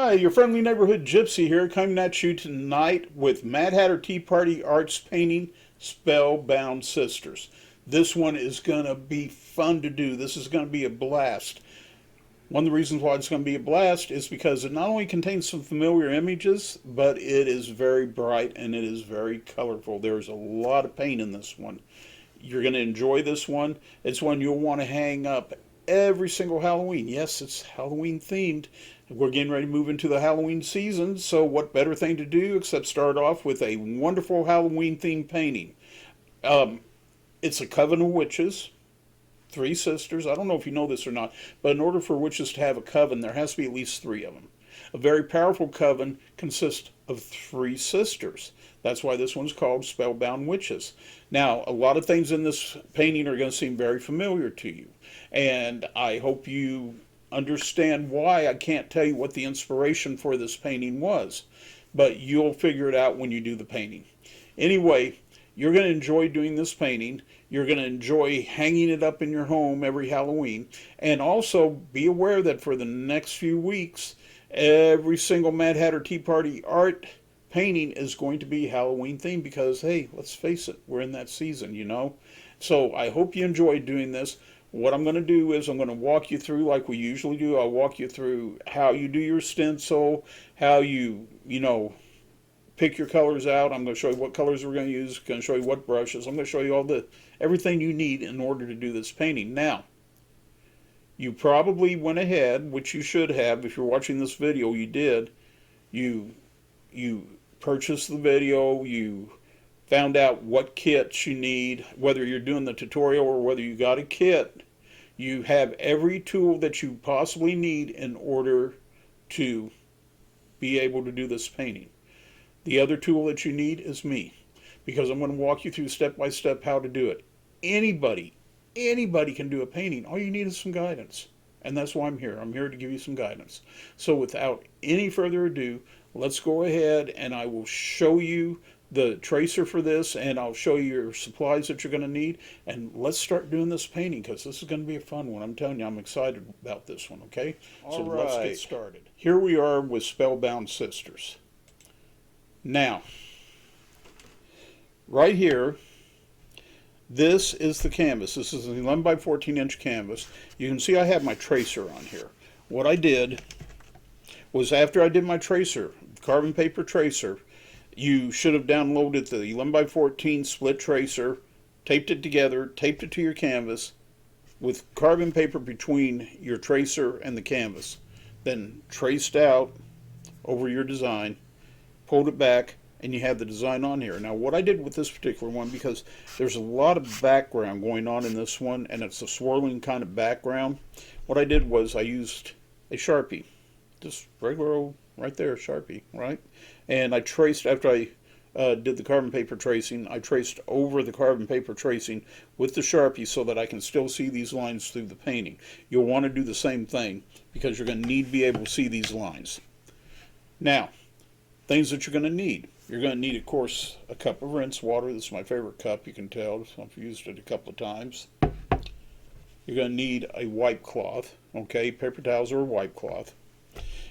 Hi, your friendly neighborhood gypsy here, coming at you tonight with Mad Hatter Tea Party Arts painting Spellbound Sisters. This one is going to be fun to do. This is going to be a blast. One of the reasons why it's going to be a blast is because it not only contains some familiar images, but it is very bright and it is very colorful. There's a lot of paint in this one. You're going to enjoy this one. It's one you'll want to hang up every single Halloween. Yes, it's Halloween themed. We're getting ready to move into the Halloween season, so what better thing to do except start off with a wonderful Halloween themed painting. It's a coven of witches, three sisters. I don't know if you know this or not, but in order for witches to have a coven, there has to be at least three of them. A very powerful coven consists of three sisters. That's why this one's called Spellbound Witches. Now, a lot of things in this painting are going to seem very familiar to you, and I hope you understand why. I can't tell you what the inspiration for this painting was, but you'll figure it out when you do the painting. Anyway, you're going to enjoy doing this painting. You're going to enjoy hanging it up in your home every Halloween, and also be aware that for the next few weeks, every single Mad Hatter Tea Party art painting is going to be Halloween themed because, hey, let's face it, we're in that season, you know. So I hope you enjoy doing this. What I'm going to do is I'm going to walk you through like we usually do. I'll walk you through how you do your stencil, how you pick your colors out. I'm going to show you what colors we're going to use. I'm going to show you what brushes. I'm going to show you everything you need in order to do this painting. Now, you probably went ahead, which you should have if you're watching this video. You did. You purchased the video. You found out what kits you need, whether you're doing the tutorial or whether you got a kit. You have every tool that you possibly need in order to be able to do this painting. The other tool that you need is me, because I'm going to walk you through step by step how to do it. Anybody can do a painting. All you need is some guidance. And that's why I'm here. I'm here to give you some guidance. So without any further ado, let's go ahead and I will show you the tracer for this, and I'll show you your supplies that you're going to need, and let's start doing this painting because this is going to be a fun one. I'm telling you, I'm excited about this one, okay? So let's get started. Here we are with Spellbound Sisters. Now, right here, this is the canvas. This is an 11 by 14 inch canvas. You can see I have my tracer on here. What I did was, after I did my tracer, carbon paper tracer, you should have downloaded the 11 by 14 split tracer, taped it together, taped it to your canvas with carbon paper between your tracer and the canvas. Then traced out over your design, pulled it back, and you have the design on here. Now what I did with this particular one, because there's a lot of background going on in this one and it's a swirling kind of background, what I did was I used a Sharpie, just regular old, right there, Sharpie, right? And I traced, after I did the carbon paper tracing, I traced over the carbon paper tracing with the Sharpie so that I can still see these lines through the painting. You'll want to do the same thing because you're going to need to be able to see these lines. Now, things that you're going to need. You're going to need, of course, a cup of rinse water. This is my favorite cup, you can tell. I've used it a couple of times. You're going to need a wipe cloth, okay, paper towels or a wipe cloth.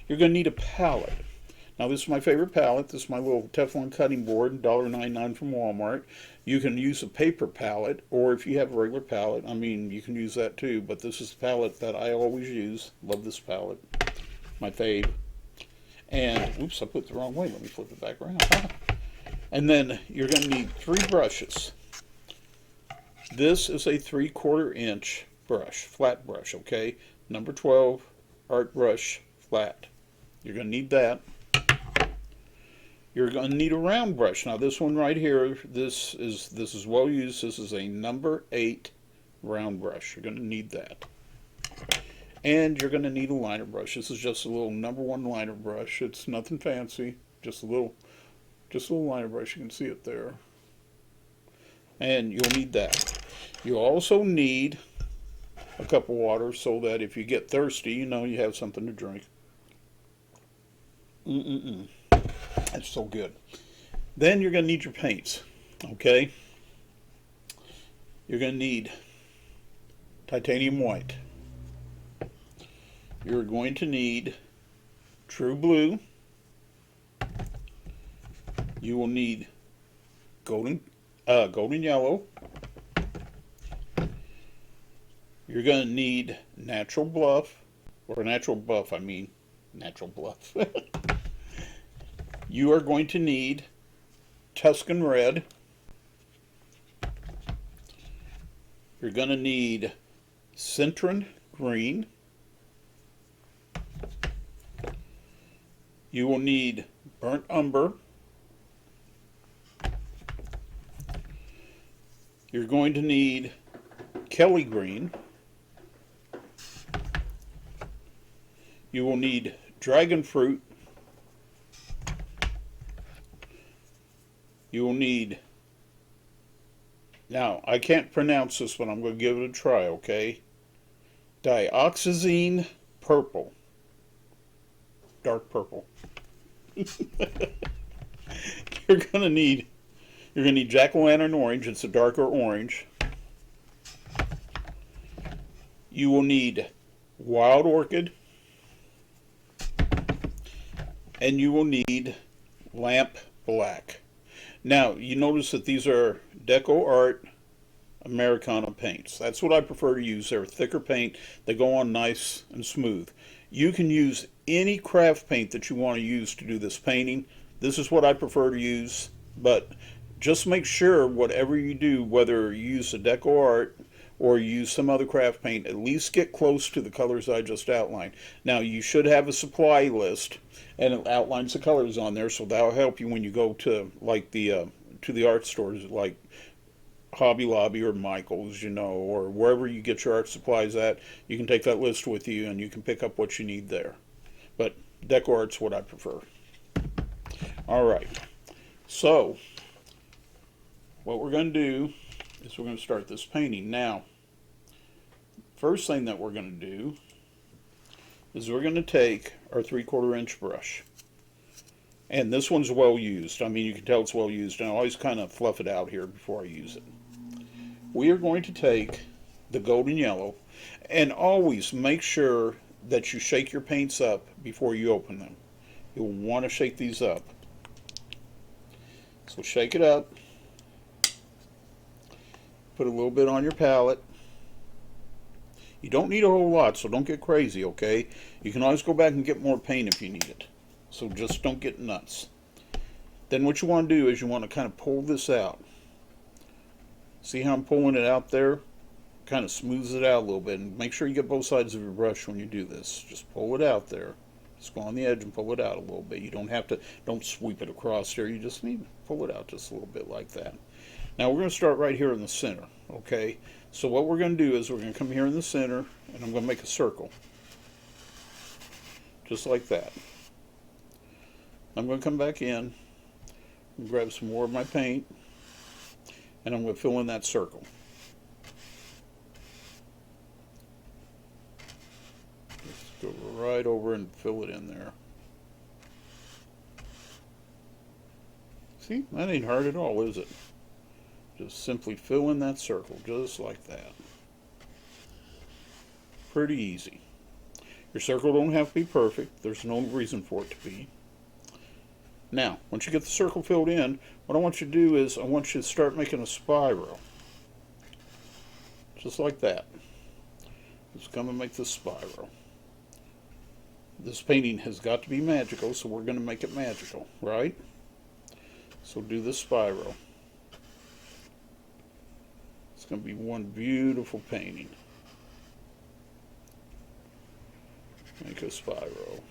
You're going to need a palette. Now this is my favorite palette. This is my little Teflon cutting board, $1.99 from Walmart. You can use a paper palette, or if you have a regular palette, I mean, you can use that too, but this is the palette that I always use. Love this palette. My fave. And, oops, I put it the wrong way. Let me flip it back around. And then you're going to need 3 brushes. This is a 3/4 inch brush, flat brush, okay? Number 12, art brush, flat. You're going to need that. You're going to need a round brush. Now this one right here, this is well used. This is a number 8 round brush. You're going to need that. And you're going to need a liner brush. This is just a little number 1 liner brush. It's nothing fancy. Just a little liner brush. You can see it there. And you'll need that. You'll also need a cup of water so that if you get thirsty, you know you have something to drink. That's so good. Then you're going to need your paints, okay? You're going to need titanium white. You're going to need true blue. You will need golden yellow. You're going to need natural bluff, or natural buff, I mean, natural bluff. You are going to need Tuscan red. You're going to need Citron green. You will need burnt umber. You're going to need Kelly green. You will need dragon fruit. You will need, now I can't pronounce this one, I'm going to give it a try, okay? Dioxazine purple. Dark purple. You're gonna need jack-o'-lantern orange. It's a darker orange. You will need wild orchid, and you will need lamp black. Now you notice that these are Deco Art Americana paints. That's what I prefer to use. They're thicker paint. They go on nice and smooth. You can use any craft paint that you want to use to do this painting. This is what I prefer to use, but just make sure whatever you do, whether you use the Deco Art or you use some other craft paint, at least get close to the colors I just outlined. Now you should have a supply list, and it outlines the colors on there, so that'll help you when you go to like the art stores like Hobby Lobby or Michael's, you know, or wherever you get your art supplies at. You can take that list with you and you can pick up what you need there. But Deco Art's what I prefer. Alright, so what we're going to do is we're going to start this painting. Now, first thing that we're going to do is we're going to take our 3/4 inch brush. And this one's well used. I mean, you can tell it's well used, and I always kind of fluff it out here before I use it. We are going to take the golden yellow, and always make sure that you shake your paints up before you open them. You'll want to shake these up. So shake it up. Put a little bit on your palette. You don't need a whole lot, so don't get crazy, okay? You can always go back and get more paint if you need it. So just don't get nuts. Then what you want to do is you want to kind of pull this out. See how I'm pulling it out there? Kind of smooths it out a little bit, and make sure you get both sides of your brush when you do this. Just pull it out there. Just go on the edge and pull it out a little bit. You don't have to, don't sweep it across here. You just need to pull it out just a little bit like that. Now we're going to start right here in the center, okay? So what we're going to do is we're going to come here in the center, and I'm going to make a circle. Just like that. I'm going to come back in and grab some more of my paint, and I'm going to fill in that circle. Just go right over and fill it in there. See, that ain't hard at all, is it? Just simply fill in that circle, just like that. Pretty easy. Your circle don't have to be perfect. There's no reason for it to be. Now, once you get the circle filled in, what I want you to do is I want you to start making a spiral. Just like that. Just come and make this spiral. This painting has got to be magical, so we're going to make it magical, right? So do the spiral. It's going to be one beautiful painting. Make a spiral.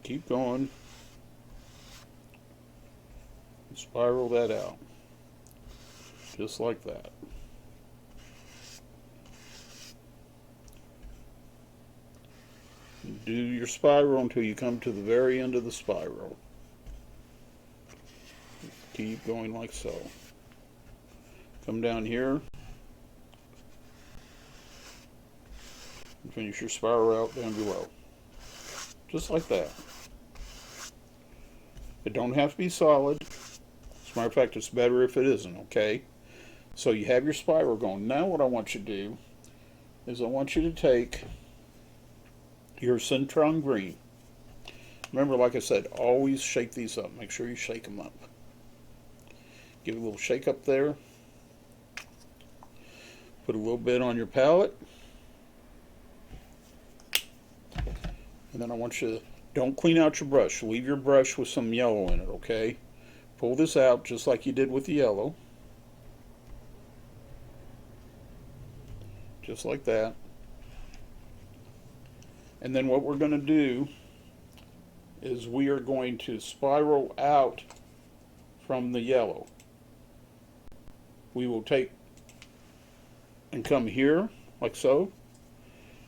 Keep going. Spiral that out. Just like that. Do your spiral until you come to the very end of the spiral. Keep going like so. Come down here. And finish your spiral out down below. Just like that. It don't have to be solid. As a matter of fact, it's better if it isn't, okay? So you have your spiral going. Now what I want you to do is I want you to take your citron green. Remember, like I said, always shake these up. Make sure you shake them up. Give it a little shake up there. Put a little bit on your palette. And then I want you to, don't clean out your brush. Leave your brush with some yellow in it, okay? Pull this out just like you did with the yellow. Just like that. And then what we're going to do is we are going to spiral out from the yellow. We will take and come here, like so,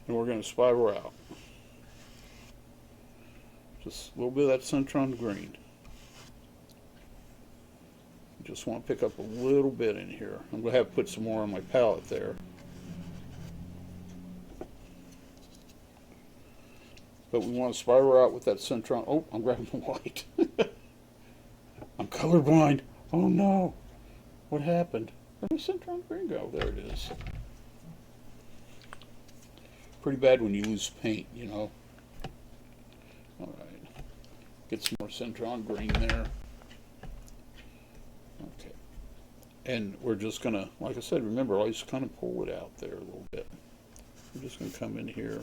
and we're going to spiral out. Just a little bit of that citron green. Just want to pick up a little bit in here. I'm going to have to put some more on my palette there. But we want to spiral out with that citron. Oh, I'm grabbing the white. I'm colorblind. Oh no. What happened? Where'd my citron green go? There it is. Pretty bad when you lose paint, you know. Alright. Get some more citron green there. Okay. And we're just going to, like I said, remember, always kind of pull it out there a little bit. I'm just going to come in here.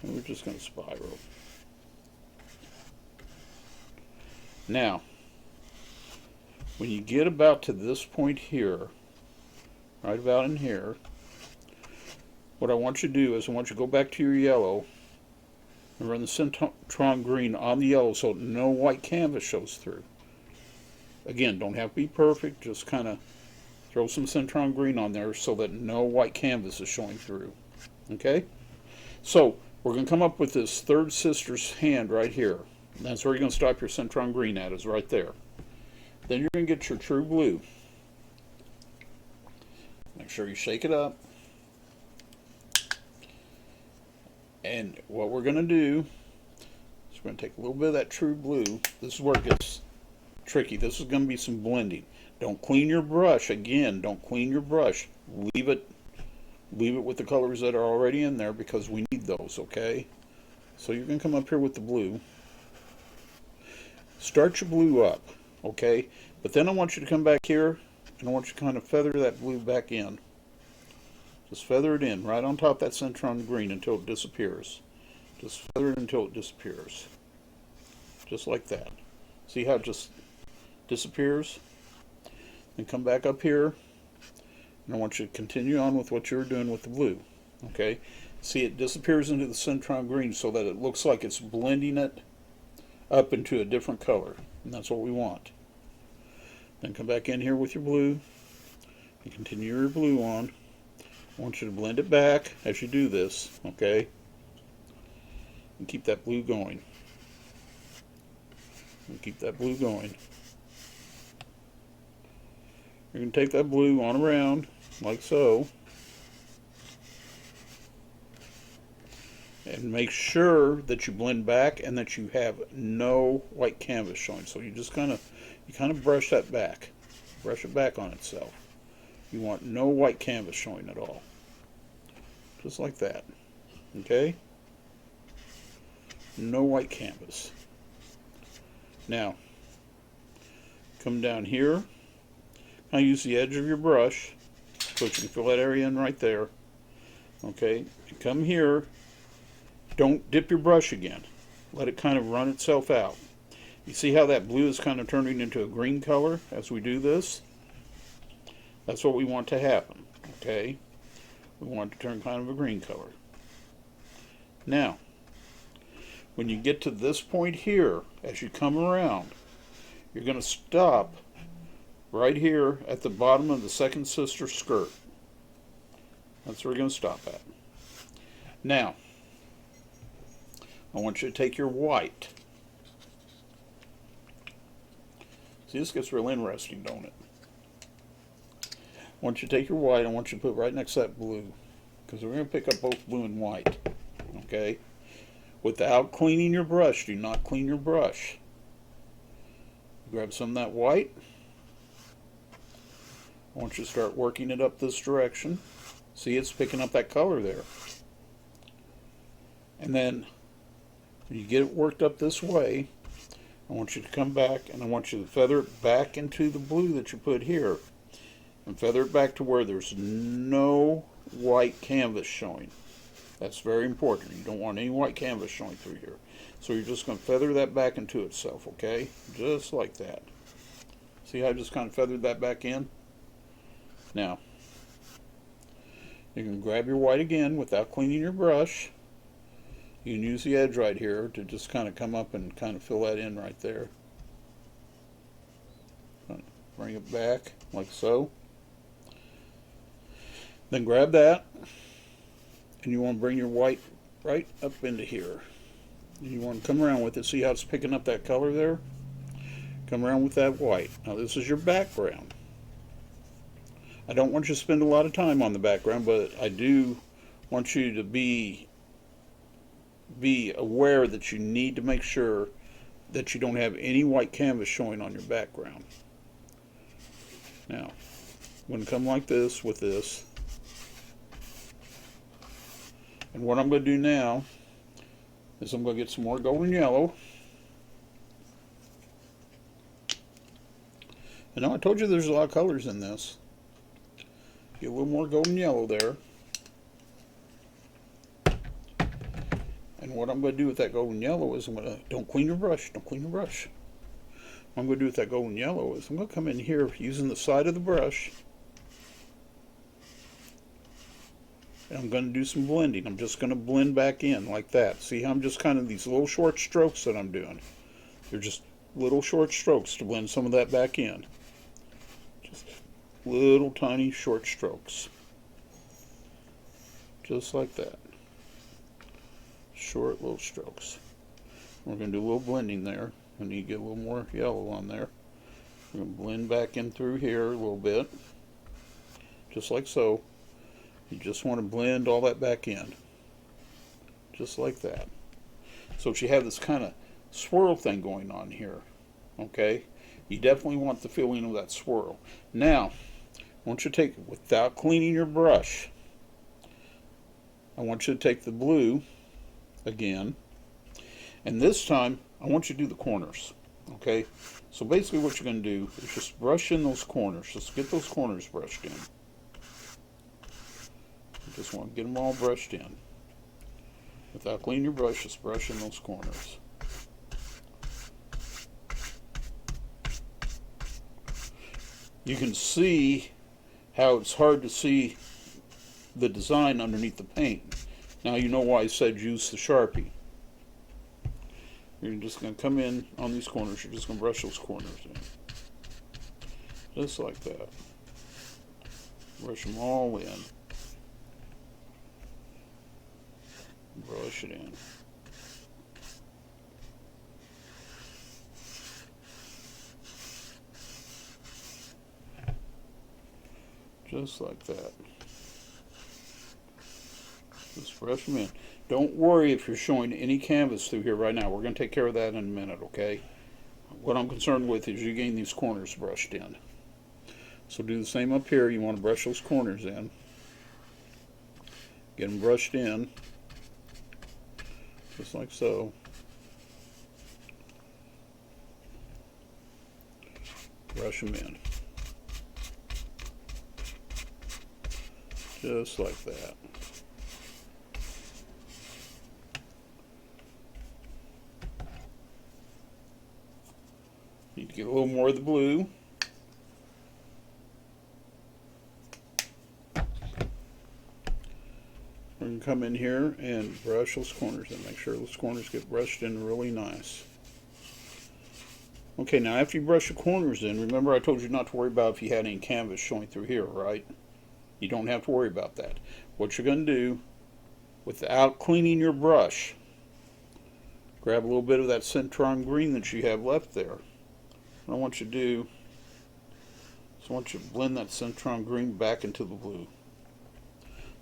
And we're just going to spiral. Now, when you get about to this point here, right about in here, what I want you to do is I want you to go back to your yellow and run the citron green on the yellow so no white canvas shows through. Again, don't have to be perfect, just kind of throw some citron green on there so that no white canvas is showing through. Okay? So, we're going to come up with this third sister's hand right here. And that's where you're going to stop your citron green at, is right there. Then you're going to get your true blue. Make sure you shake it up. And what we're going to do is we're going to take a little bit of that true blue. This is where it gets tricky. This is going to be some blending. Don't clean your brush. Again, don't clean your brush. Leave it with the colors that are already in there because we need those, okay? So you're going to come up here with the blue. Start your blue up, okay? But then I want you to come back here and I want you to kind of feather that blue back in. Just feather it in right on top of that citron green until it disappears. Just feather it until it disappears. Just like that. See how it just disappears? Then come back up here. And I want you to continue on with what you were doing with the blue. Okay? See, it disappears into the citron green so that it looks like it's blending it up into a different color. And that's what we want. Then come back in here with your blue. And continue your blue on. I want you to blend it back as you do this. Okay? And keep that blue going. And keep that blue going. You're going to take that blue on around, like so. And make sure that you blend back and that you have no white canvas showing. So you just kind of brush that back. Brush it back on itself. You want no white canvas showing at all. Just like that. Okay? No white canvas. Now, come down here. Now use the edge of your brush so you can fill that area in right there. Okay? And come here. Don't dip your brush again. Let it kind of run itself out. You see how that blue is kind of turning into a green color as we do this? That's what we want to happen. Okay? We want it to turn kind of a green color. Now, when you get to this point here, as you come around, you're going to stop right here at the bottom of the second sister skirt. That's where we're going to stop at. Now, I want you to take your white. See, this gets real interesting, don't it? I want you to take your white. I want you to put it right next to that blue, because we're going to pick up both blue and white. Okay? Without cleaning your brush. Do not clean your brush. Grab some of that white. I want you to start working it up this direction. See, it's picking up that color there. And then when you get it worked up this way, I want you to come back and I want you to feather it back into the blue that you put here. And feather it back to where there's no white canvas showing. That's very important. You don't want any white canvas showing through here. So you're just going to feather that back into itself, okay? Just like that. See how I just kind of feathered that back in? Now, you can grab your white again without cleaning your brush. You can use the edge right here to just kind of come up and kind of fill that in right there. Bring it back like so. Then grab that, and you want to bring your white right up into here. And you want to come around with it. See how it's picking up that color there? Come around with that white. Now this is your background. I don't want you to spend a lot of time on the background, but I do want you to be aware that you need to make sure that you don't have any white canvas showing on your background. Now, I'm going to come like this with this. And what I'm going to do now is I'm going to get some more golden yellow. And now I told you there's a lot of colors in this. Get a little more golden yellow there. And what I'm going to do with that golden yellow is don't clean your brush, don't clean your brush. What I'm going to do with that golden yellow is I'm going to come in here using the side of the brush. And I'm going to do some blending. I'm just going to blend back in like that. See how I'm just kind of these little short strokes that I'm doing. They're just little short strokes to blend some of that back in. Just little tiny short strokes. Just like that. Short little strokes. We're going to do a little blending there. I need to get a little more yellow on there. We're going to blend back in through here a little bit. Just like so. You just want to blend all that back in. Just like that. So that you have this kind of swirl thing going on here. Okay? You definitely want the feeling of that swirl. Now, I want you to take, without cleaning your brush, I want you to take the blue again. And this time, I want you to do the corners. Okay? So basically what you're going to do is just brush in those corners. Just get those corners brushed in. Just want to get them all brushed in. Without cleaning your brush, just brush in those corners. You can see how it's hard to see the design underneath the paint. Now you know why I said use the Sharpie. You're just going to come in on these corners. You're just going to brush those corners in. Just like that. Brush them all in. Brush it in. Just like that. Just brush them in. Don't worry if you're showing any canvas through here right now. We're going to take care of that in a minute, okay? What I'm concerned with is you getting these corners brushed in. So do the same up here. You want to brush those corners in. Get them brushed in. Just like so. Brush them in. Just like that. Need to get a little more of the blue. We're going to come in here and brush those corners and make sure those corners get brushed in really nice. Okay, now after you brush the corners in, remember I told you not to worry about if you had any canvas showing through here, right? You don't have to worry about that. What you're going to do, without cleaning your brush, grab a little bit of that citron green that you have left there. What I want you to do is I want you to blend that citron green back into the blue.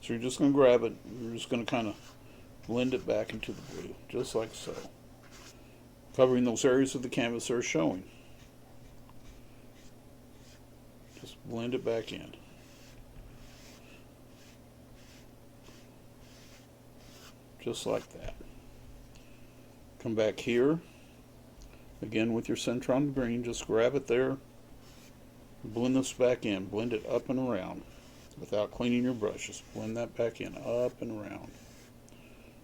So you're just going to grab it, you're just going to kind of blend it back into the blue, just like so. Covering those areas of the canvas that are showing. Just blend it back in. Just like that. Come back here, again with your Centron green, just grab it there, blend this back in, blend it up and around without cleaning your brush. Just blend that back in, up and around.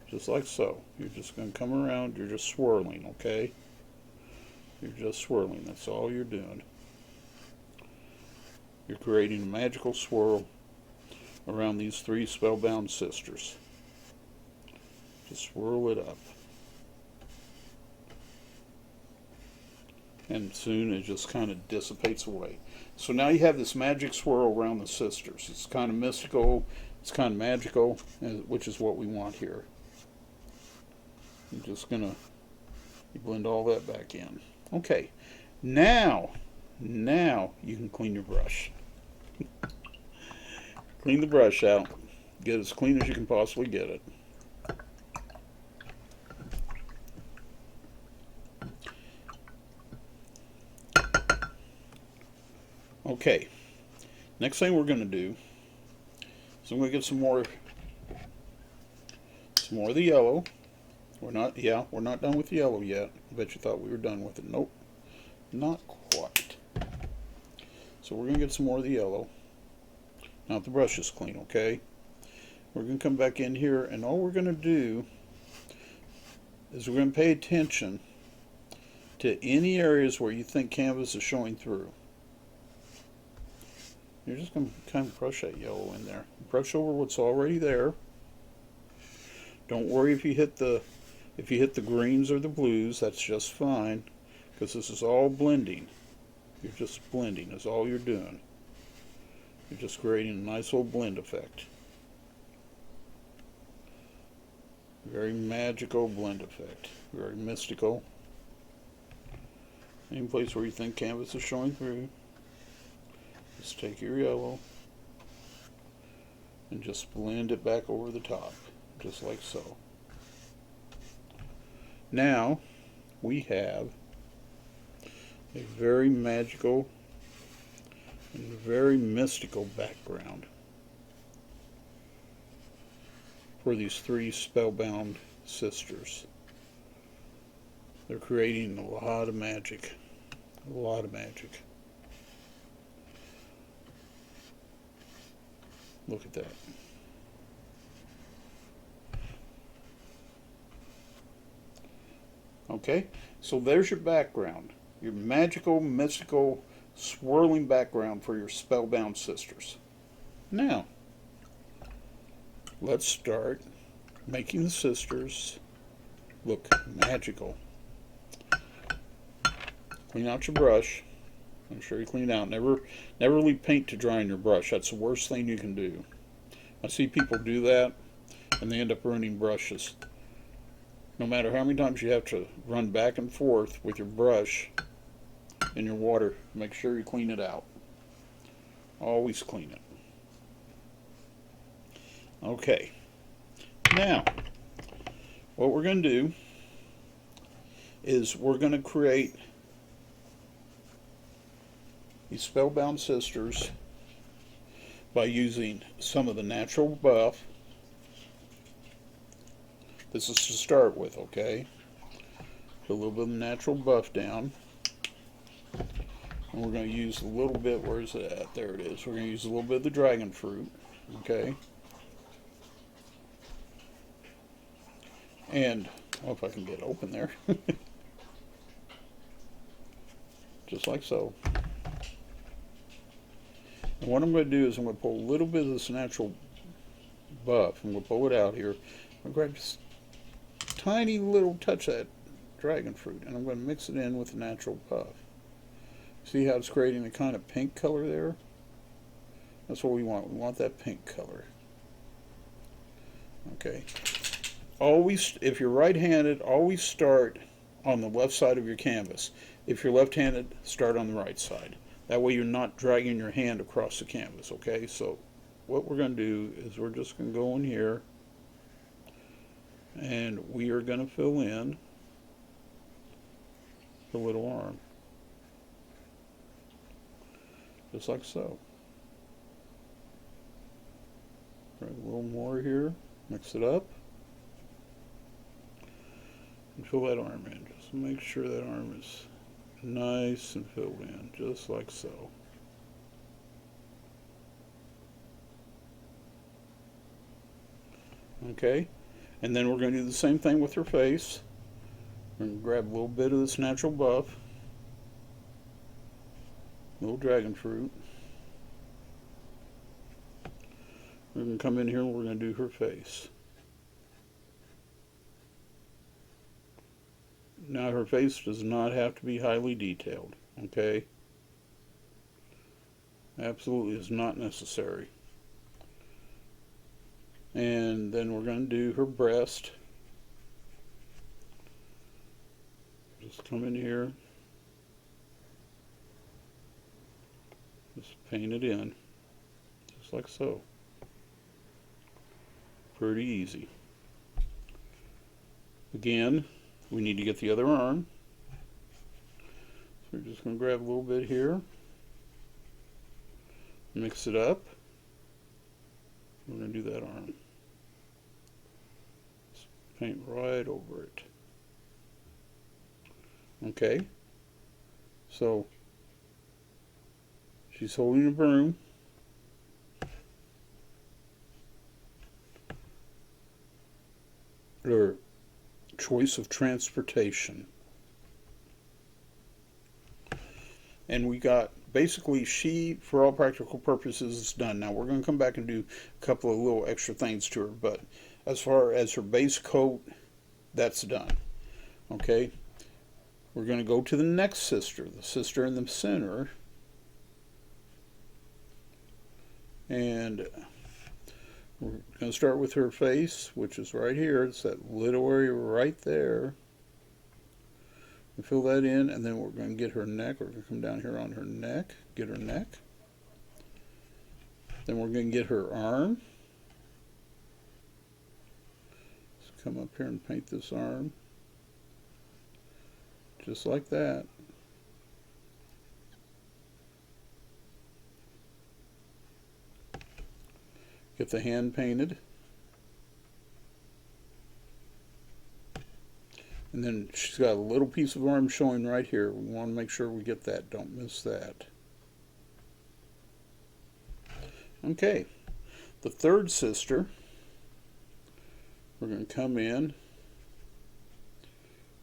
Just like so. You're just going to come around, you're just swirling, okay? You're just swirling, that's all you're doing. You're creating a magical swirl around these three Spellbound Sisters. Just swirl it up. And soon it just kind of dissipates away. So now you have this magic swirl around the sisters. It's kind of mystical, it's kind of magical, which is what we want here. I'm just gonna blend all that back in. Okay, now you can clean your brush. Clean the brush out. Get it as clean as you can possibly get it. Okay, next thing we're going to do is I'm going to get some more of the yellow. We're not done with the yellow yet. I bet you thought we were done with it. Nope, not quite. So we're going to get some more of the yellow. Now the brush is clean, okay? We're going to come back in here, and all we're going to do is we're going to pay attention to any areas where you think canvas is showing through. You're just going to kind of brush that yellow in there. Brush over what's already there. Don't worry if you hit the greens or the blues. That's just fine, because this is all blending. You're just blending is all you're doing. You're just creating a nice little blend effect. Very magical blend effect. Very mystical. Any place where you think canvas is showing through, just take your yellow and just blend it back over the top, just like so. Now we have a very magical and very mystical background for these three Spellbound Sisters. They're creating a lot of magic. A lot of magic. Look at that. Okay, so there's your background. Your magical, mystical, swirling background for your Spellbound Sisters. Now, let's start making the sisters look magical. Clean out your brush. Make sure you clean it out. Never leave paint to dry on your brush. That's the worst thing you can do. I see people do that, and they end up ruining brushes. No matter how many times you have to run back and forth with your brush in your water, make sure you clean it out. Always clean it. Okay. Now, what we're going to do is we're going to create these Spellbound Sisters by using some of the natural buff. This is to start with, okay? Put a little bit of the natural buff down. And we're going to use a little bit, where's it at? There it is. We're going to use a little bit of the dragon fruit, okay? And, I don't know if I can get it open there. Just like so. And what I'm going to do is I'm going to pull a little bit of this natural buff, and we'll pull it out here. I'm going to grab just a tiny little touch of that dragon fruit, and I'm going to mix it in with the natural buff. See how it's creating a kind of pink color there? That's what we want. We want that pink color. Okay. Always, if you're right-handed, always start on the left side of your canvas. If you're left-handed, start on the right side. That way you're not dragging your hand across the canvas, okay? So what we're going to do is we're just going to go in here, and we are going to fill in the little arm. Just like so. A little more here. Mix it up. And fill that arm in. Just make sure that arm is nice and filled in, just like so. Okay, and then we're going to do the same thing with her face. We're going to grab a little bit of this natural buff, a little dragon fruit. We're going to come in here and we're going to do her face. Now her face does not have to be highly detailed, okay? Absolutely is not necessary. And then we're going to do her breast. Just come in here. Just paint it in. Just like so. Pretty easy. Again, we need to get the other arm. So we're just going to grab a little bit here. Mix it up. We're going to do that arm. Just paint right over it. Okay. So she's holding a broom. Or choice of transportation. And we got, basically, she, for all practical purposes, is done. Now, we're going to come back and do a couple of little extra things to her, but as far as her base coat, that's done. Okay? We're going to go to the next sister, the sister in the center. And we're going to start with her face, which is right here. It's that little area right there. And fill that in, and then we're going to get her neck. We're going to come down here on her neck, get her neck. Then we're going to get her arm. Let's come up here and paint this arm. Just like that. Get the hand painted. And then she's got a little piece of arm showing right here. We want to make sure we get that. Don't miss that. Okay. The third sister, we're going to come in.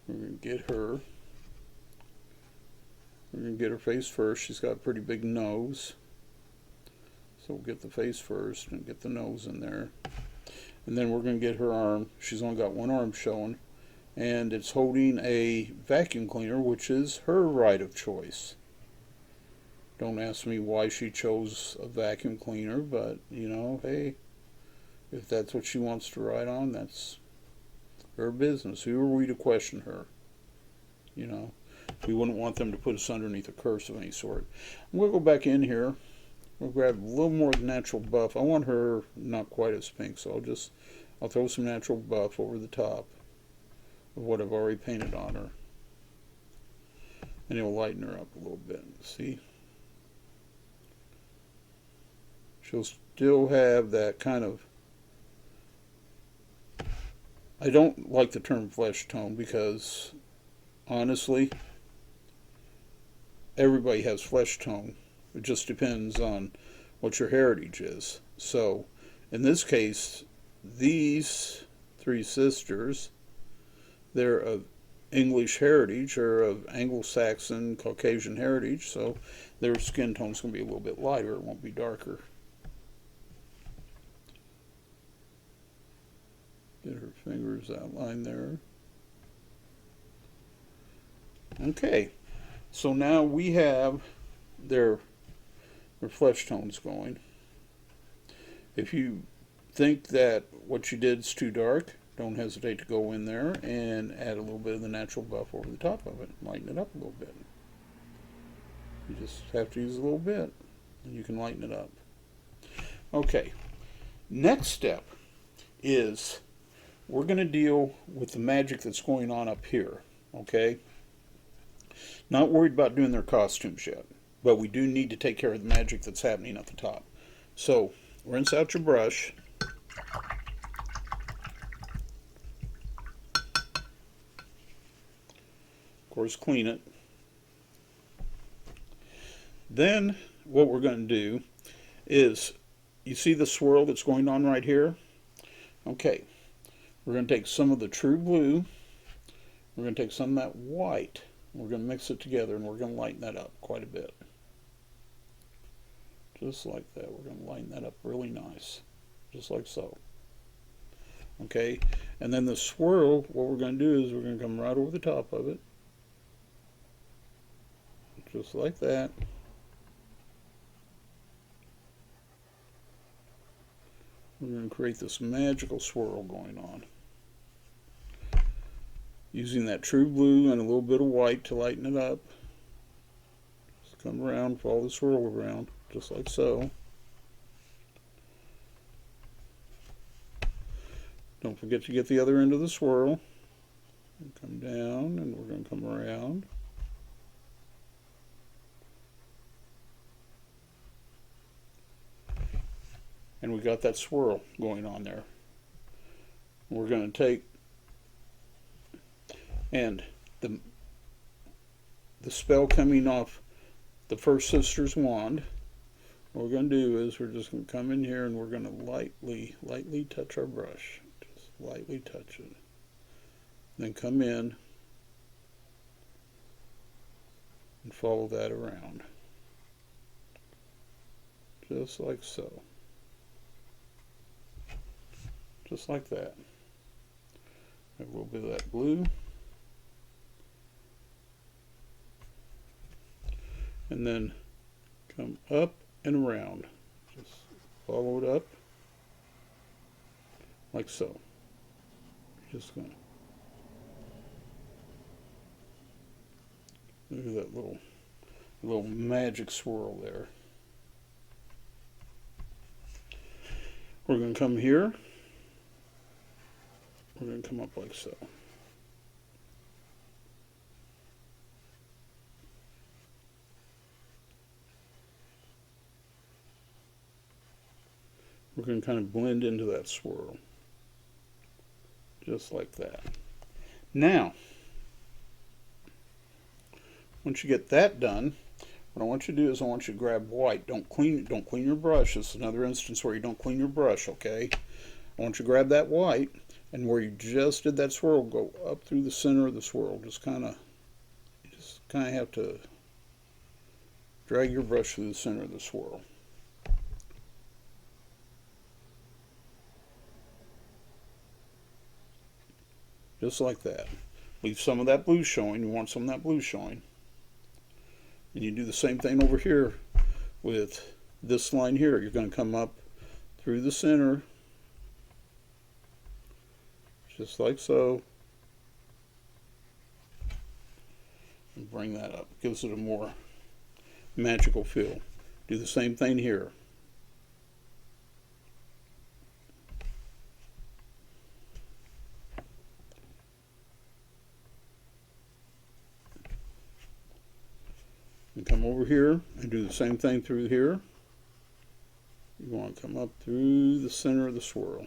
We're going to get her. We're going to get her face first. She's got a pretty big nose. So we'll get the face first and get the nose in there. And then we're going to get her arm. She's only got one arm showing. And it's holding a vacuum cleaner, which is her right of choice. Don't ask me why she chose a vacuum cleaner, but, you know, hey, if that's what she wants to ride on, that's her business. Who are we to question her? You know, we wouldn't want them to put us underneath a curse of any sort. We'll go back in here. We'll grab a little more natural buff. I want her not quite as pink, so I'll throw some natural buff over the top of what I've already painted on her. And it'll lighten her up a little bit. See? She'll still have that kind of... I don't like the term flesh tone because, honestly, everybody has flesh tone. It just depends on what your heritage is. So, in this case, these three sisters, they're of English heritage or of Anglo-Saxon, Caucasian heritage, so their skin tone's going to be a little bit lighter. It won't be darker. Get her fingers outlined there. Okay, so now we have their flesh tones going. If you think that what you did is too dark, don't hesitate to go in there and add a little bit of the natural buff over the top of it. Lighten it up a little bit. You just have to use a little bit and you can lighten it up. Okay, next step is we're going to deal with the magic that's going on up here. Okay? Not worried about doing their costumes yet, but we do need to take care of the magic that's happening at the top. So, rinse out your brush. course, clean it. Then what we're going to do is, you see the swirl that's going on right here? Okay, we're going to take some of the true blue, we're going to take some of that white, we're going to mix it together, and we're going to lighten that up quite a bit. Just like that. We're going to lighten that up really nice, just like so. Okay, and then the swirl, what we're going to do is we're going to come right over the top of it, just like that. We're going to create this magical swirl going on, using that true blue and a little bit of white to lighten it up. Just come around, follow the swirl around, just like so. Don't forget to get the other end of the swirl. Come down, and we're going to come around. And we got that swirl going on there. We're going to take, and the spell coming off the first sister's wand, what we're going to do is we're just going to come in here and we're going to lightly touch our brush. Just lightly touch it. Then come in and follow that around. Just like so. Just like that. A little bit of that blue. And then come up and around. Just follow it up. Like so. Just gonna look at that little magic swirl there. We're going to come here. We're going to come up like so. We're going to kind of blend into that swirl. Just like that. Now, once you get that done, what I want you to do is I want you to grab white. Don't clean your brush. This is another instance where you don't clean your brush, okay? I want you to grab that white, and where you just did that swirl, go up through the center of the swirl. Just kind of have to drag your brush through the center of the swirl. Just like that. Leave some of that blue showing. You want some of that blue showing. And you do the same thing over here with this line here. You're going to come up through the center, just like so, and bring that up. Gives it a more magical feel. Do the same thing here. And come over here and do the same thing through here. You want to come up through the center of the swirl.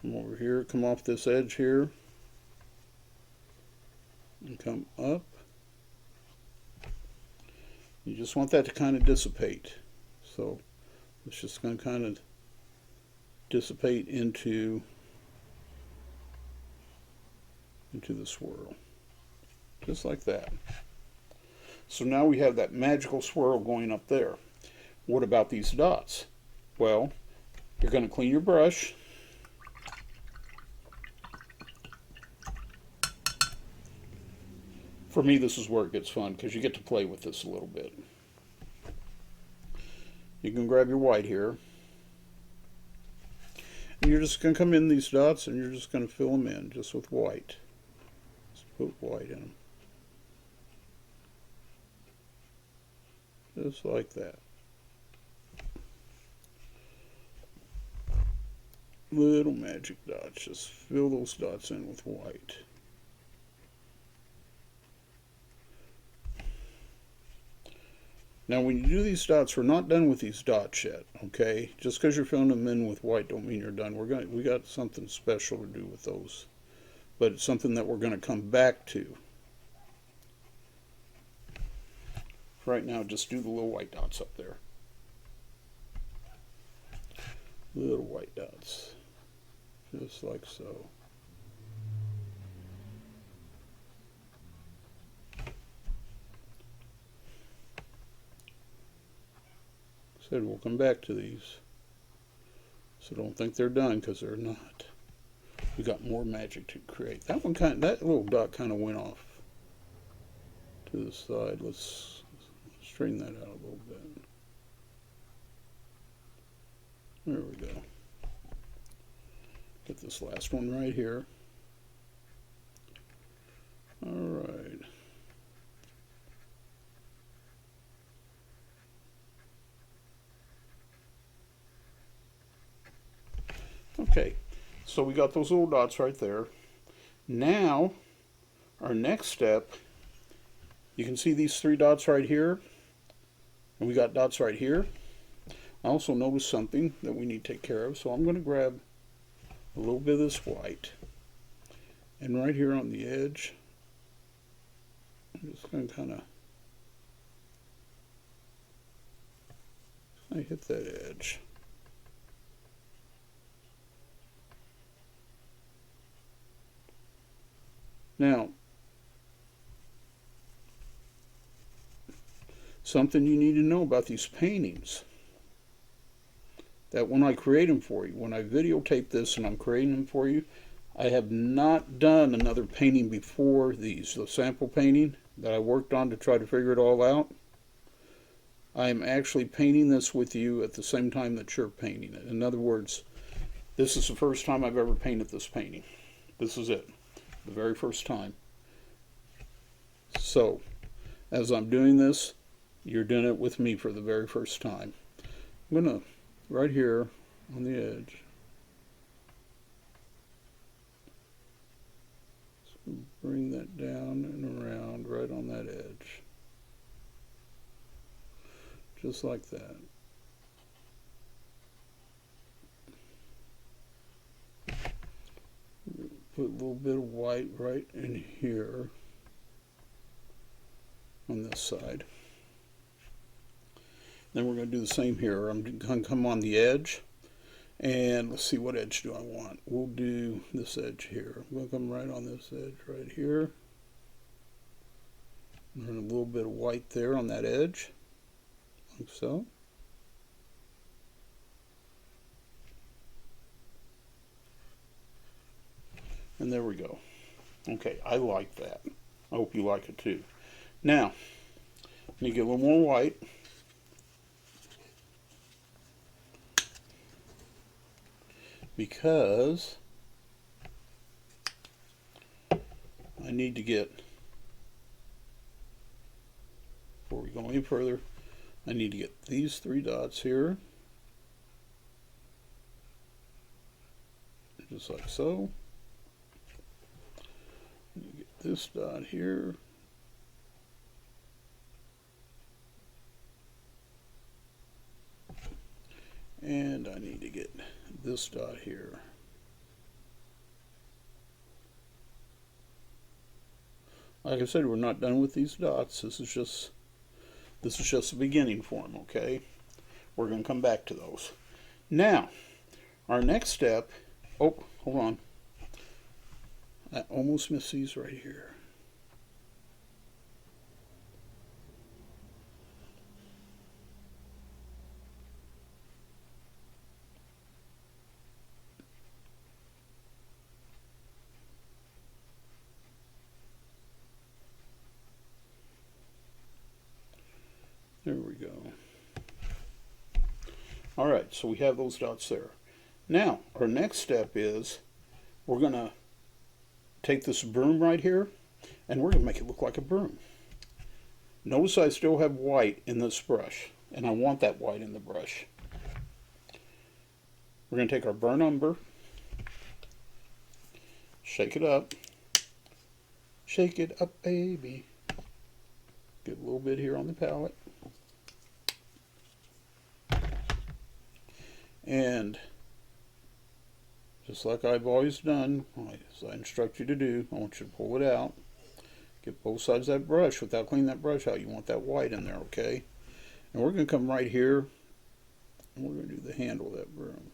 Come over here, come off this edge here, and come up. You just want that to kind of dissipate. So it's just going to kind of dissipate into the swirl. Just like that. So now we have that magical swirl going up there. What about these dots? Well, you're going to clean your brush. For me, this is where it gets fun, because you get to play with this a little bit. You can grab your white here. And you're just going to come in these dots and you're just going to fill them in just with white. Just put white in them. Just like that. Little magic dots. Just fill those dots in with white. Now when you do these dots, we're not done with these dots yet, okay? Just because you're filling them in with white don't mean you're done. We got something special to do with those but it's something that we're going to come back to. Right now, just do the little white dots up there. Little white dots, just like so. Said we'll come back to these, so don't think they're done, because they're not. We got more magic to create. That little dot kind of went off to the side. Let's straighten that out a little bit. There we go. Get this last one right here. All right. Okay, so we got those little dots right there. Now, our next step, you can see these 3 dots right here, and we got dots right here. I also noticed something that we need to take care of, so I'm going to grab a little bit of this white, and right here on the edge, I'm just going to kind of hit that edge. Now, something you need to know about these paintings, that when I create them for you, when I videotape this and I'm creating them for you, I have not done another painting before these. The sample painting that I worked on to try to figure it all out, I am actually painting this with you at the same time that you're painting it. In other words, this is the first time I've ever painted this painting. This is it. The very first time. So, as I'm doing this, you're doing it with me for the very first time. I'm going to, right here on the edge, so bring that down and around right on that edge. Just like that. Put a little bit of white right in here on this side. Then we're going to do the same here. I'm going to come on the edge, and let's see, what edge do I want? We'll do this edge here. I'm going to come right on this edge right here. And run a little bit of white there on that edge, like so. And there we go. Okay, I like that. I hope you like it too. Now, let me get a little more white. Because I need to get, before we go any further, I need to get these 3 dots here. Just like so. Get this dot here. And I need to get this dot here. Like I said, we're not done with these dots. This is just the beginning for them, okay? We're going to come back to those. Now, our next step, oh, hold on. I almost missed these right here. There we go. All right, so we have those dots there. Now, our next step is we're going to take this broom right here, and we're going to make it look like a broom. Notice I still have white in this brush, and I want that white in the brush. We're going to take our burnt umber, shake it up, baby. Get a little bit here on the palette. And just like I've always done, as I instruct you to do. I want you to pull it out. Get both sides of that brush without cleaning that brush out. You want that white in there, okay? And we're going to come right here, and we're going to do the handle of that broom.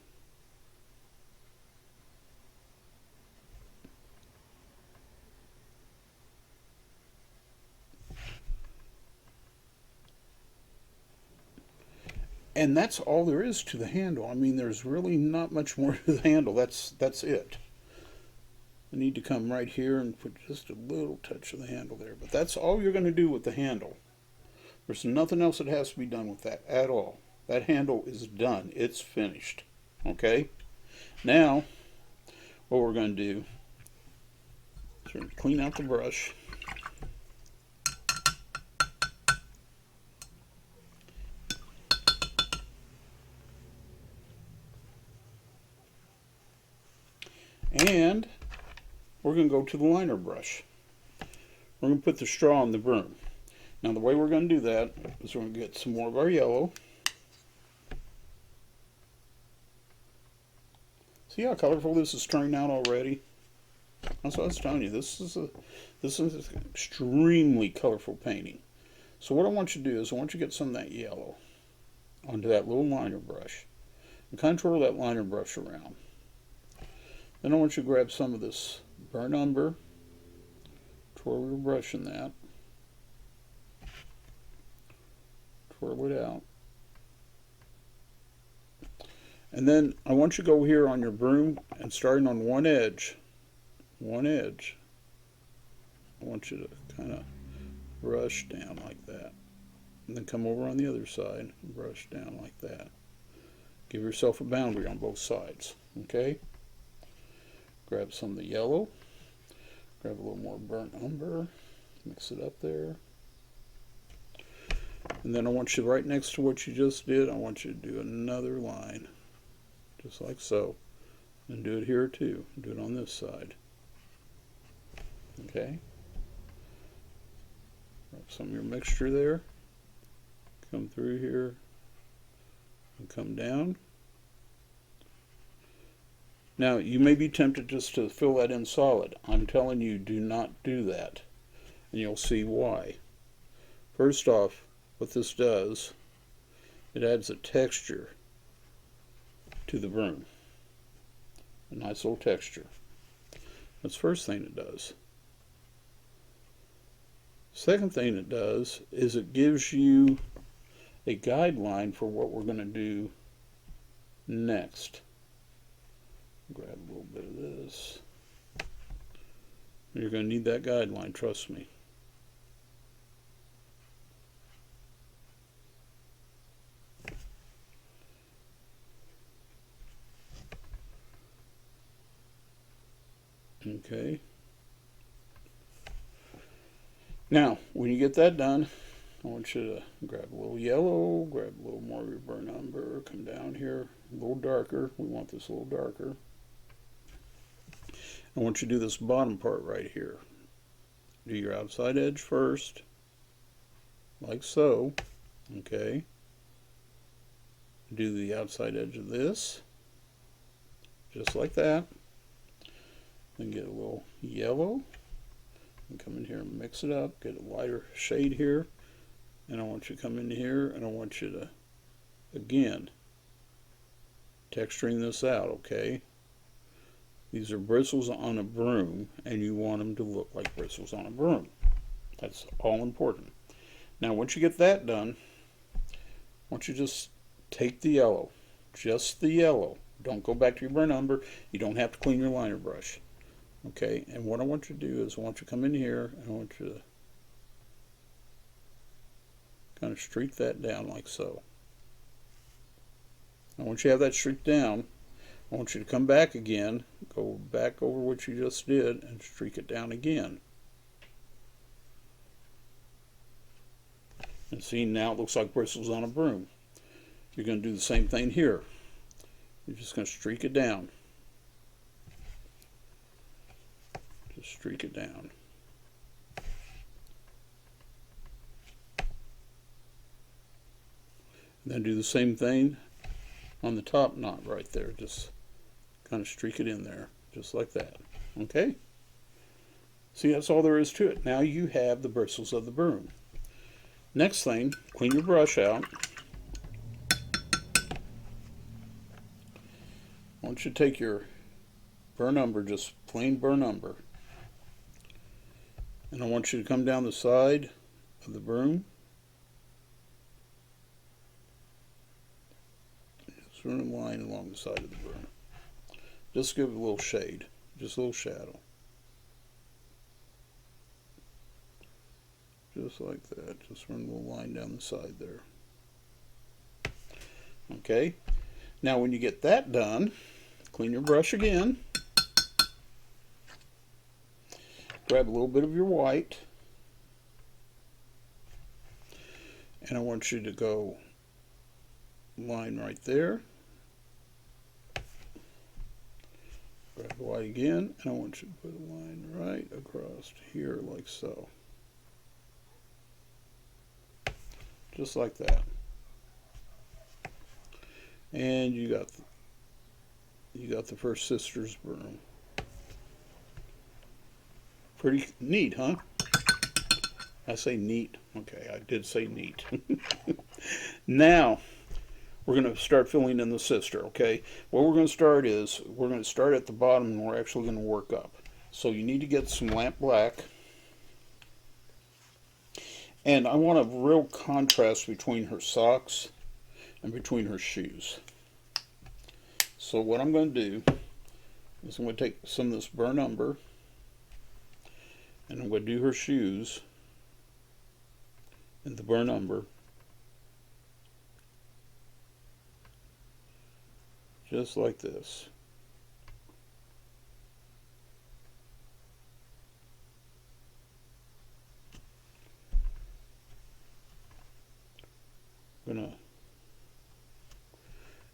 And that's all there is to the handle. I mean, there's really not much more to the handle. That's it. I need to come right here and put just a little touch of the handle there. But that's all you're going to do with the handle. There's nothing else that has to be done with that at all. That handle is done. It's finished. Okay? Now, what we're going to do is we're going to clean out the brush. And we're going to go to the liner brush. We're going to put the straw on the broom. Now the way we're going to do that is we're going to get some more of our yellow. See how colorful this is turning out already? That's what I was telling you. This is an extremely colorful painting. So what I want you to do is I want you to get some of that yellow onto that little liner brush and contour that liner brush around. Then I want you to grab some of this burnt umber, twirl your brush in that, twirl it out. And then I want you to go here on your broom and starting on one edge, I want you to kind of brush down like that. And then come over on the other side and brush down like that. Give yourself a boundary on both sides, okay? Grab some of the yellow, grab a little more burnt umber, mix it up there. And then I want you right next to what you just did, I want you to do another line, just like so. And do it here too, do it on this side. Okay? Grab some of your mixture there, come through here, and come down. Now, you may be tempted just to fill that in solid. I'm telling you, do not do that. And you'll see why. First off, what this does, it adds a texture to the broom. A nice little texture. That's the first thing it does. Second thing it does is it gives you a guideline for what we're going to do next. Grab a little bit of this. You're going to need that guideline, trust me. Okay. Now, when you get that done, I want you to grab a little yellow, grab a little more of your burnt umber, come down here, a little darker. We want this a little darker. I want you to do this bottom part right here. Do your outside edge first, like so, okay. Do the outside edge of this, just like that. Then get a little yellow, and come in here and mix it up, get a lighter shade here, and I want you to come in here and I want you to, again, texturing this out, okay. These are bristles on a broom, and you want them to look like bristles on a broom. That's all important. Now, once you get that done, I want you to just take the yellow, just the yellow. Don't go back to your burnt umber. You don't have to clean your liner brush. Okay, and what I want you to do is I want you to come in here, and I want you to kind of streak that down like so. And once you have that streak down, I want you to come back again, go back over what you just did, and streak it down again. And see, now it looks like bristles on a broom. You're going to do the same thing here. You're just going to streak it down. Just streak it down. And then do the same thing on the top knot right there. Just kind of streak it in there, just like that. Okay? See, that's all there is to it. Now you have the bristles of the broom. Next thing, clean your brush out. I want you to take your burr number, just plain burr number, and I want you to come down the side of the broom. Just run a line along the side of the broom. Just give it a little shade, just a little shadow. Just like that. Just run a little line down the side there. Okay. Now when you get that done, clean your brush again. Grab a little bit of your white. And I want you to go line right there. Grab the white again, and I want you to put a line right across here like so. Just like that. And you got the first sister's broom. Pretty neat, huh? I say neat. Okay, I did say neat. Now, we're going to start filling in the sister, okay? What we're going to start is, we're going to start at the bottom and we're actually going to work up. So you need to get some lamp black. And I want a real contrast between her socks and between her shoes. So what I'm going to do is I'm going to take some of this burnt umber and I'm going to do her shoes in the burnt umber. Just like this. I'm going to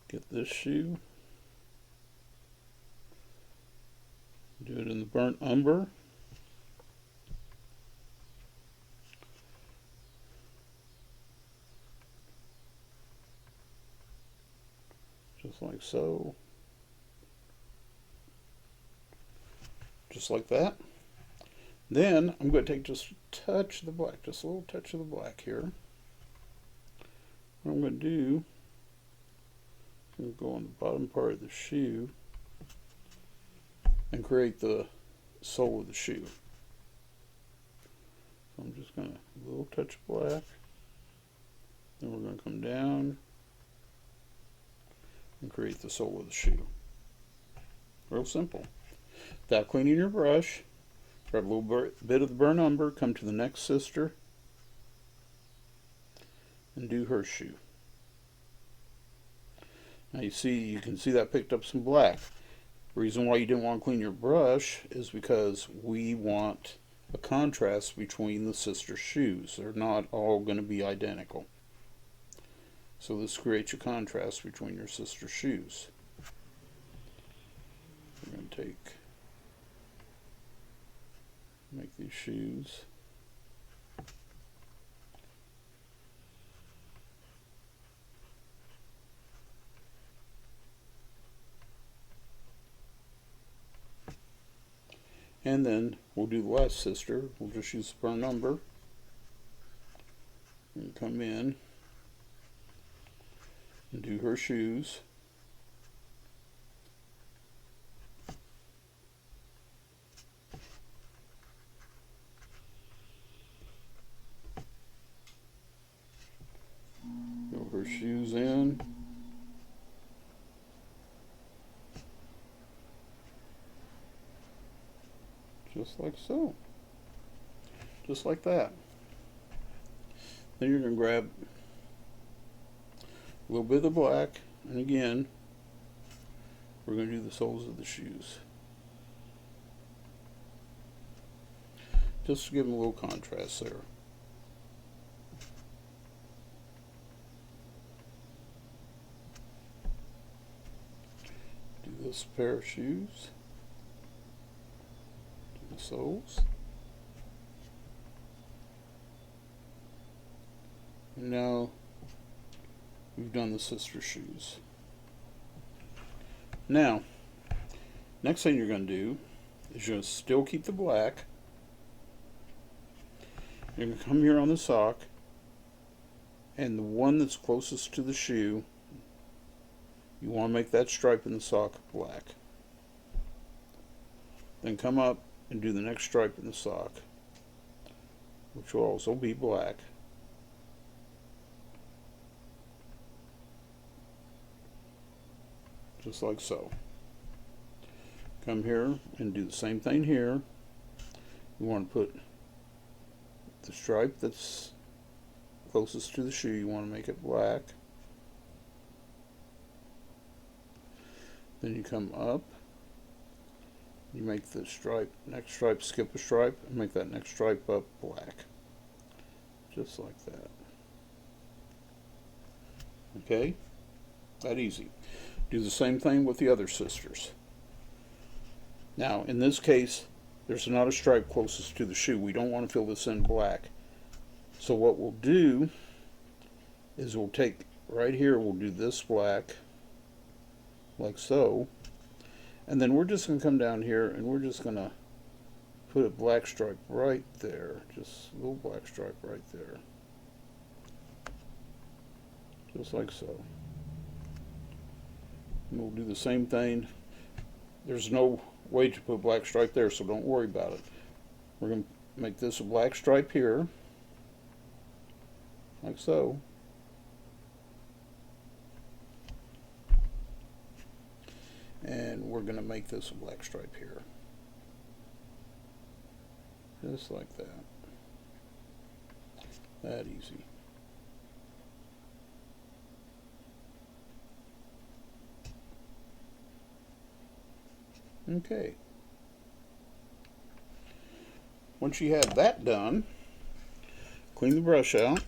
get this shoe. Do it in the burnt umber. Just like so. Just like that. Then I'm going to take just a touch of the black, just a little touch of the black here. What I'm going to do, I'm going to go on the bottom part of the shoe and create the sole of the shoe. So I'm just going to, a little touch of black. Then we're going to come down and create the sole of the shoe. Real simple. Without cleaning your brush, grab a little bit of the burnt umber, come to the next sister, and do her shoe. Now you can see that picked up some black. The reason why you didn't want to clean your brush is because we want a contrast between the sister shoes. They're not all going to be identical. So this creates a contrast between your sister shoes. We're going to make these shoes. And then we'll do the last sister. We'll just use the burnt umber. And come in and do her shoes. Go her shoes in. Just like so. Just like that. Then you're going to grab a little bit of the black, and again, we're going to do the soles of the shoes. Just to give them a little contrast there. Do this pair of shoes. Do the soles. And now we've done the sister shoes. Now, Next thing you're going to do is you're going to still keep the black. You're going to come here on the sock, and the one that's closest to the shoe, you want to make that stripe in the sock black. Then come up and do the next stripe in the sock, which will also be black. Just like so. Come here and do the same thing here. You want to put the stripe that's closest to the shoe, you want to make it black. Then you come up, you make the stripe, next stripe, skip a stripe, and make that next stripe up black. Just like that. Okay? That easy. Do the same thing with the other sisters. Now, in this case, there's not a stripe closest to the shoe. We don't want to fill this in black. So what we'll do is we'll take right here, we'll do this black, like so. And then we're just going to come down here and we're just going to put a black stripe right there. Just a little black stripe right there. Just like so. And we'll do the same thing. There's no way to put a black stripe there, so don't worry about it. We're going to make this a black stripe here, like so. And we're going to make this a black stripe here. Just like that. That easy. Okay. Once you have that done, clean the brush out.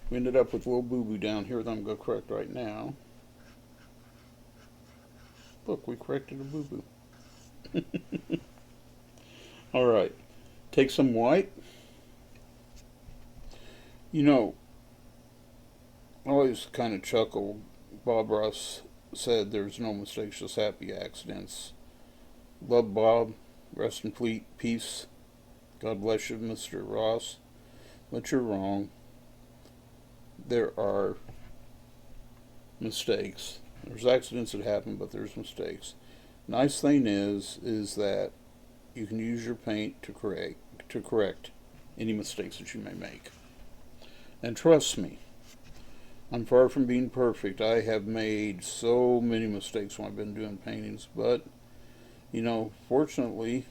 We ended up with a little boo-boo down here that I'm going to correct right now. Look, we corrected a boo-boo. Alright, take some white. You know, I always kind of chuckle. Bob Ross said there's no mistakes, just happy accidents. Love, Bob. Rest in peace. God bless you, Mr. Ross. But you're wrong. There are mistakes. There's accidents that happen, but there's mistakes. Nice thing is that you can use your paint to correct any mistakes that you may make. And trust me, I'm far from being perfect. I have made so many mistakes when I've been doing paintings, but you know, fortunately,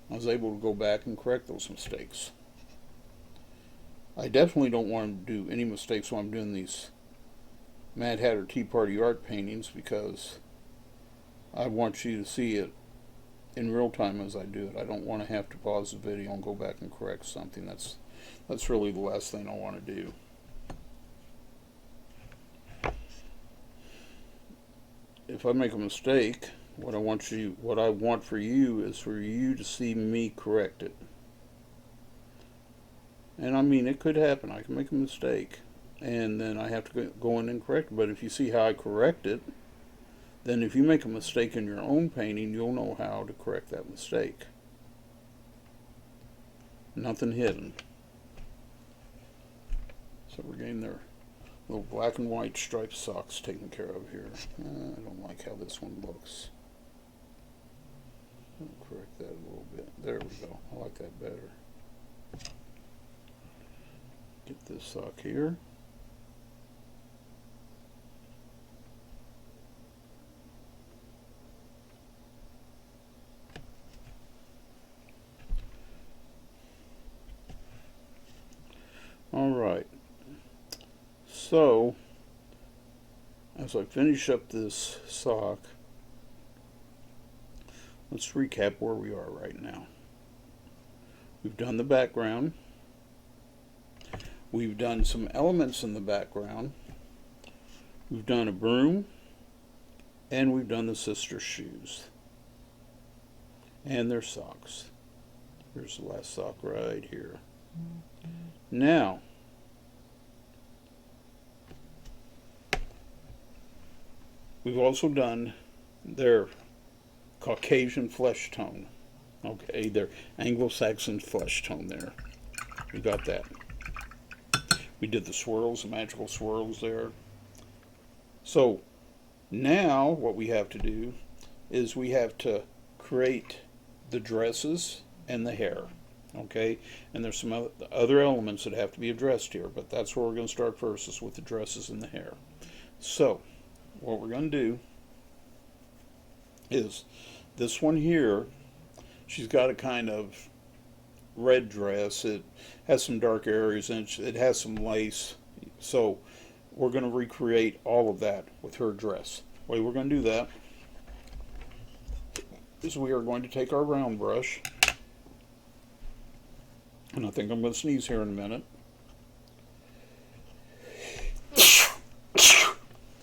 I was able to go back and correct those mistakes. I definitely don't want to do any mistakes when I'm doing these Mad Hatter Tea Party art paintings, because I want you to see it in real time as I do it. I don't want to have to pause the video and go back and correct something. That's really the last thing I want to do. If I make a mistake, what I want for you is for you to see me correct it. And I mean, it could happen. I can make a mistake, and then I have to go in and correct it. But if you see how I correct it, then if you make a mistake in your own painting, you'll know how to correct that mistake. Nothing hidden. So we're getting their little black and white striped socks taken care of here. I don't like how this one looks. I'll correct that a little bit. There we go. I like that better. Get this sock here. Alright, so as I finish up this sock, let's recap where we are right now. We've done the background. We've done some elements in the background. We've done a broom. And we've done the sisters' shoes. And their socks. Here's the last sock right here. Now, We've also done their Caucasian flesh tone. Okay, their Anglo-Saxon flesh tone there. We got that. We did the swirls, the magical swirls there. So now what we have to do is we have to create the dresses and the hair. Okay, and there's some other elements that have to be addressed here, but that's where we're going to start first, is with the dresses and the hair. So what we're going to do is this one here, she's got a kind of red dress. It has some dark areas and it has some lace. So we're going to recreate all of that with her dress. The way we're going to do that is we are going to take our round brush, and I think I'm going to sneeze here in a minute.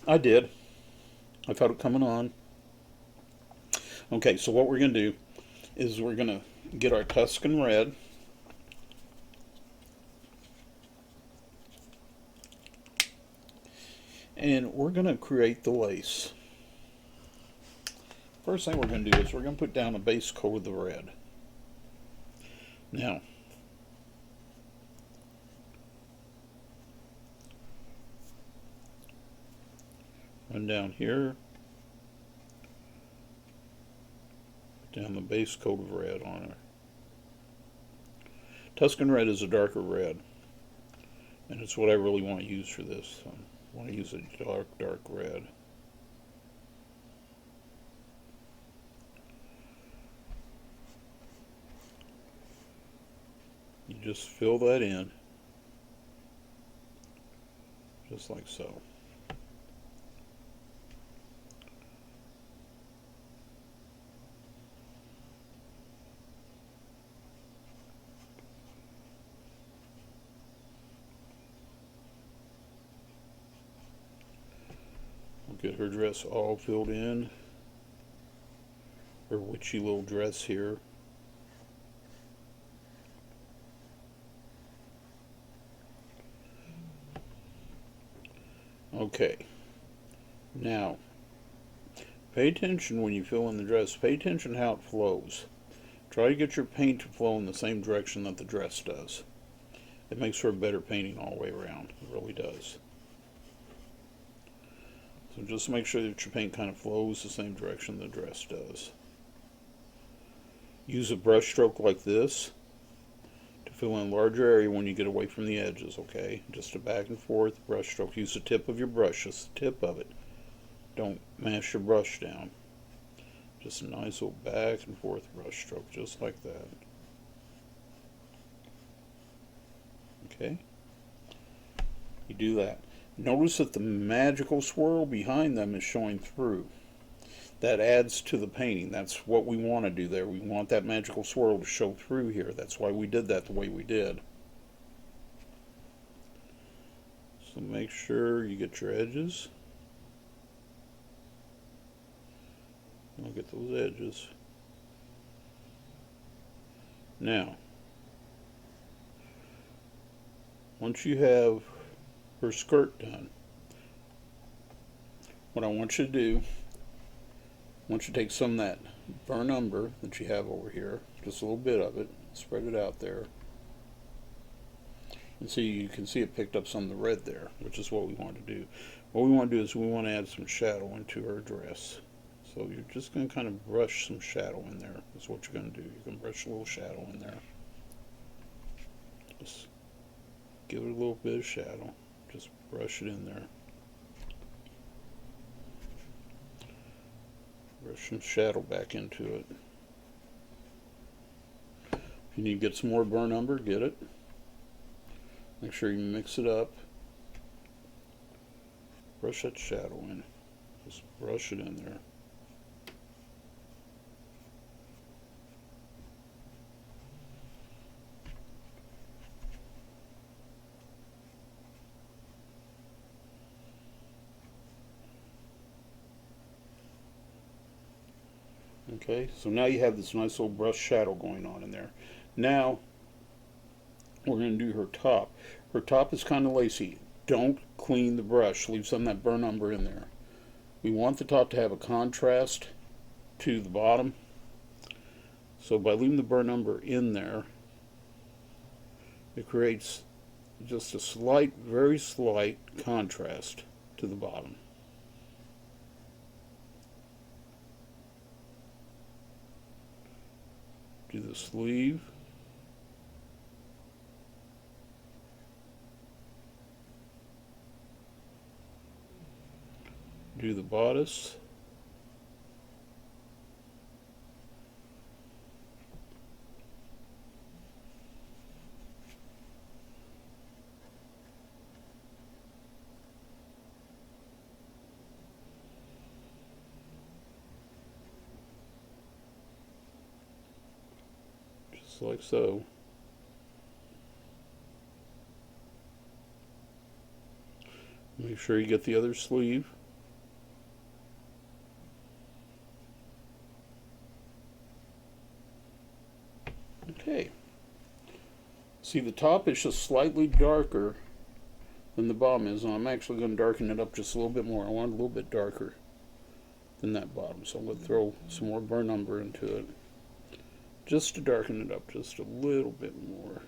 I did. I felt it coming on. Okay, so what we're going to do is we're going to get our Tuscan red. And we're going to create the lace. First thing we're going to do is we're going to put down a base coat of the red. Now, run down here, put down the base coat of red on her. Tuscan red is a darker red, and it's what I really want to use for this. I want to use a dark red. You just fill that in, just like so. We'll get her dress all filled in, her witchy little dress here. Okay, now pay attention when you fill in the dress. Pay attention how it flows. Try to get your paint to flow in the same direction that the dress does. It makes for a better painting all the way around. It really does. So just make sure that your paint kind of flows the same direction the dress does. Use a brush stroke like this to fill in a larger area when you get away from the edges, okay? Just a back and forth brush stroke. Use the tip of your brush, just the tip of it. Don't mash your brush down. Just a nice little back and forth brush stroke, just like that. Okay? You do that. Notice that the magical swirl behind them is showing through. That adds to the painting. That's what we want to do there. We want that magical swirl to show through here. That's why we did that the way we did. So make sure you get your edges. Look at those edges. Now, once you have her skirt done, what I want you to do, I want you to take some of that burnt umber that you have over here, just a little bit of it, spread it out there. And see, you can see it picked up some of the red there, which is what we want to do. What we want to do is we want to add some shadow into her dress. So you're just going to kind of brush some shadow in there. That's what you're going to do. You can brush a little shadow in there. Just give it a little bit of shadow. Just brush it in there. Brush some shadow back into it. If you need to get some more burnt umber, get it. Make sure you mix it up. Brush that shadow in. Just brush it in there. Okay, so now you have this nice little brush shadow going on in there. Now, we're going to do her top. Her top is kind of lacy. Don't clean the brush. Leave some of that burnt umber in there. We want the top to have a contrast to the bottom. So by leaving the burr number in there, it creates just a slight, very slight contrast to the bottom. Do the sleeve. Do the bodice. Just like so. Make sure you get the other sleeve. Okay. See, the top is just slightly darker than the bottom is, and I'm actually going to darken it up just a little bit more. I want it a little bit darker than that bottom, so I'm going to throw some more burr number into it just to darken it up just a little bit more.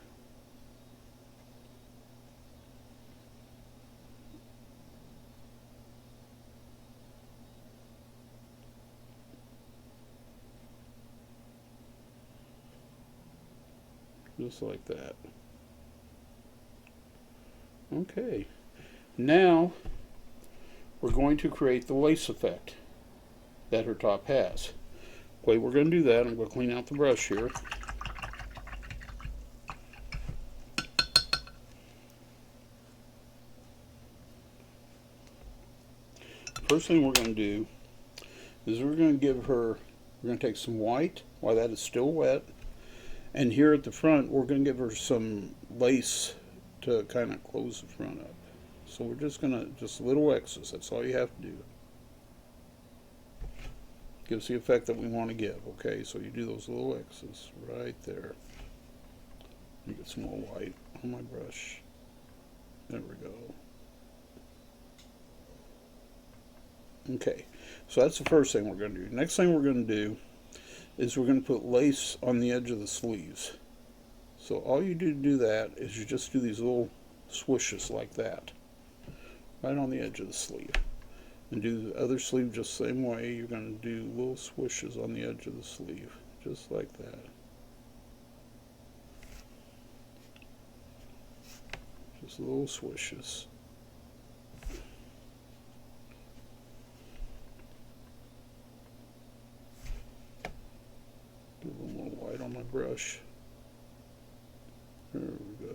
Just like that. Okay, now we're going to create the lace effect that her top has. The way we're going to do that, I'm going to clean out the brush here. First thing we're going to do is we're going to give her, we're going to take some white while that is still wet, and here at the front we're going to give her some lace to kind of close the front up. So we're just going to, just little X's, that's all you have to do. Gives the effect that we want to give, okay? So you do those little X's right there. Let me get some more white on my brush. There we go. Okay, so that's the first thing we're going to do. Next thing we're going to do is we're going to put lace on the edge of the sleeves. So all you do to do that is you just do these little swishes like that, right on the edge of the sleeve. And do the other sleeve just the same way. You're going to do little swishes on the edge of the sleeve, just like that. Just little swishes. Give a little white on my brush. There we go.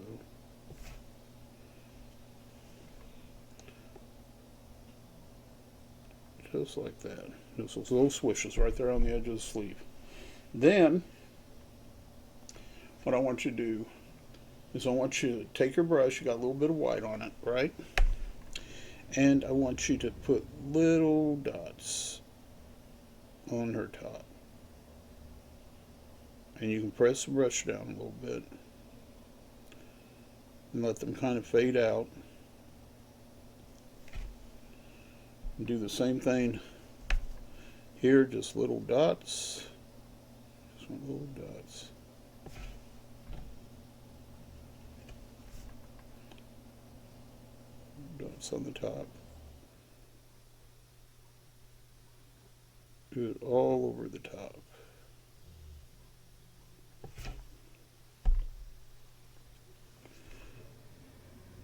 Just like that. Just those little swishes right there on the edge of the sleeve. Then, what I want you to do is I want you to take your brush, you got a little bit of white on it, right? And I want you to put little dots on her top. And you can press the brush down a little bit and let them kind of fade out. And do the same thing here, just little dots. Just little dots. Dots on the top. Do it all over the top.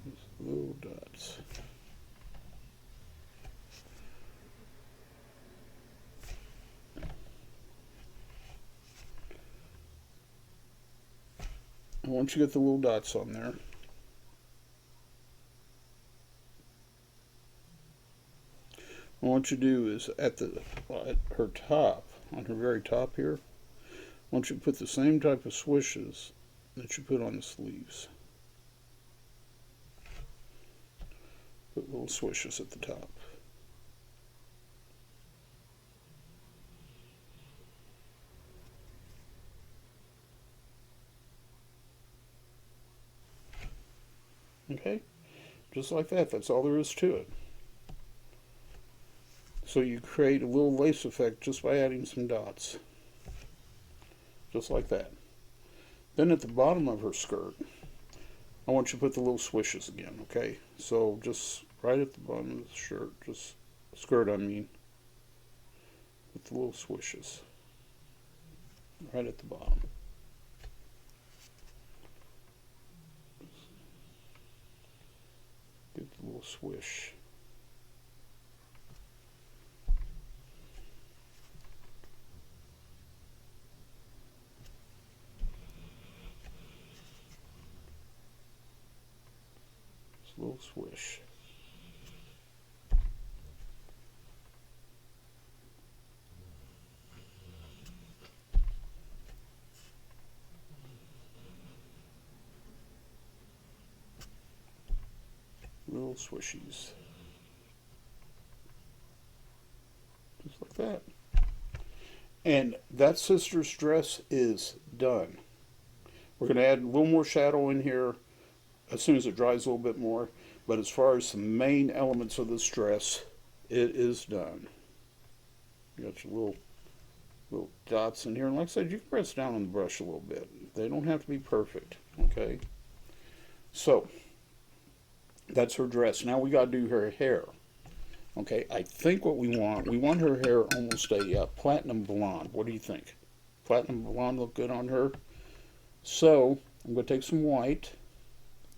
Just little dots. Once you get the little dots on there, what I want you to do is at her top, on her very top here, I want you to put the same type of swishes that you put on the sleeves. Put little swishes at the top. Okay, just like that. That's all there is to it. So you create a little lace effect just by adding some dots. Just like that. Then at the bottom of her skirt, I want you to put the little swishes again, okay? So just right at the bottom of the shirt, just skirt I mean, with the little swishes. Right at the bottom. Get the little swish. Just a little swish. Little swishies. Just like that. And that sister's dress is done. We're going to add a little more shadow in here as soon as it dries a little bit more. But as far as the main elements of this dress, it is done. You got your little dots in here. And like I said, you can press down on the brush a little bit. They don't have to be perfect. Okay. So that's her dress. Now we got to do her hair. Okay, I think what we want her hair almost a platinum blonde. What do you think? Platinum blonde look good on her? So I'm going to take some white,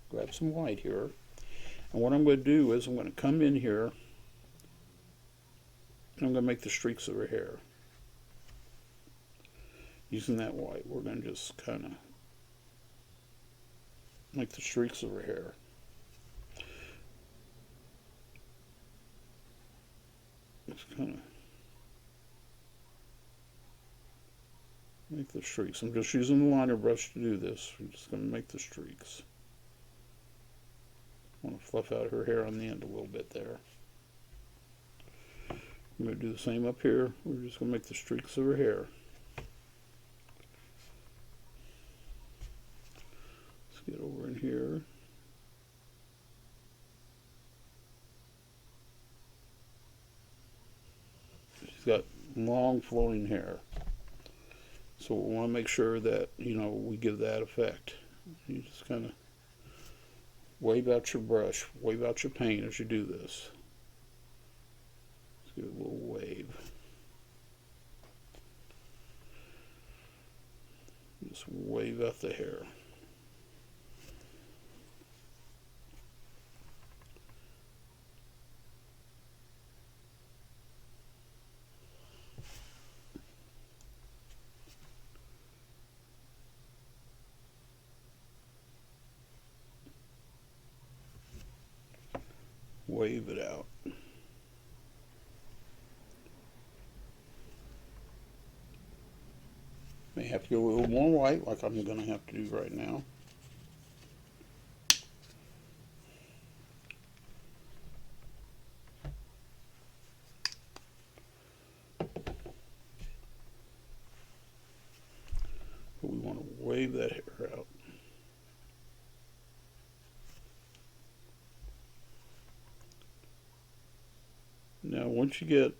grab some white here, and what I'm going to do is I'm going to come in here and I'm going to make the streaks of her hair. Using that white, we're going to just kind of make the streaks of her hair. Just kind of make the streaks. I'm just using the liner brush to do this. I'm just going to make the streaks. I want to fluff out her hair on the end a little bit there. I'm going to do the same up here. We're just going to make the streaks of her hair. Let's get over in here. She's got long flowing hair. So we want to make sure that, we give that effect. You just kind of wave out your brush, wave out your paint as you do this. Let's give it a little wave. Just wave out the hair. Wave it out. May have to go a little more white, like I'm going to have to do right now. But we want to wave that hair out. Now, once you get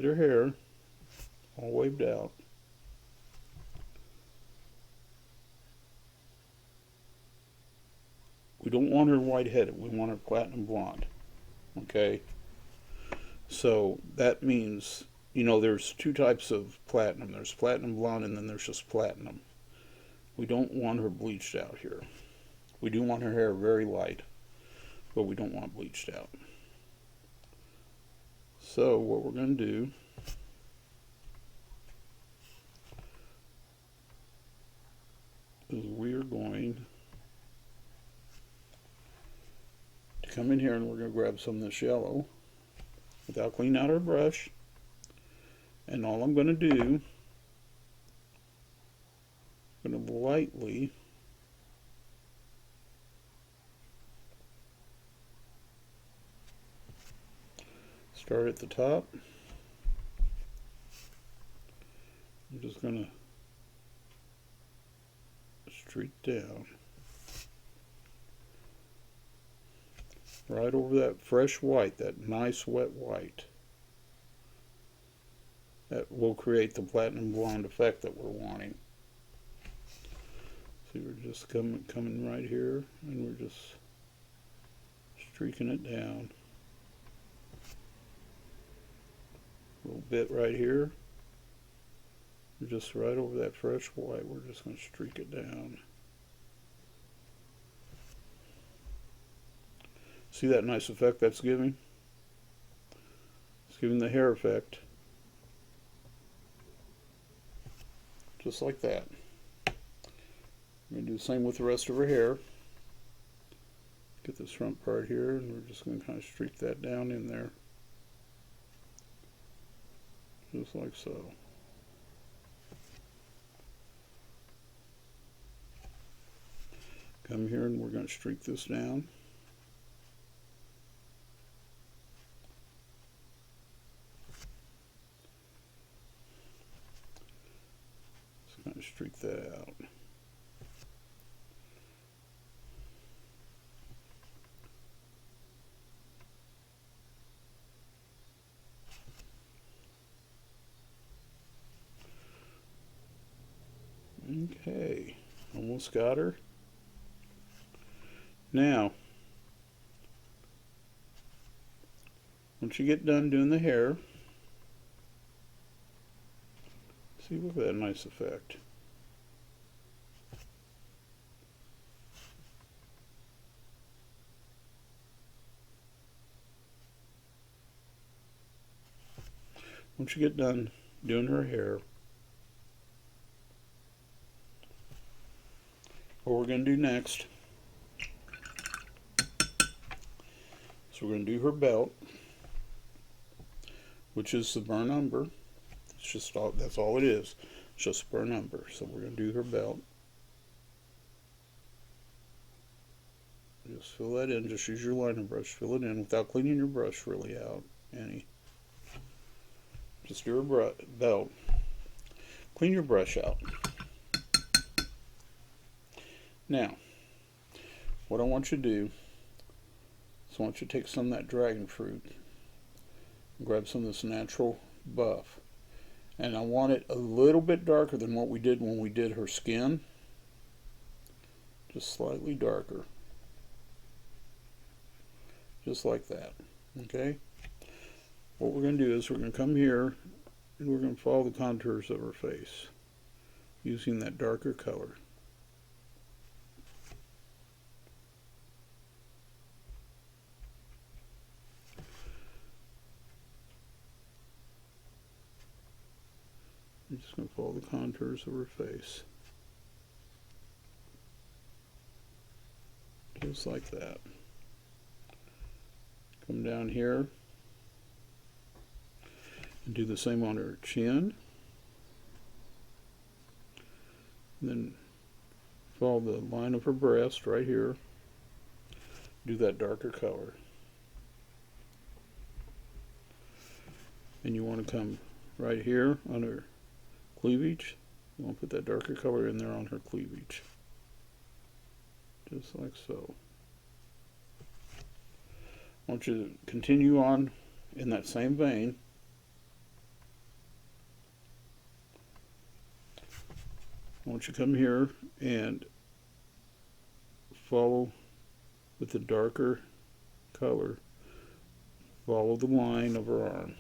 her hair all waved out, we don't want her white-headed. We want her platinum blonde. Okay? So that means, there's two types of platinum. There's platinum blonde and then there's just platinum. We don't want her bleached out here. We do want her hair very light, but we don't want bleached out. So what we're going to do is we're going to come in here and we're going to grab some of this yellow without cleaning out our brush. And all I'm going to do, I'm going to lightly start at the top. I'm just going to streak down. right over that fresh white, that nice wet white. That will create the platinum blonde effect that we're wanting. See, we're just coming right here, and we're just streaking it down. A little bit right here. Just right over that fresh white, we're just going to streak it down. See that nice effect that's giving? It's giving the hair effect. Just like that. We're going to do the same with the rest of her hair. Get this front part here, and we're just going to kind of streak that down in there. Just like so. Come here and we're going to streak this down. Just kind of streak that out. Okay, almost got her. Now, once you get done doing the hair, see, look at that nice effect. Once you get done doing her hair, what we're going to do next, so we're going to do her belt, which is the burnt umber. It's just all, that's all it is. It's just burnt umber. So we're going to do her belt. Just fill that in. Just use your liner brush. Fill it in without cleaning your brush really out any. Just do her belt. Clean your brush out. Now, what I want you to do is I want you to take some of that dragon fruit and grab some of this natural buff. And I want it a little bit darker than what we did when we did her skin. Just slightly darker. Just like that. Okay? What we're going to do is we're going to come here and we're going to follow the contours of her face using that darker color. I'm just going to follow the contours of her face. Just like that. Come down here and do the same on her chin. And then follow the line of her breast right here. Do that darker color. And you want to come right here on her cleavage. You want to put that darker color in there on her cleavage. Just like so. I want you to continue on in that same vein. I want you to come here and follow with the darker color. Follow the line of her arm.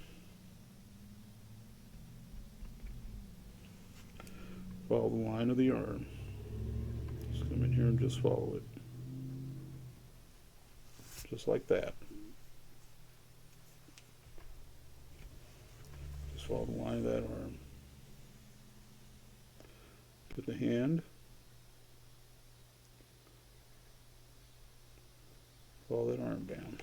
Follow the line of the arm. Just come in here and just follow it. Just like that. Just follow the line of that arm. Put the hand. Follow that arm down.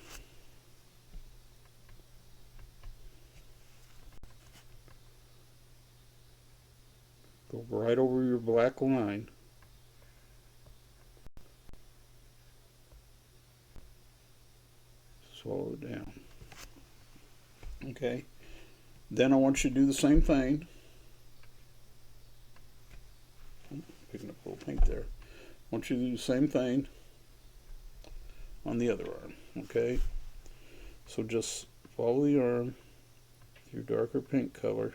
Go right over your black line. Swallow it down. Okay. Then I want you to do the same thing. Picking up a little paint there. I want you to do the same thing on the other arm. Okay, so just follow the arm with your darker pink color.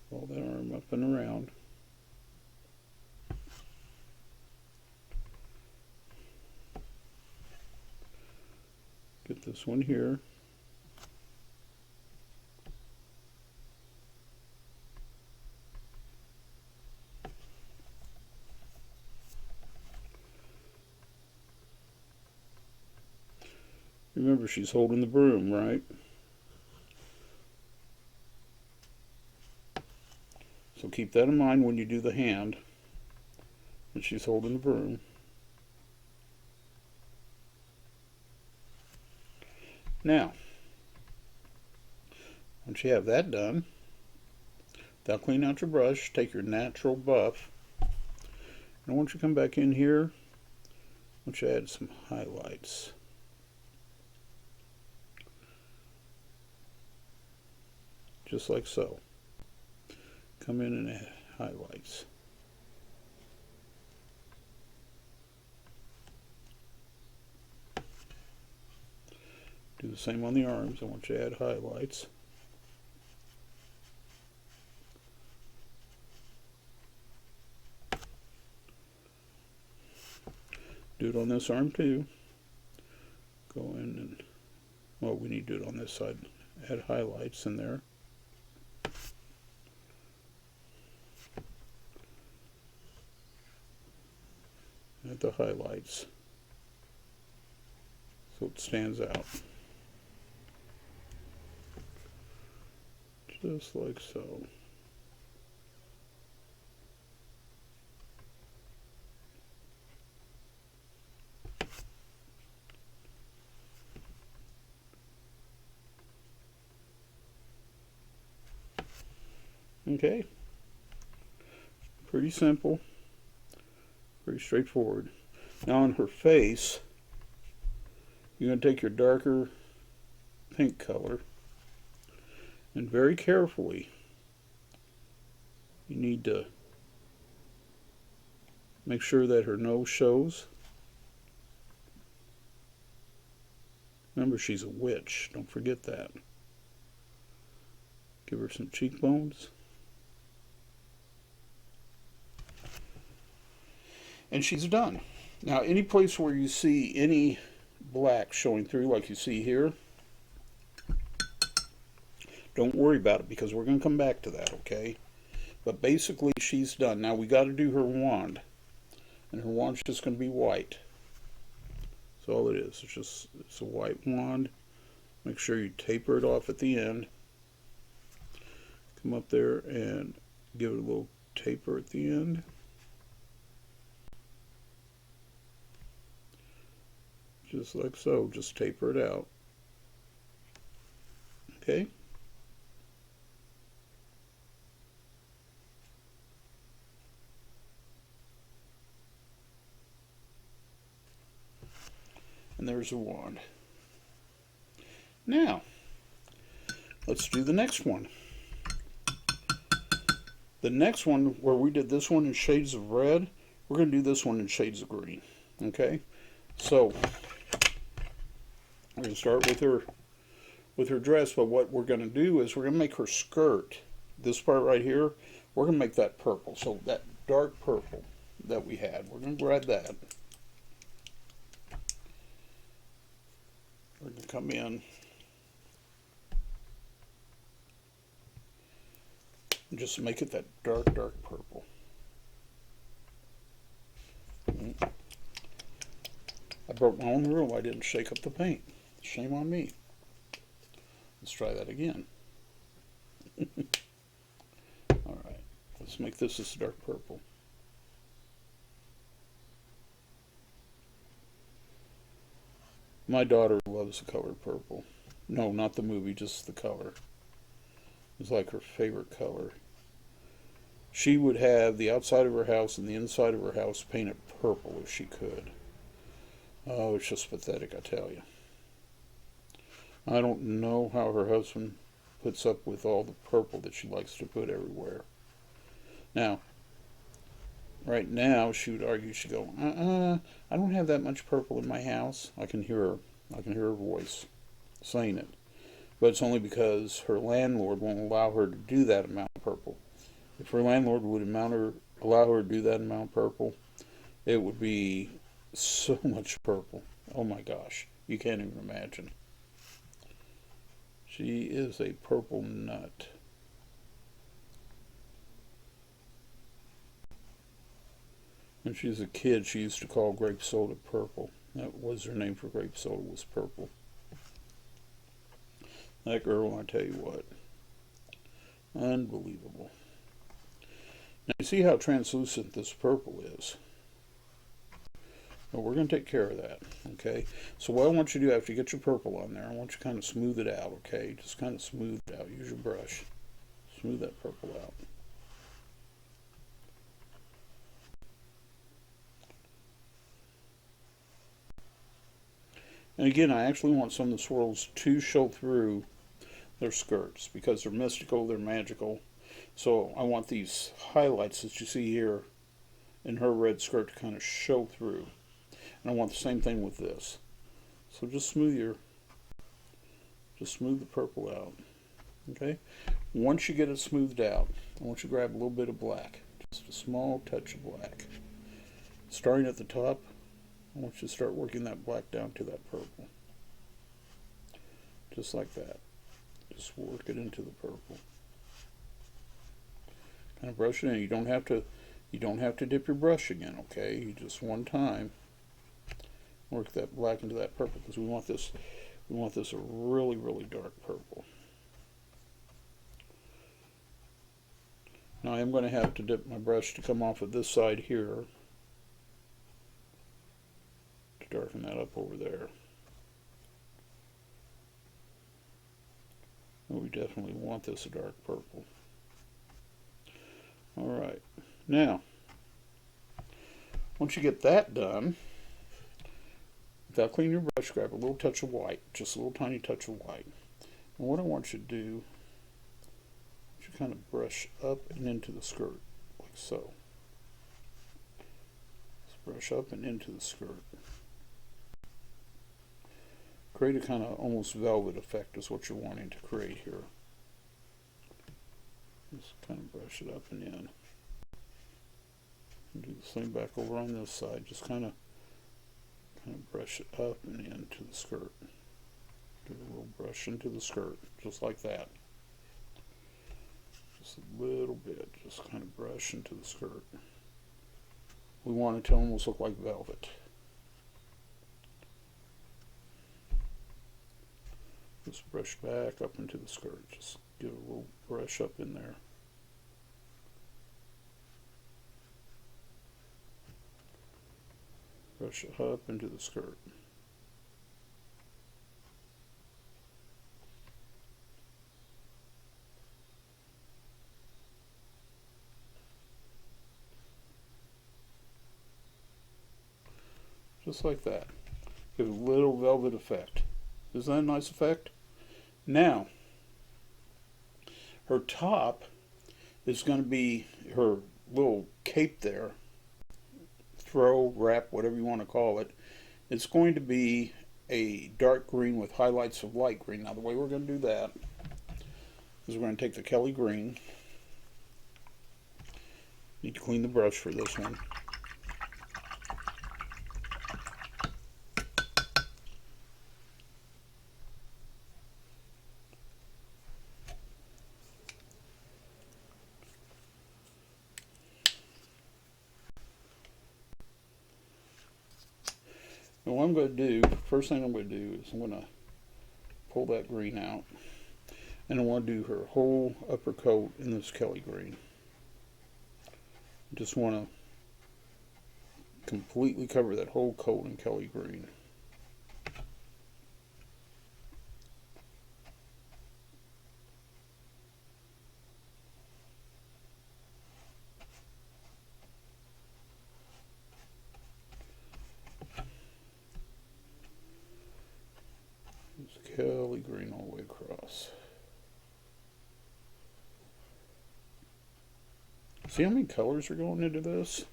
Follow that arm up and around. Get this one here. Remember, she's holding the broom, right? So keep that in mind when you do the hand, and she's holding the broom. Now, once you have that done, without cleaning out your brush, take your natural buff. And I want you to come back in here. I want you to add some highlights. Just like so. Come in and add highlights. Do the same on the arms. I want you to add highlights. Do it on this arm too. Go in and, well, we need to do it on this side. Add highlights in there. Add the highlights so it stands out. Just like so. Okay. Pretty simple. Pretty straightforward. Now on her face, you're going to take your darker pink color and very carefully you need to make sure that her nose shows. Remember, she's a witch. Don't forget that. Give her some cheekbones. And she's done. Now, any place where you see any black showing through, like you see here, don't worry about it because we're going to come back to that, okay? But basically, she's done. Now, we got to do her wand. And her wand's just going to be white. That's all it is. It's a white wand. Make sure you taper it off at the end. Come up there and give it a little taper at the end. Just like so. Just taper it out. Okay? And there's a wand. Now, let's do the next one. The next one, where we did this one in shades of red, we're going to do this one in shades of green. Okay? So, we're going to start with her dress, but what we're going to do is we're going to make her skirt, this part right here, we're going to make that purple. So that dark purple that we had, we're going to grab that. We're going to come in and just make it that dark purple. I broke my own rule. I didn't shake up the paint. Shame on me. Let's try that again. Alright, let's make this dark purple. My daughter loves the color purple. No, not the movie, just the color. It's like her favorite color. She would have the outside of her house and the inside of her house painted purple if she could. Oh, it's just pathetic, I tell you. I don't know how her husband puts up with all the purple that she likes to put everywhere. Now, Right now, she would argue, she'd go, I don't have that much purple in my house. I can hear her. I can hear her voice saying it. But it's only because her landlord won't allow her to do that amount of purple. If her landlord would allow her to do that amount of purple, it would be so much purple. Oh my gosh, you can't even imagine. She is a purple nut. When she was a kid, she used to call grape soda purple. That was her name for grape soda, was purple. That girl, I tell you what, unbelievable. Now you see how translucent this purple is. Well, we're going to take care of that, okay? So what I want you to do after you get your purple on there, I want you to kind of smooth it out, okay? Just kind of smooth it out. Use your brush. Smooth that purple out. And again, I actually want some of the swirls to show through their skirts because they're mystical, they're magical. So I want these highlights that you see here in her red skirt to kind of show through. And I want the same thing with this. So just smooth the purple out. Okay? Once you get it smoothed out, I want you to grab a little bit of black. Just a small touch of black. Starting at the top, I want you to start working that black down to that purple. Just like that. Just work it into the purple. Kind of brush it in. You don't have to dip your brush again, okay? You just one time work that black into that purple because we want this a really, really dark purple. Now I am going to have to dip my brush to come off of this side here to darken that up over there. And we definitely want this a dark purple. Alright, now once you get that done, without cleaning your brush, grab a little touch of white, just a little tiny touch of white. And what I want you to do is you kind of brush up and into the skirt, like so. Just brush up and into the skirt. Create a kind of almost velvet effect is what you're wanting to create here. Just kind of brush it up and in. And do the same back over on this side. Just kind of brush it up and into the skirt. Do a little brush into the skirt, just like that. Just a little bit. Just kind of brush into the skirt. We want it to almost look like velvet. Just brush back up into the skirt. Just give a little brush up in there. Brush it up into the skirt. Just like that. Give it a little velvet effect. Isn't that a nice effect? Now, her top is going to be her little cape there. Throw, wrap, whatever you want to call it. It's going to be a dark green with highlights of light green. Now, the way we're going to do that is we're going to take the Kelly green. Need to clean the brush for this one. And what I'm going to do, first thing I'm going to do is I'm going to pull that green out. And I want to do her whole upper coat in this Kelly green. Just want to completely cover that whole coat in Kelly green. Kelly green all the way across. See how many colors are going into this?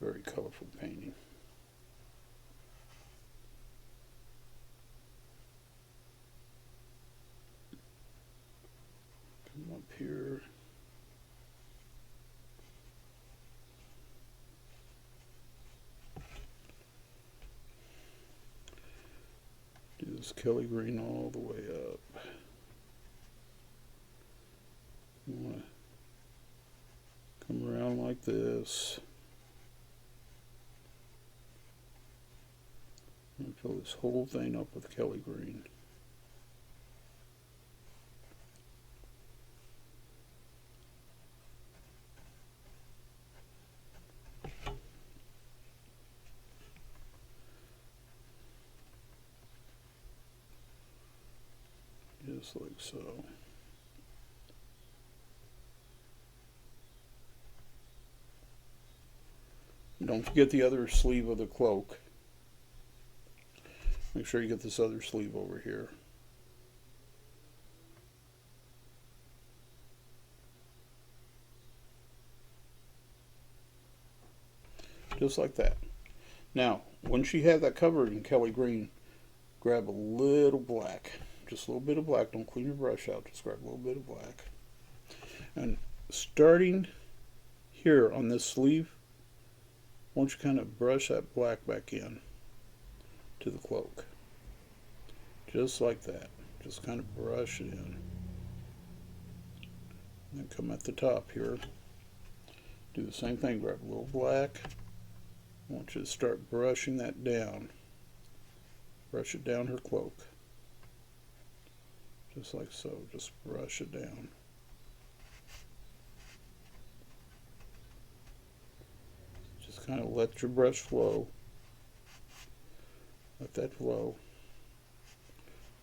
Very colorful painting. Come up here. Do this Kelly green all the way up. You want to come around like this. And fill this whole thing up with Kelly green. Just like so. Don't forget the other sleeve of the cloak. Make sure you get this other sleeve over here. Just like that. Now, once you have that covered in Kelly green, grab a little black. Just a little bit of black. Don't clean your brush out. Just grab a little bit of black. And starting here on this sleeve, I want you to kind of brush that black back in to the cloak. Just like that. Just kind of brush it in. And then come at the top here. Do the same thing. Grab a little black. I want you to start brushing that down. Brush it down her cloak. Just like so. Just brush it down. Just kind of let your brush flow. Let that flow.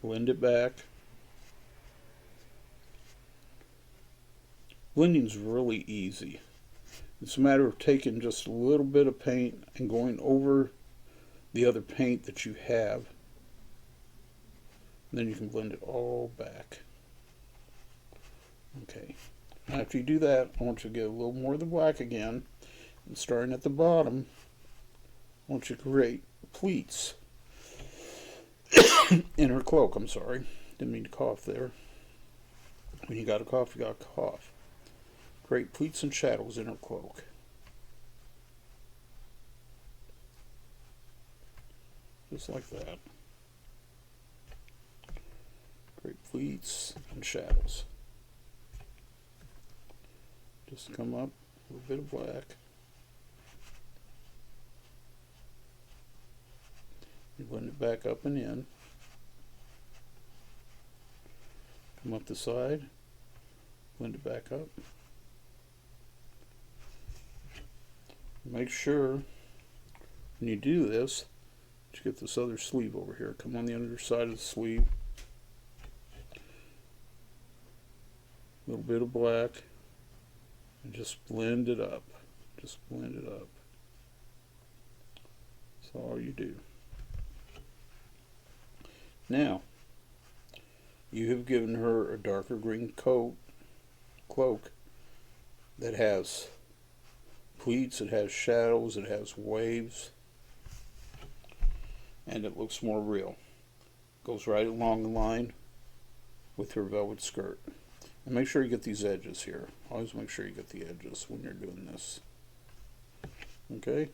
Blend it back. Blending's really easy. It's a matter of taking just a little bit of paint and going over the other paint that you have. And then you can blend it all back. Okay. Now after you do that, I want you to get a little more of the black again. And starting at the bottom, I want you to create pleats in her cloak. I'm sorry. Didn't mean to cough there. When you got a cough, you got a cough. Create pleats and shadows in her cloak. Just like that. Create pleats and shadows. Just come up, a little bit of black. You blend it back up and in. Come up the side, blend it back up. Make sure when you do this, that you get this other sleeve over here. Come on the underside of the sleeve. A little bit of black. And just blend it up. Just blend it up. That's all you do. Now, you have given her a darker green cloak that has pleats, it has shadows, it has waves, and it looks more real. Goes right along the line with her velvet skirt. And make sure you get these edges here. Always make sure you get the edges when you're doing this. Okay?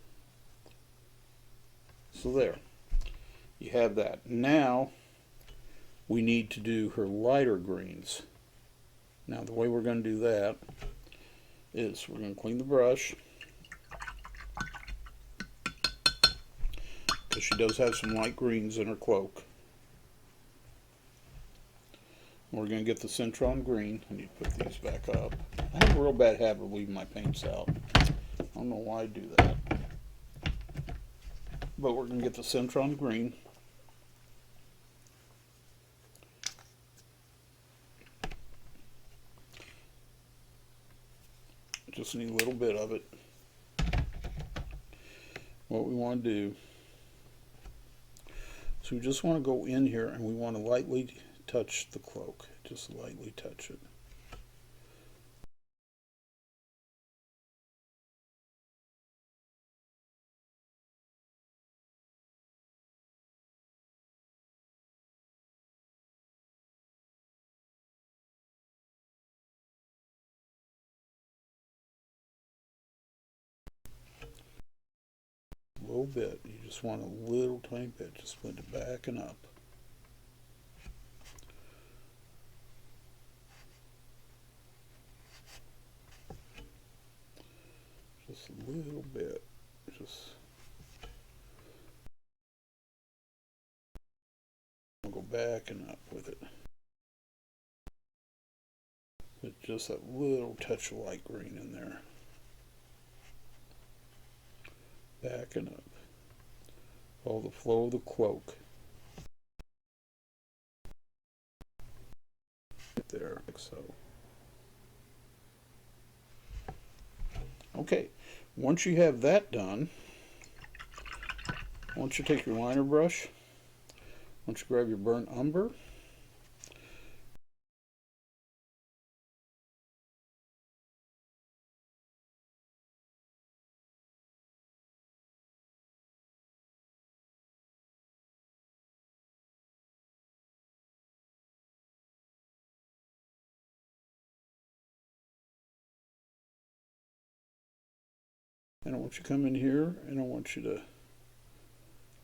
So there. You have that. Now, we need to do her lighter greens. Now, the way we're going to do that is we're going to clean the brush. Because she does have some light greens in her cloak. We're going to get the Centron green. I need to put these back up. I have a real bad habit of leaving my paints out. I don't know why I do that. But we're going to get the Centron green. Just need a little bit of it. What we want to do, so we just want to go in here and we want to lightly touch the cloak. Just lightly touch it. little bit. You just want a little tiny bit. Just blend it back and up. Just a little bit. Just I'll go back and up with it. With just a little touch of light green in there. Back and up. Follow the flow of the cloak. There, like so. Okay, once you have that done, once you take your liner brush, once you grab your burnt umber, and I want you to come in here and I want you to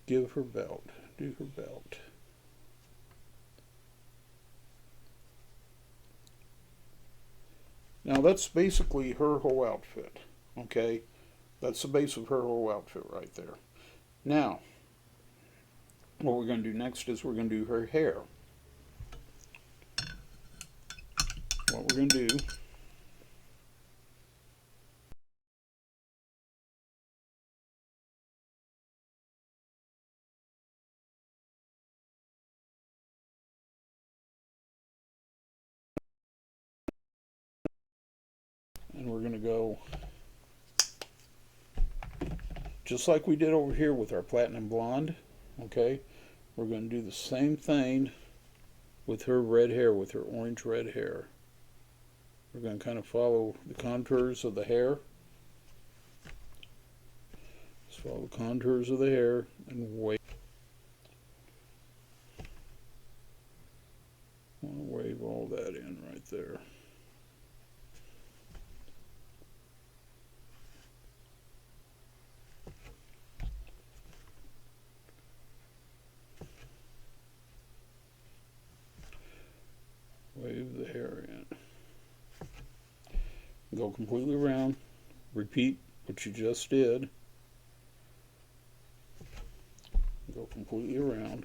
give her belt, do her belt. Now that's basically her whole outfit, okay? That's the base of her whole outfit right there. Now, what we're going to do next is we're going to do her hair. What we're going to do and we're going to go just like we did over here with our platinum blonde, okay? We're going to do the same thing with her red hair, with her orange red hair. We're going to kind of follow the contours of the hair. Just follow the contours of the hair and wave. I want to wave all that in right there. Wave the hair in. Go completely around. Repeat what you just did. Go completely around.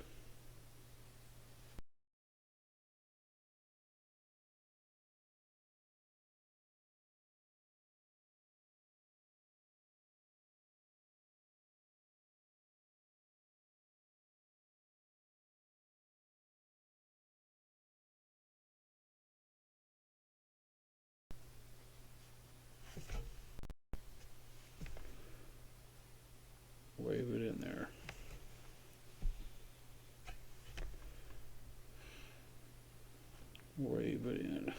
Wave it in there. Wave it in.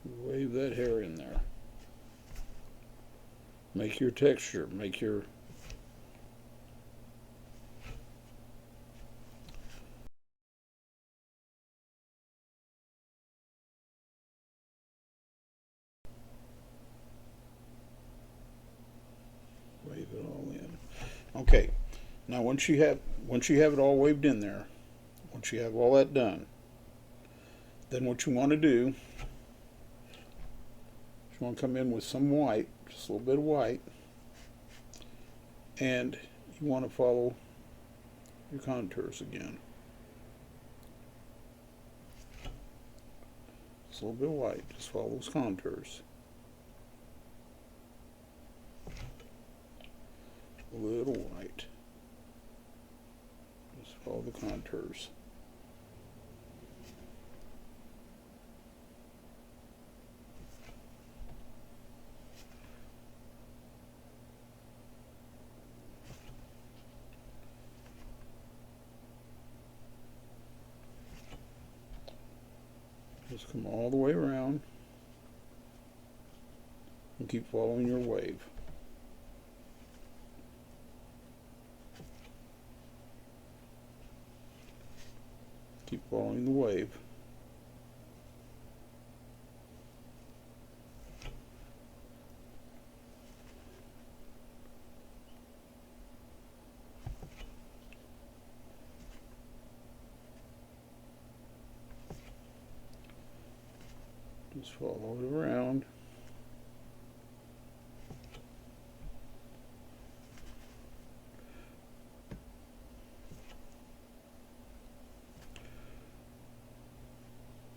Wave that hair in there. Make your texture, make your wave it all in. Okay. Now once you have it all waved in there, once you have all that done, then what you want to do is you want to come in with some white, just a little bit of white, and you want to follow your contours again. Just a little bit of white, just follow those contours. A little white. Just follow the contours. Just come all the way around and keep following your wave. Keep following the wave. Just follow it around.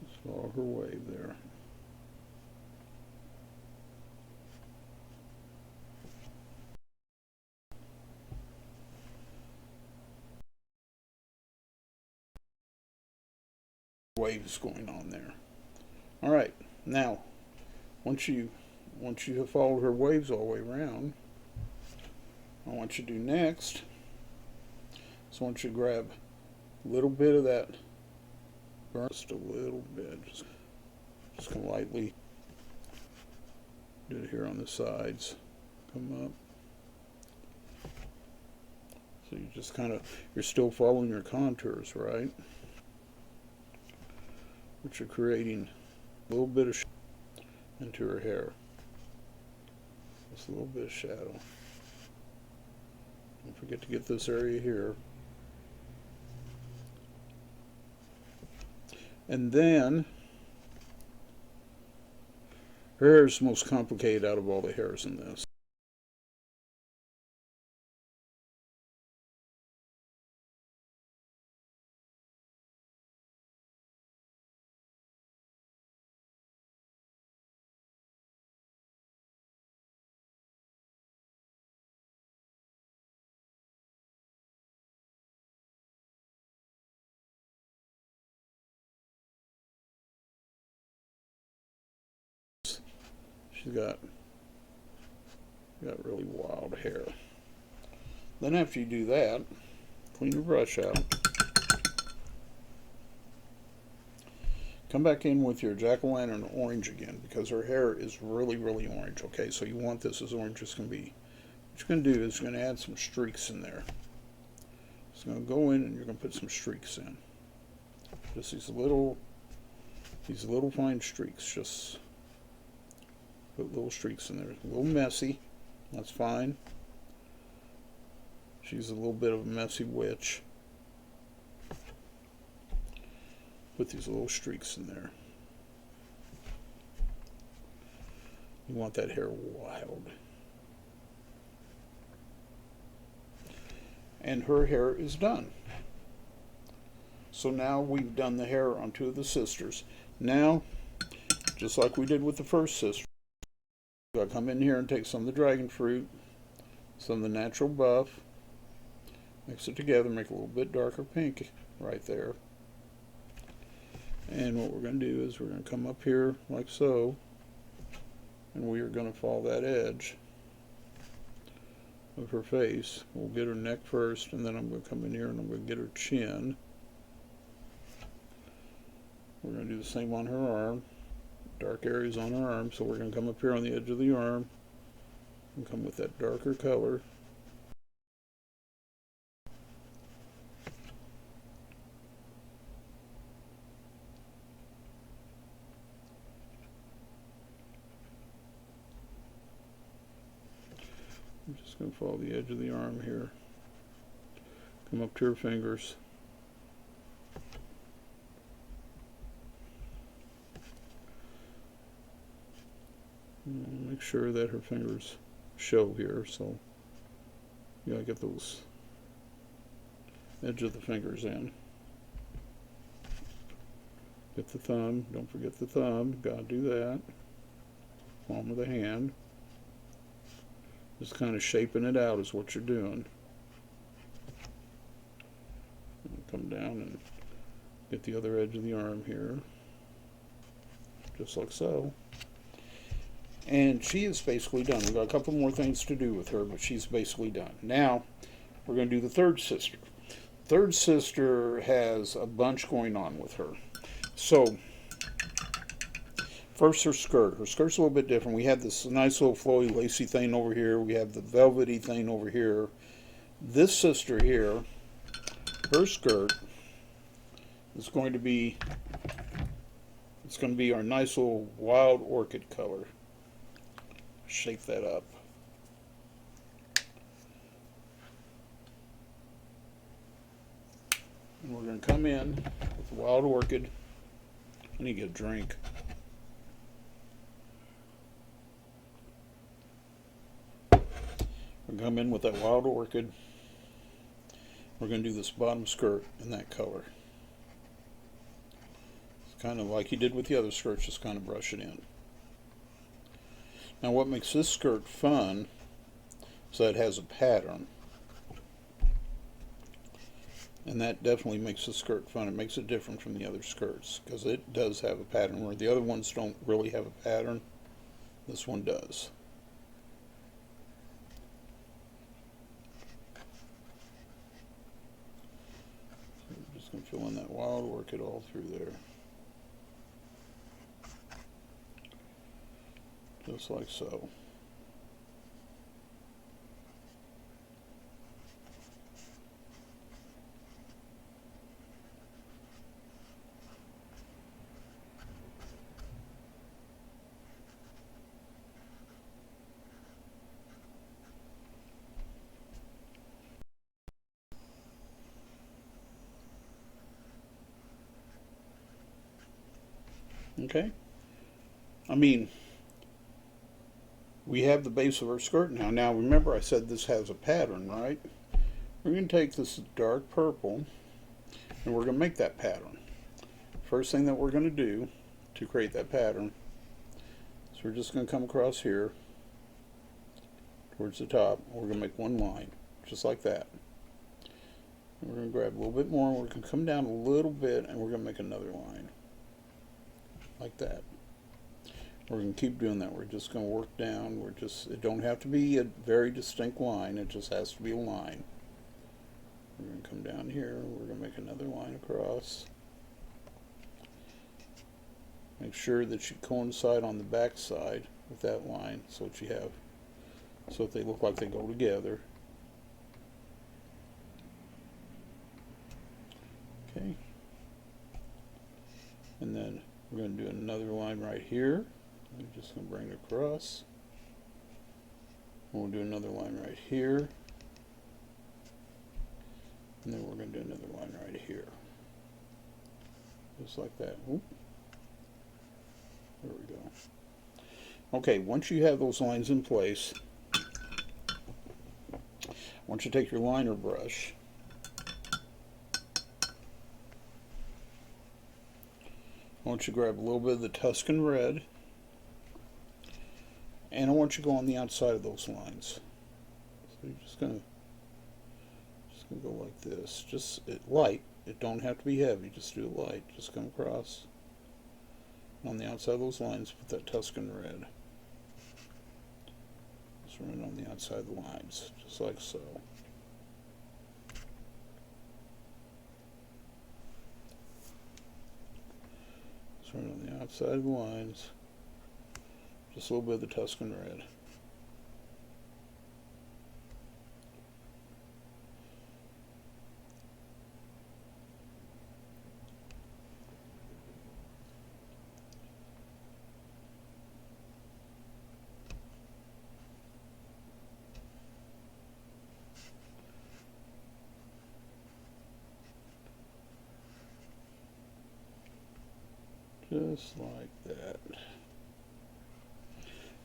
Just follow her wave there. Waves going on there. All right, now once you have followed her waves all the way around, I want you to do next. So I want you to grab a little bit of that, just a little bit, just gonna lightly do it here on the sides, come up. So you just kind of, you're still following your contours, right? But you're creating a little bit of into her hair. Just a little bit of shadow. Don't forget to get this area here. And then, her hair is the most complicated out of all the hairs in this. She's got really wild hair. Then after you do that, clean your brush out. Come back in with your jack-o'-lantern orange again, because her hair is really orange. Okay, so you want this as orange as can be. What you're going to do is you're going to add some streaks in there. It's going to go in and you're going to put some streaks in. Just these little fine streaks. Just put little streaks in there. A little messy. That's fine. She's a little bit of a messy witch. Put these little streaks in there. You want that hair wild. And her hair is done. So now we've done the hair on two of the sisters. Now, just like we did with the first sister, I come in here and take some of the dragon fruit, some of the natural buff, mix it together, make it a little bit darker pink right there. And what we're going to do is we're going to come up here like so, and we are going to follow that edge of her face. We'll get her neck first, and then I'm going to come in here and I'm going to get her chin. We're going to do the same on her arm. Dark areas on her arm, so we're going to come up here on the edge of the arm and come with that darker color. I'm just going to follow the edge of the arm here. Come up to her fingers. Make sure that her fingers show here, so you gotta get those edge of the fingers in. Get the thumb, don't forget the thumb, gotta do that. Palm of the hand. Just kind of shaping it out is what you're doing. And come down and get the other edge of the arm here, just like so. And she is basically done. We've got a couple more things to do with her, but she's basically done. Now, we're going to do the third sister. Third sister has a bunch going on with her. So, first her skirt. Her skirt's a little bit different. We have this nice little flowy, lacy thing over here. We have the velvety thing over here. This sister here, her skirt is going to be, it's going to be our nice little wild orchid color. Shake that up. And we're going to come in with wild orchid. I need to get a drink. We're going to come in with that wild orchid. We're going to do this bottom skirt in that color. It's kind of like you did with the other skirts, just kind of brush it in. Now what makes this skirt fun is that it has a pattern. And that definitely makes the skirt fun. It makes it different from the other skirts because it does have a pattern where the other ones don't really have a pattern. This one does. So I'm just going to fill in that wild orchid all through there. Just like so. Okay? I mean, we have the base of our skirt now. Now remember I said this has a pattern, right? We're going to take this dark purple and we're going to make that pattern. First thing that we're going to do to create that pattern is we're just going to come across here towards the top. We're going to make one line, just like that. And we're going to grab a little bit more and we're going to come down a little bit and we're going to make another line, like that. We're going to keep doing that. We're just going to work down. It don't have to be a very distinct line. It just has to be a line. We're going to come down here. We're going to make another line across. Make sure that you coincide on the back side with that line so that you have, so that they look like they go together. Okay. And then we're going to do another line right here. We're just going to bring it across. We'll do another line right here. And then we're going to do another line right here. Just like that. Oop. There we go. Okay, once you have those lines in place, once you take your liner brush, I want you to grab a little bit of the Tuscan red, and I want you to go on the outside of those lines. So you're just gonna go like this. Just light. It don't have to be heavy. Just do it light. Just come across on the outside of those lines. Put that Tuscan red. Just run it on the outside of the lines, just like so. Just run it on the outside of the lines. Just a little bit of the Tuscan red. Just like that.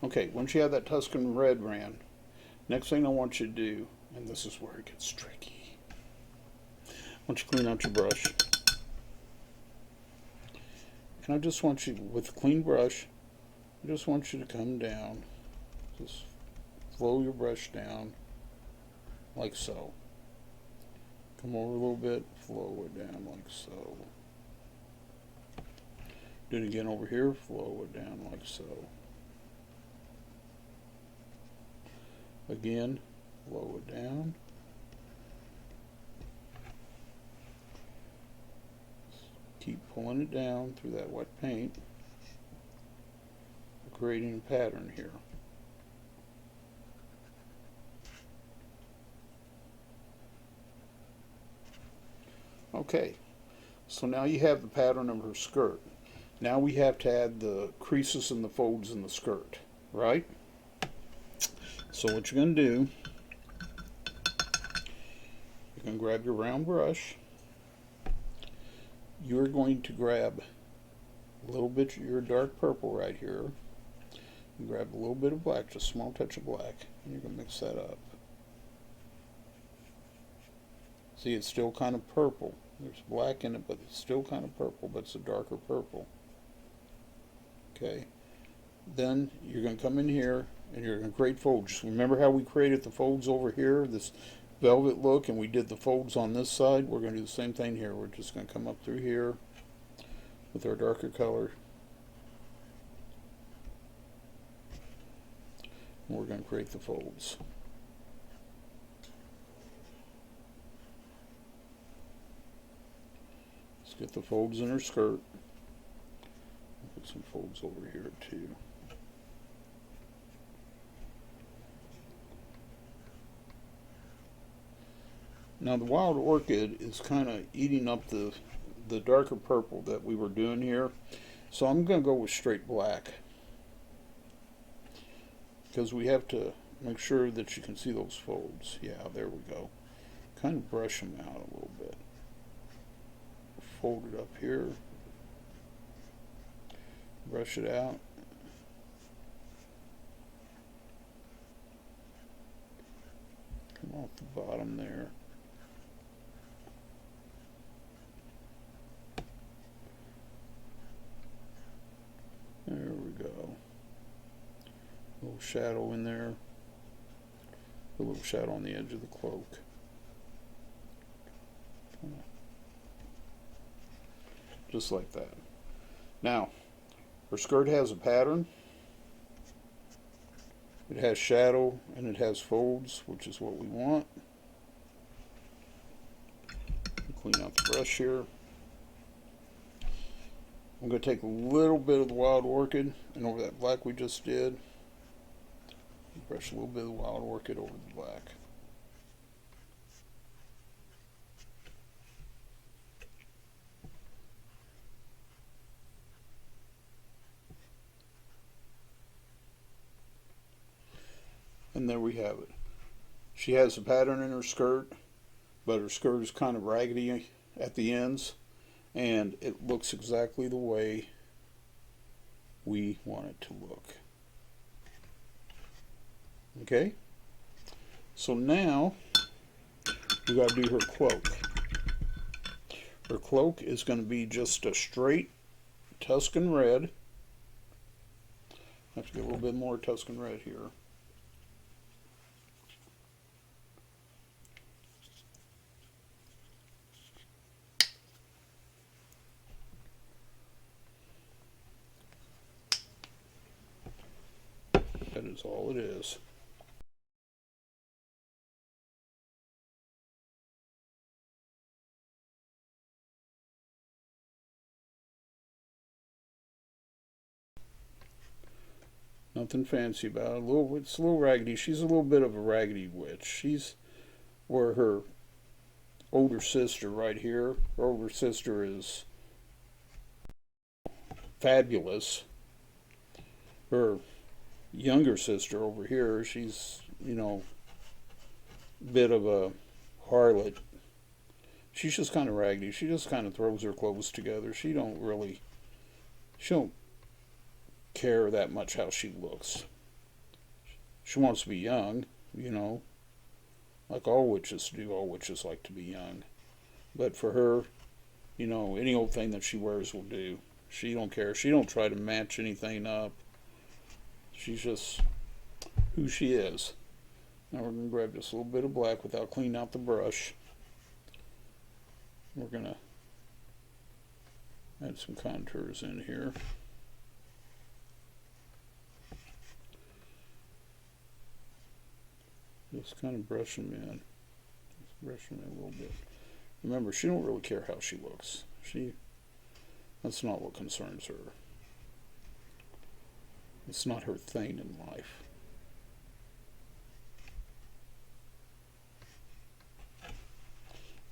Okay, once you have that Tuscan red ran, next thing I want you to do, and this is where it gets tricky, once you clean out your brush, and I just want you, with a clean brush, I just want you to come down, just flow your brush down, like so. Come over a little bit, flow it down like so. Do it again over here, flow it down like so. Again, flow it down. Keep pulling it down through that wet paint, creating a pattern here. Okay, So now you have the pattern of her skirt. Now we have to add the creases and the folds in the skirt, right? So what you're going to do, you're going to grab your round brush. You're going to grab a little bit of your dark purple right here. And grab a little bit of black, just a small touch of black, and you're going to mix that up. See, it's still kind of purple. There's black in it, but it's still kind of purple, but it's a darker purple. Okay. Then you're going to come in here and you're going to create folds. Just remember how we created the folds over here, this velvet look, and we did the folds on this side? We're going to do the same thing here. We're just going to come up through here with our darker color. And we're going to create the folds. Let's get the folds in her skirt. Put some folds over here too. Now the wild orchid is kind of eating up the darker purple that we were doing here, so I'm going to go with straight black because we have to make sure that you can see those folds. Yeah, there we go. Kind of brush them out a little bit. Fold it up here, brush it out. Come off the bottom there. There we go. A little shadow in there. A little shadow on the edge of the cloak. Just like that. Now, her skirt has a pattern. It has shadow and it has folds, which is what we want. Clean out the brush here. I'm going to take a little bit of the wild orchid and over that black we just did, brush a little bit of the wild orchid over the black. And there we have it. She has a pattern in her skirt, but her skirt is kind of raggedy at the ends, and it looks exactly the way we want it to look. Okay? So now we got to do her cloak. Her cloak is going to be just a straight Tuscan red. I have to get a little bit more Tuscan red here. That is all it is. Nothing fancy about it. It's a little raggedy. She's a little bit of a raggedy witch. She's where her older sister right here. Her older sister is fabulous. Her younger sister over here, she's, you know, a bit of a harlot. She's just kind of raggedy. She just kind of throws her clothes together. She don't care that much how she looks. She wants to be young, you know, like all witches do. All witches like to be young. But for her, you know, any old thing that she wears will do. She don't care. She don't try to match anything up. She's just who she is. Now we're going to grab just a little bit of black without cleaning out the brush. We're going to add some contours in here. Just kind of brush them in. Just brush them in a little bit. Remember, she don't really care how she looks. That's not what concerns her. It's not her thing in life.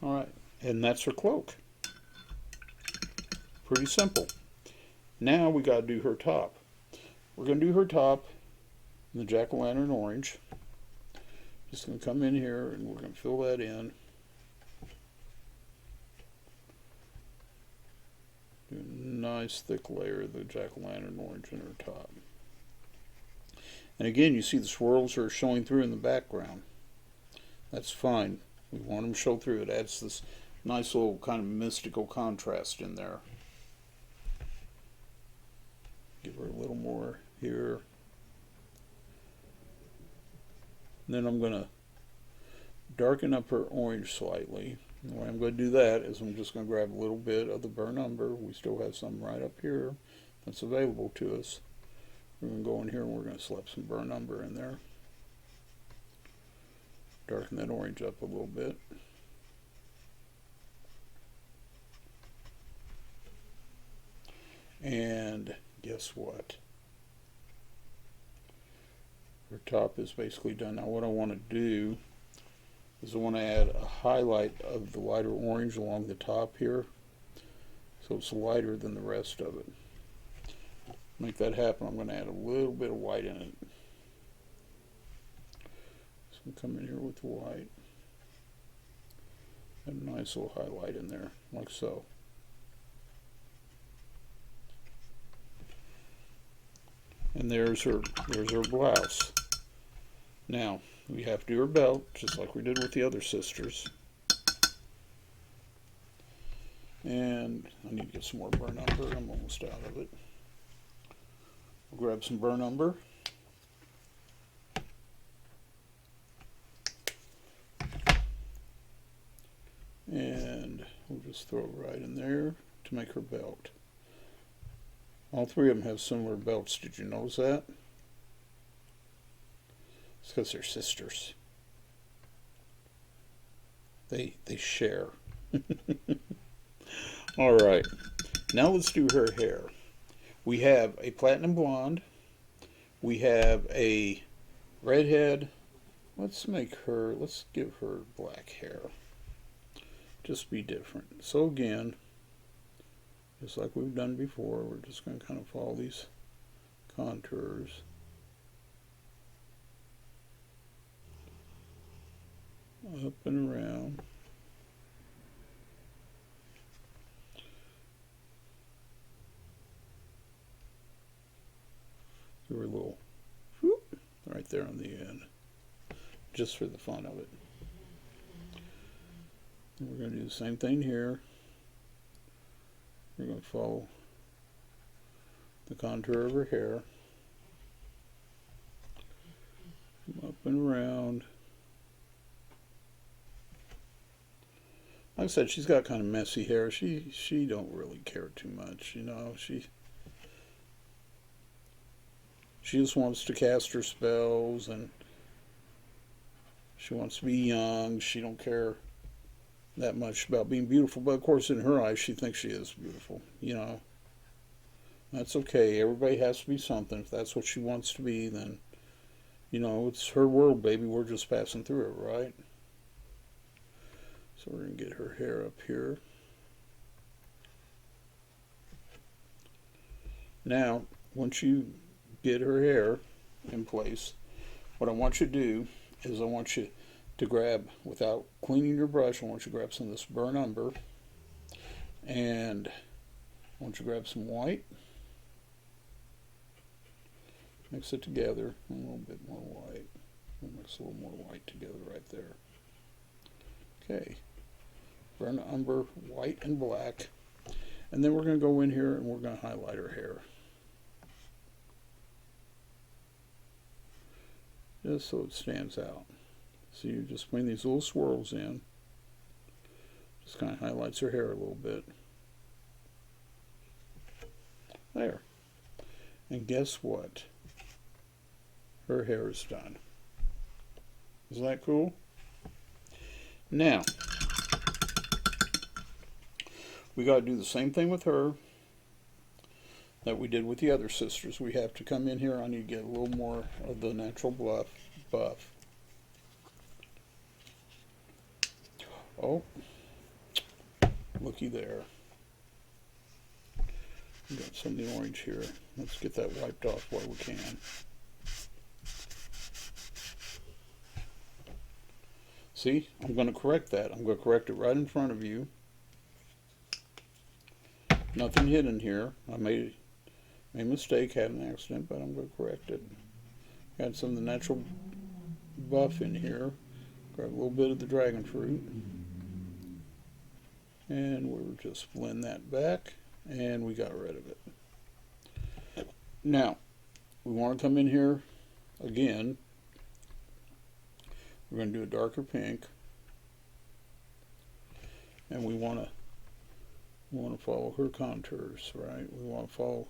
All right, and that's her cloak. Pretty simple. Now we got to do her top. We're going to do her top in the jack-o'-lantern orange. Just going to come in here and we're going to fill that in. Do a nice thick layer of the jack-o'-lantern orange in her top. And again, you see the swirls are showing through in the background. That's fine. We want them to show through. It adds this nice little kind of mystical contrast in there. Give her a little more here. And then I'm going to darken up her orange slightly. And the way I'm going to do that is I'm just going to grab a little bit of the burnt umber. We still have some right up here that's available to us. We're going to go in here and we're going to slap some burnt umber in there. Darken that orange up a little bit. And guess what? Her top is basically done. Now what I want to do is I want to add a highlight of the lighter orange along the top here, so it's lighter than the rest of it. Make that happen, I'm going to add a little bit of white in it. So I'm come in here with the white. Add a nice little highlight in there, like so. And there's her blouse. Now, we have to do her belt, just like we did with the other sisters. And I need to get some more burnt umber. I'm almost out of it. We'll grab some burnt umber. And we'll just throw it right in there to make her belt. All three of them have similar belts. Did you notice that? It's because they're sisters. They share. All right. Now let's do her hair. We have a platinum blonde. We have a redhead. Let's give her black hair. Just be different. So again, just like we've done before, we're just going to kind of follow these contours. Up and around. Give her a little whoop right there on the end, just for the fun of it. And we're going to do the same thing here. We're going to follow the contour of her hair. Come up and around. Like I said, she's got kind of messy hair. She don't really care too much, you know. She just wants to cast her spells, and she wants to be young. She don't care that much about being beautiful, but of course in her eyes she thinks she is beautiful, you know. That's okay. Everybody has to be something. If that's what she wants to be, then, you know, it's her world, baby. We're just passing through it, right? So we're going to get her hair up here. Now, once you get her hair in place, what I want you to do is I want you to grab, without cleaning your brush, I want you to grab some of this burnt umber, and I want you to grab some white, mix it together, a little bit more white, we'll mix a little more white together right there. Okay, burnt umber, white and black, and then we're going to go in here and we're going to highlight her hair. Just so it stands out. So you just bring these little swirls in. Just kind of highlights her hair a little bit. There. And guess what? Her hair is done. Isn't that cool? Now, we got to do the same thing with her that we did with the other sisters. We have to come in here. I need to get a little more of the natural buff. Oh, looky there. Got some of the orange here. Let's get that wiped off while we can. See, I'm going to correct that. I'm going to correct it right in front of you. Nothing hidden here. I made a mistake, had an accident, but I'm going to correct it. Got some of the natural buff in here. Grab a little bit of the dragon fruit. And we'll just blend that back, and we got rid of it. Now, we want to come in here again. We're going to do a darker pink, and we want to follow her contours, right? We want to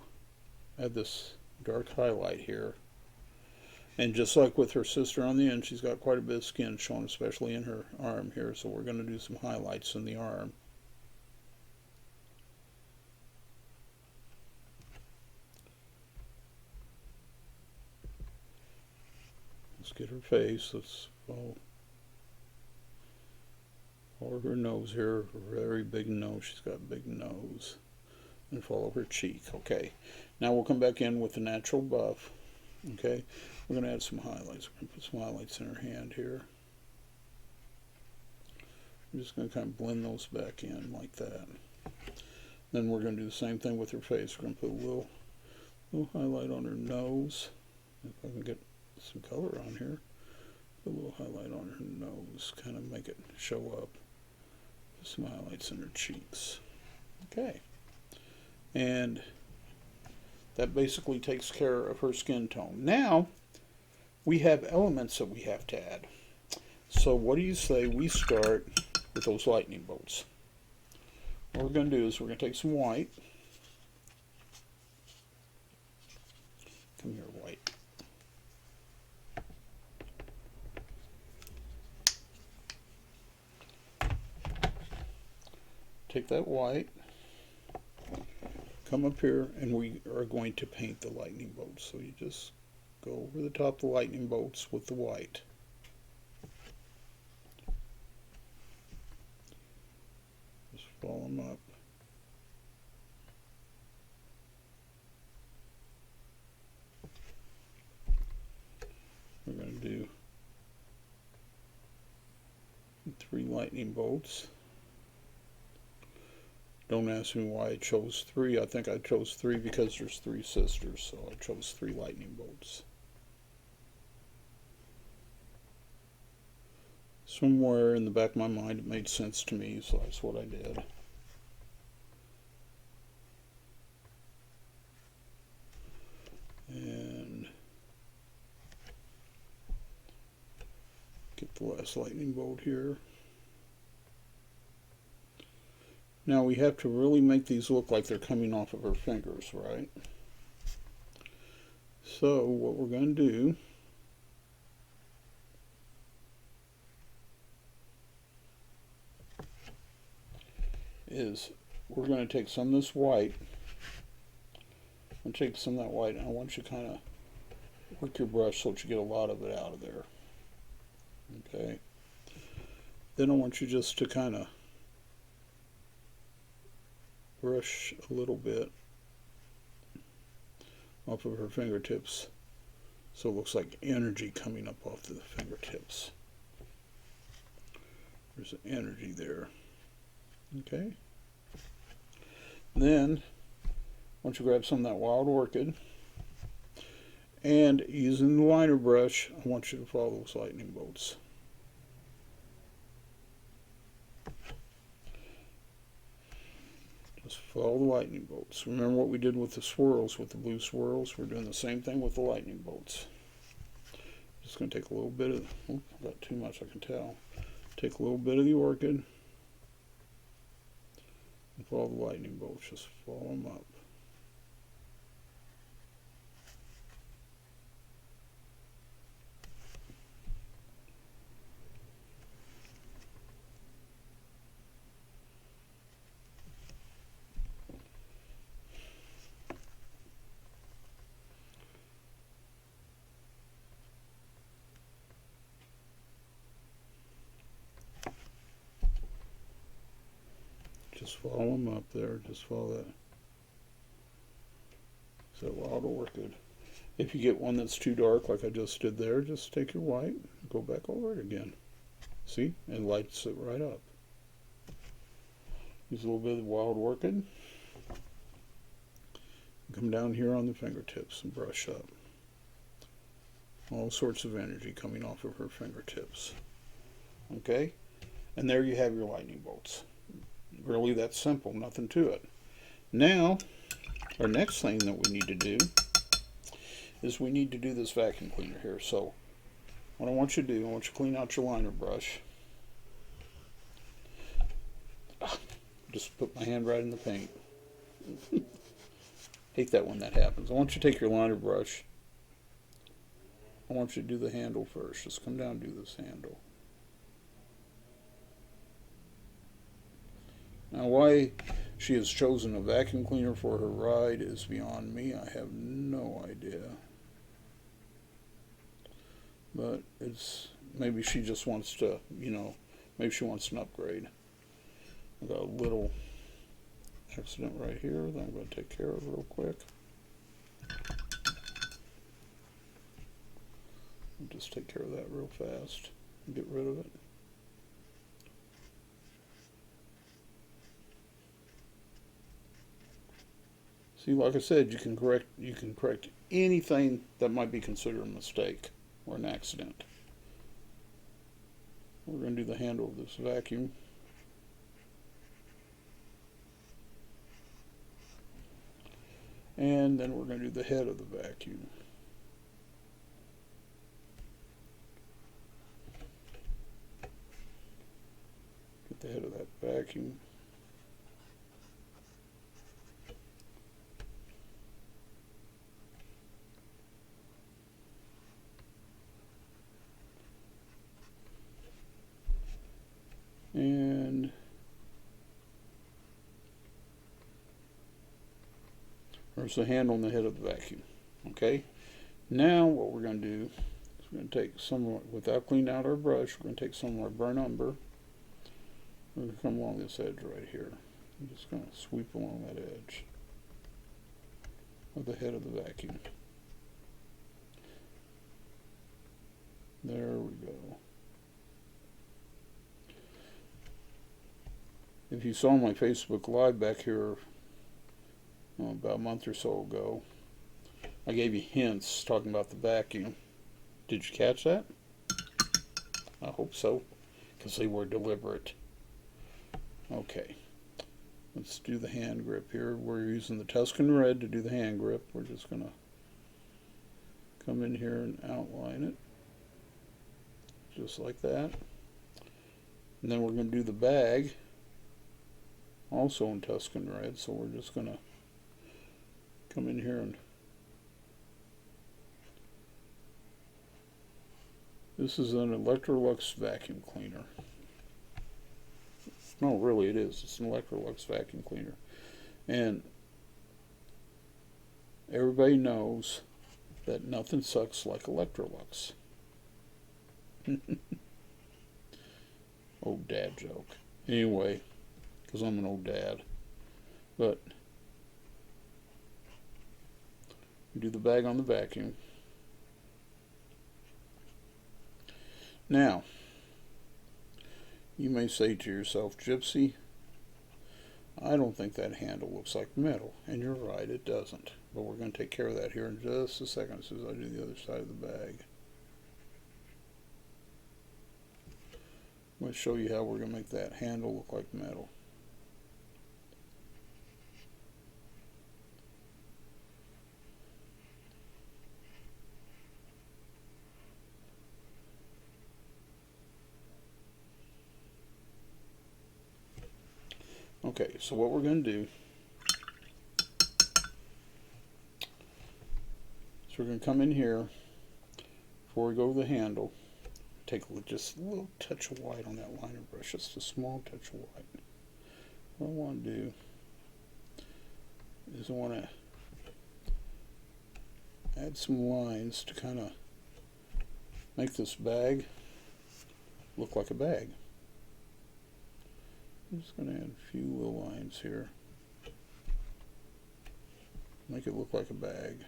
add this dark highlight here. And just like with her sister on the end, she's got quite a bit of skin shown, especially in her arm here, so we're going to do some highlights in the arm. Let's get her face. Let's follow her nose here. Very big nose. She's got a big nose. And follow her cheek. Okay. Now we'll come back in with the natural buff. Okay. We're going to add some highlights. We're going to put some highlights in her hand here. I'm just going to kind of blend those back in like that. Then we're going to do the same thing with her face. We're going to put a little highlight on her nose. If I can get some color on here. Put a little highlight on her nose. Kind of make it show up. Put some highlights in her cheeks. Okay. And that basically takes care of her skin tone. Now, we have elements that we have to add. So what do you say we start with those lightning bolts? What we're going to do is we're going to take some white. Come here, white. Take that white, come up here, and we are going to paint the lightning bolts. So you just go over the top of the lightning bolts with the white. Just follow them up. We're going to do 3 lightning bolts. Don't ask me why I chose 3. I think I chose 3 because there's 3 sisters, so I chose 3 lightning bolts. Somewhere in the back of my mind it made sense to me, so that's what I did. And get the last lightning bolt here. Now we have to really make these look like they're coming off of her fingers, right? So what we're going to do is we're going to take some of this white and take some of that white, and I want you to kind of work your brush so that you get a lot of it out of there. Okay. Then I want you just to kind of brush a little bit off of her fingertips so it looks like energy coming up off the fingertips. There's an energy there. Okay. Then once you grab some of that wild orchid, and using the liner brush, I want you to follow those lightning bolts. Just follow the lightning bolts. Remember what we did with the swirls, with the blue swirls? We're doing the same thing with the lightning bolts. Just going to take a little bit of, oh, I got too much, I can tell. Take a little bit of the orchid and follow the lightning bolts. Just follow them up. Just follow them up there. Just follow that. So it'll work good. If you get one that's too dark, like I just did there, just take your white, go back over it again. See? It lights it right up. Use a little bit of wild orchid. Come down here on the fingertips and brush up. All sorts of energy coming off of her fingertips. Okay? And there you have your lightning bolts. Really that simple, nothing to it. Now, our next thing that we need to do is we need to do this vacuum cleaner here. So, what I want you to do, I want you to clean out your liner brush. Just put my hand right in the paint. Hate that when that happens. I want you to take your liner brush. I want you to do the handle first. Just come down and do this handle. Now, why she has chosen a vacuum cleaner for her ride is beyond me. I have no idea. But it's, maybe she just wants to, maybe she wants an upgrade. I got a little accident right here that I'm going to take care of real quick. I'll just take care of that real fast and get rid of it. See, like I said, you can correct anything that might be considered a mistake or an accident. We're going to do the handle of this vacuum. And then we're going to do the head of the vacuum. Get the head of that vacuum. And there's the handle on the head of the vacuum. Okay. Now what we're going to do is we're going to take some, without cleaning out our brush, we're going to take some of our burnt umber. We're going to come along this edge right here. I'm just going to sweep along that edge of the head of the vacuum. There we go. If you saw my Facebook Live back here about a month or so ago, I gave you hints talking about the vacuum. Did you catch that? I hope so, because they were deliberate. Okay, let's do the hand grip here. We're using the Tuscan Red to do the hand grip. We're just going to come in here and outline it, just like that. And then we're going to do the bag, also in Tuscan Red, so we're just going to come in here and this is an Electrolux vacuum cleaner. No, really it is. It's an Electrolux vacuum cleaner. And everybody knows that nothing sucks like Electrolux. Old dad joke. Anyway, because I'm an old dad. But we do the bag on the vacuum. Now, you may say to yourself, Gypsy, I don't think that handle looks like metal. And you're right, it doesn't. But we're going to take care of that here in just a second as soon as I do the other side of the bag. I'm going to show you how we're going to make that handle look like metal. Okay, so what we're going to do is we're going to come in here before we go to the handle, take just a little touch of white on that liner brush, just a small touch of white. What I want to do is I want to add some lines to kind of make this bag look like a bag. I'm just going to add a few little lines here. Make it look like a bag.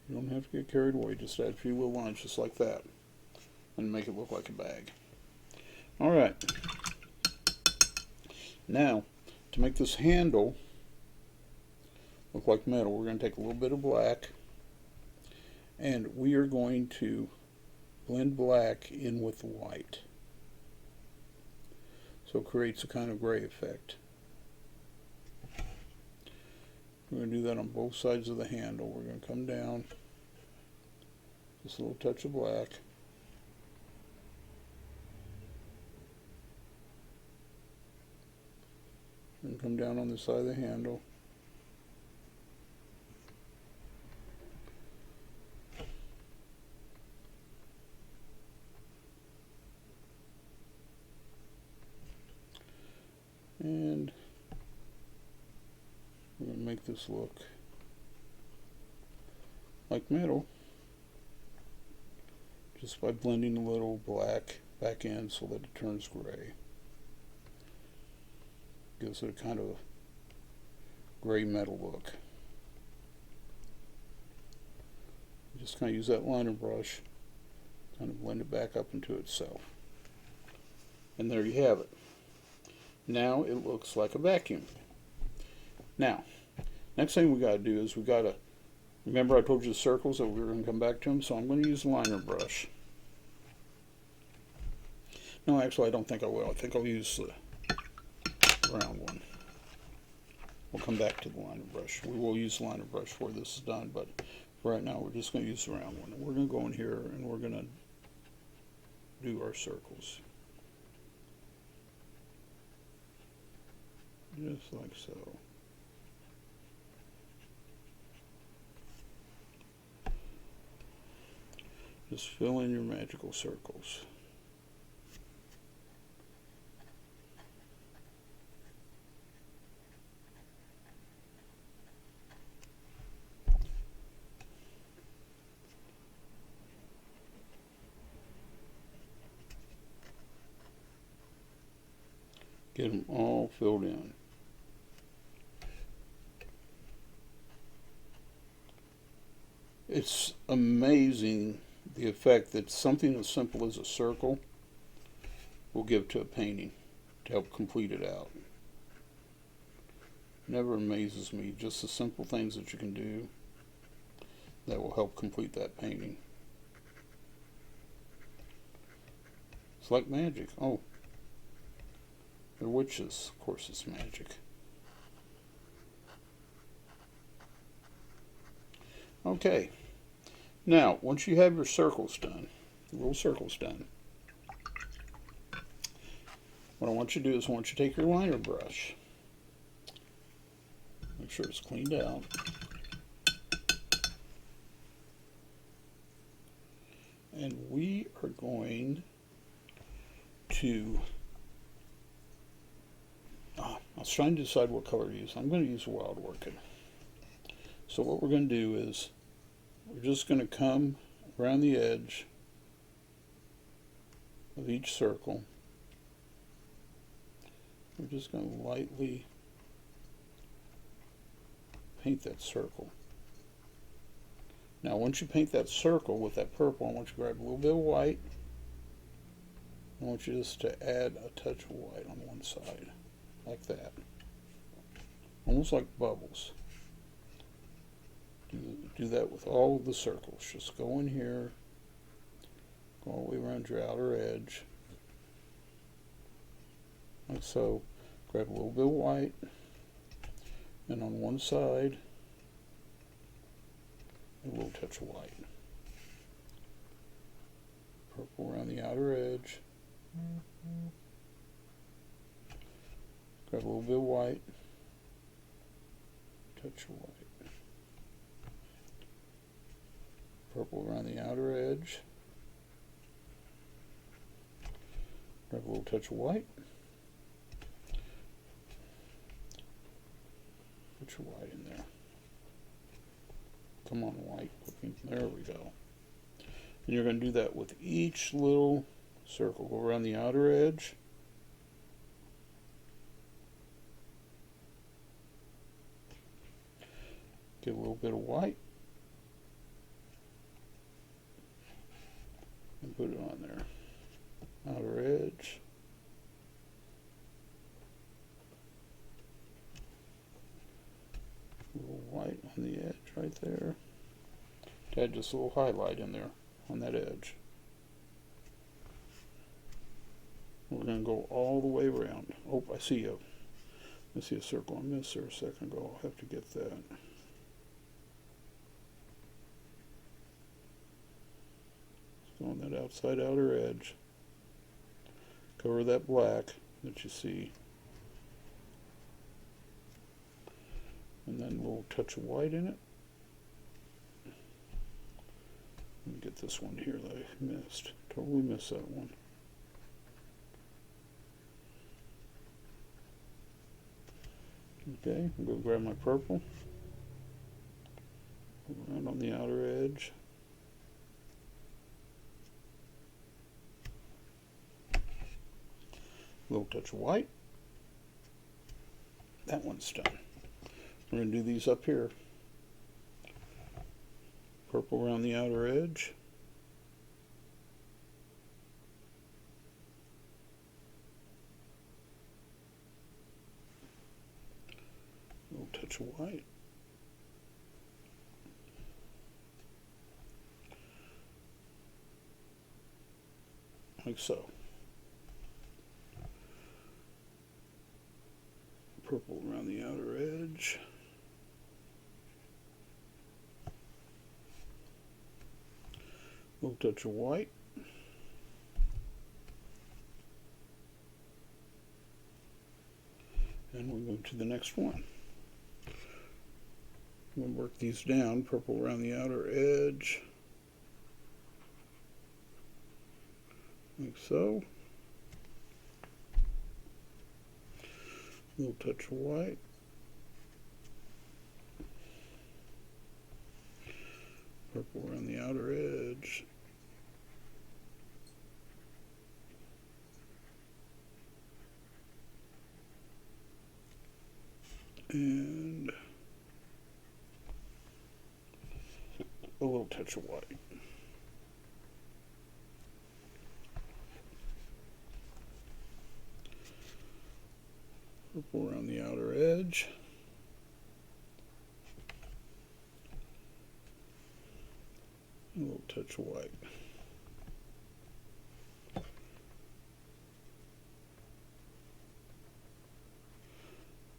You don't have to get carried away, just add a few little lines just like that and make it look like a bag. Alright, now to make this handle look like metal, we're going to take a little bit of black and we are going to blend black in with white, so it creates a kind of gray effect. We're going to do that on both sides of the handle. We're going to come down, just a little touch of black, and come down on the side of the handle. And we're going to make this look like metal just by blending a little black back in so that it turns gray. Gives it a kind of gray metal look. Just kind of use that liner brush, kind of blend it back up into itself. And there you have it. Now it looks like a vacuum. Now, next thing we got to do is we got to, remember I told you the circles that we were going to come back to them, so I'm going to use the liner brush. No, actually I don't think I will. I think I'll use the round one. We'll come back to the liner brush. We will use the liner brush before this is done, but for right now we're just going to use the round one. And we're going to go in here and we're going to do our circles. Just like so. Just fill in your magical circles. Get them all filled in. It's amazing the effect that something as simple as a circle will give to a painting to help complete it out. Never amazes me, just the simple things that you can do that will help complete that painting. It's like magic. Oh, they're witches. Of course it's magic. Okay, now once you have your circles done, little circles done, what I want you to do is I want you to take your liner brush, make sure it's cleaned out, and we are going to, I was trying to decide what color to use. I'm going to use Wild Orchid. So what we're going to do is we're just going to come around the edge of each circle. We're just going to lightly paint that circle. Now once you paint that circle with that purple, I want you to grab a little bit of white. I want you just to add a touch of white on one side, like that. Almost like bubbles. Do that with all of the circles. Just go in here, go all the way around your outer edge, like so. Grab a little bit of white, and on one side, a little touch of white. Purple around the outer edge. Grab a little bit of white, touch of white. Purple around the outer edge. Grab a little touch of white. Touch of white in there. Come on, white. There we go. And you're going to do that with each little circle. Go around the outer edge. Get a little bit of white. And put it on there. Outer edge. A little white on the edge right there. Add just a little highlight in there on that edge. We're going to go all the way around. Oh, I see a circle I missed there a second ago. I'll have to get that. Go on that outside outer edge. Cover that black that you see. And then a little touch of white in it. Let me get this one here that I missed. Totally missed that one. Okay, I'm going to grab my purple. Around on the outer edge. A little touch of white. That one's done. We're going to do these up here. Purple around the outer edge. A little touch of white. Like so. Purple around the outer edge. A little touch of white. And we'll go to the next one. We'll work these down. Purple around the outer edge. Like so. A little touch of white. Purple around the outer edge. And a little touch of white. Purple around the outer edge. A little touch of white.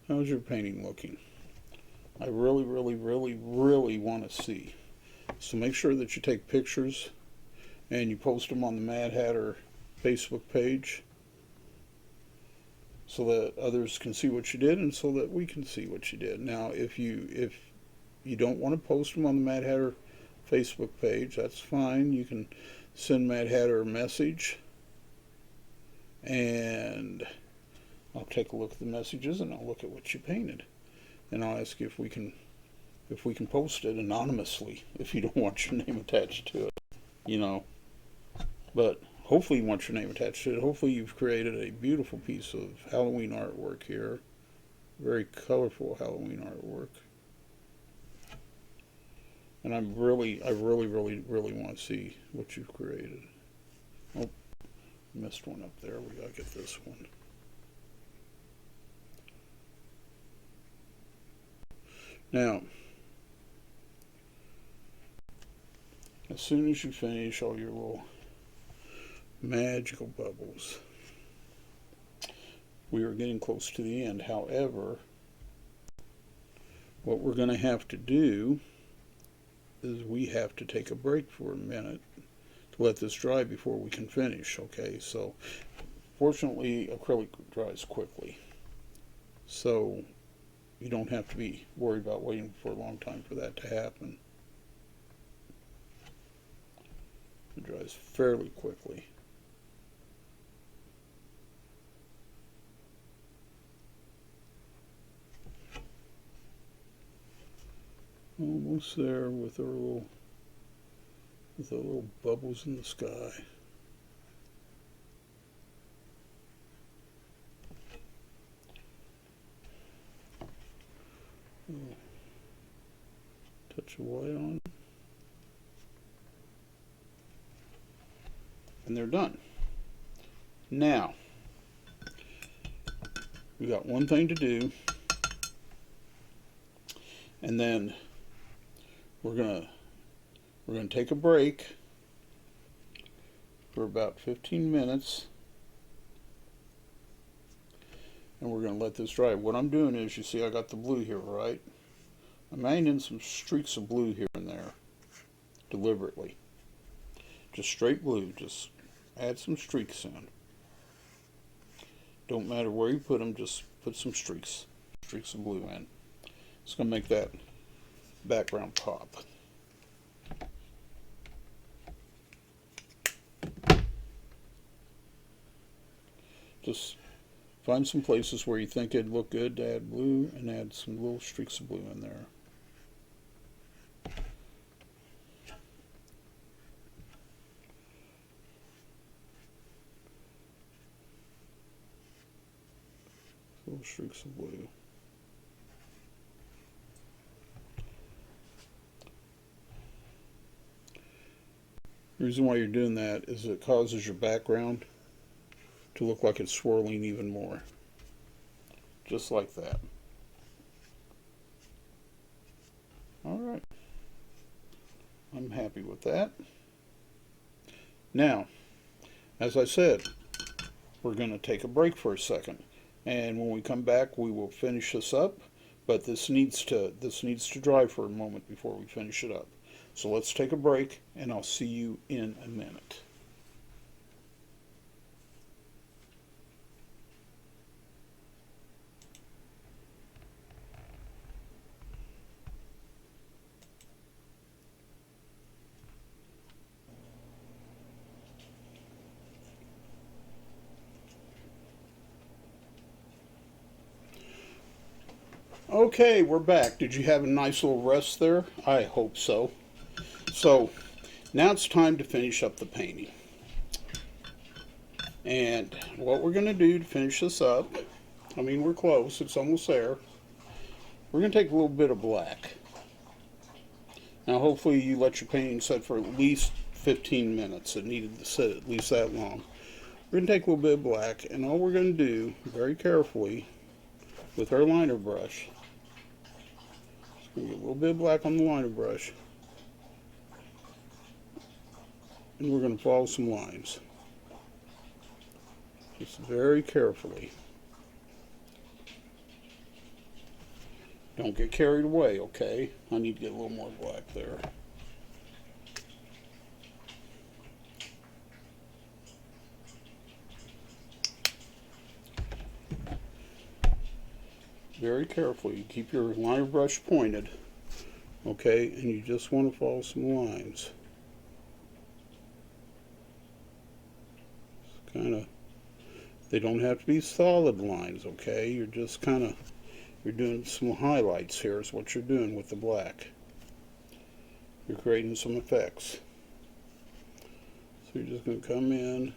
How's your painting looking? I really want to see. So make sure that you take pictures and you post them on the Mad Hatter Facebook page so that others can see what you did and so that we can see what you did. Now, if you don't want to post them on the Mad Hatter Facebook page, that's fine. You can send Mad Hatter a message and I'll take a look at the messages and I'll look at what you painted. And I'll ask you if we can post it anonymously if you don't want your name attached to it. You know. But hopefully you want your name attached to it. Hopefully you've created a beautiful piece of Halloween artwork here. Very colorful Halloween artwork. And I really want to see what you've created. Oh, missed one up there. We gotta get this one. Now, as soon as you finish all your little magical bubbles, we are getting close to the end. However, what we're going to have to do is we have to take a break for a minute to let this dry before we can finish. Okay, so fortunately acrylic dries quickly, so you don't have to be worried about waiting for a long time for that to happen. It dries fairly quickly. Almost there with the little bubbles in the sky. Touch of white on. And they're done. Now, we got one thing to do, and then we're gonna take a break for about 15 minutes, and we're gonna let this dry. What I'm doing is, you see I got the blue here, right? I'm adding in some streaks of blue here and there, deliberately. Just straight blue, just add some streaks in. Don't matter where you put them, just put some streaks of blue in. It's going to make that background pop. Just find some places where you think it'd look good to add blue, and add some little streaks of blue in there. Little streaks of blue. The reason why you're doing that is it causes your background to look like it's swirling even more. Just like that. Alright. I'm happy with that. Now, as I said, we're going to take a break for a second. And when we come back, we will finish this up. But this needs to dry for a moment before we finish it up. So let's take a break, and I'll see you in a minute. Okay, we're back. Did you have a nice little rest there? I hope so. So, now it's time to finish up the painting. And what we're going to do to finish this up, I mean, we're close, it's almost there. We're going to take a little bit of black. Now, hopefully you let your painting set for at least 15 minutes. It needed to sit at least that long. We're going to take a little bit of black, and all we're going to do, very carefully, with our liner brush, get a little bit of black on the liner brush, and we're going to follow some lines. Just very carefully. Don't get carried away, okay? I need to get a little more black there. Very carefully. Keep your liner brush pointed, okay? And you just want to follow some lines. Kind of, they don't have to be solid lines, okay? You're just kind of, you're doing some highlights here is what you're doing with the black. You're creating some effects. So you're just going to come in.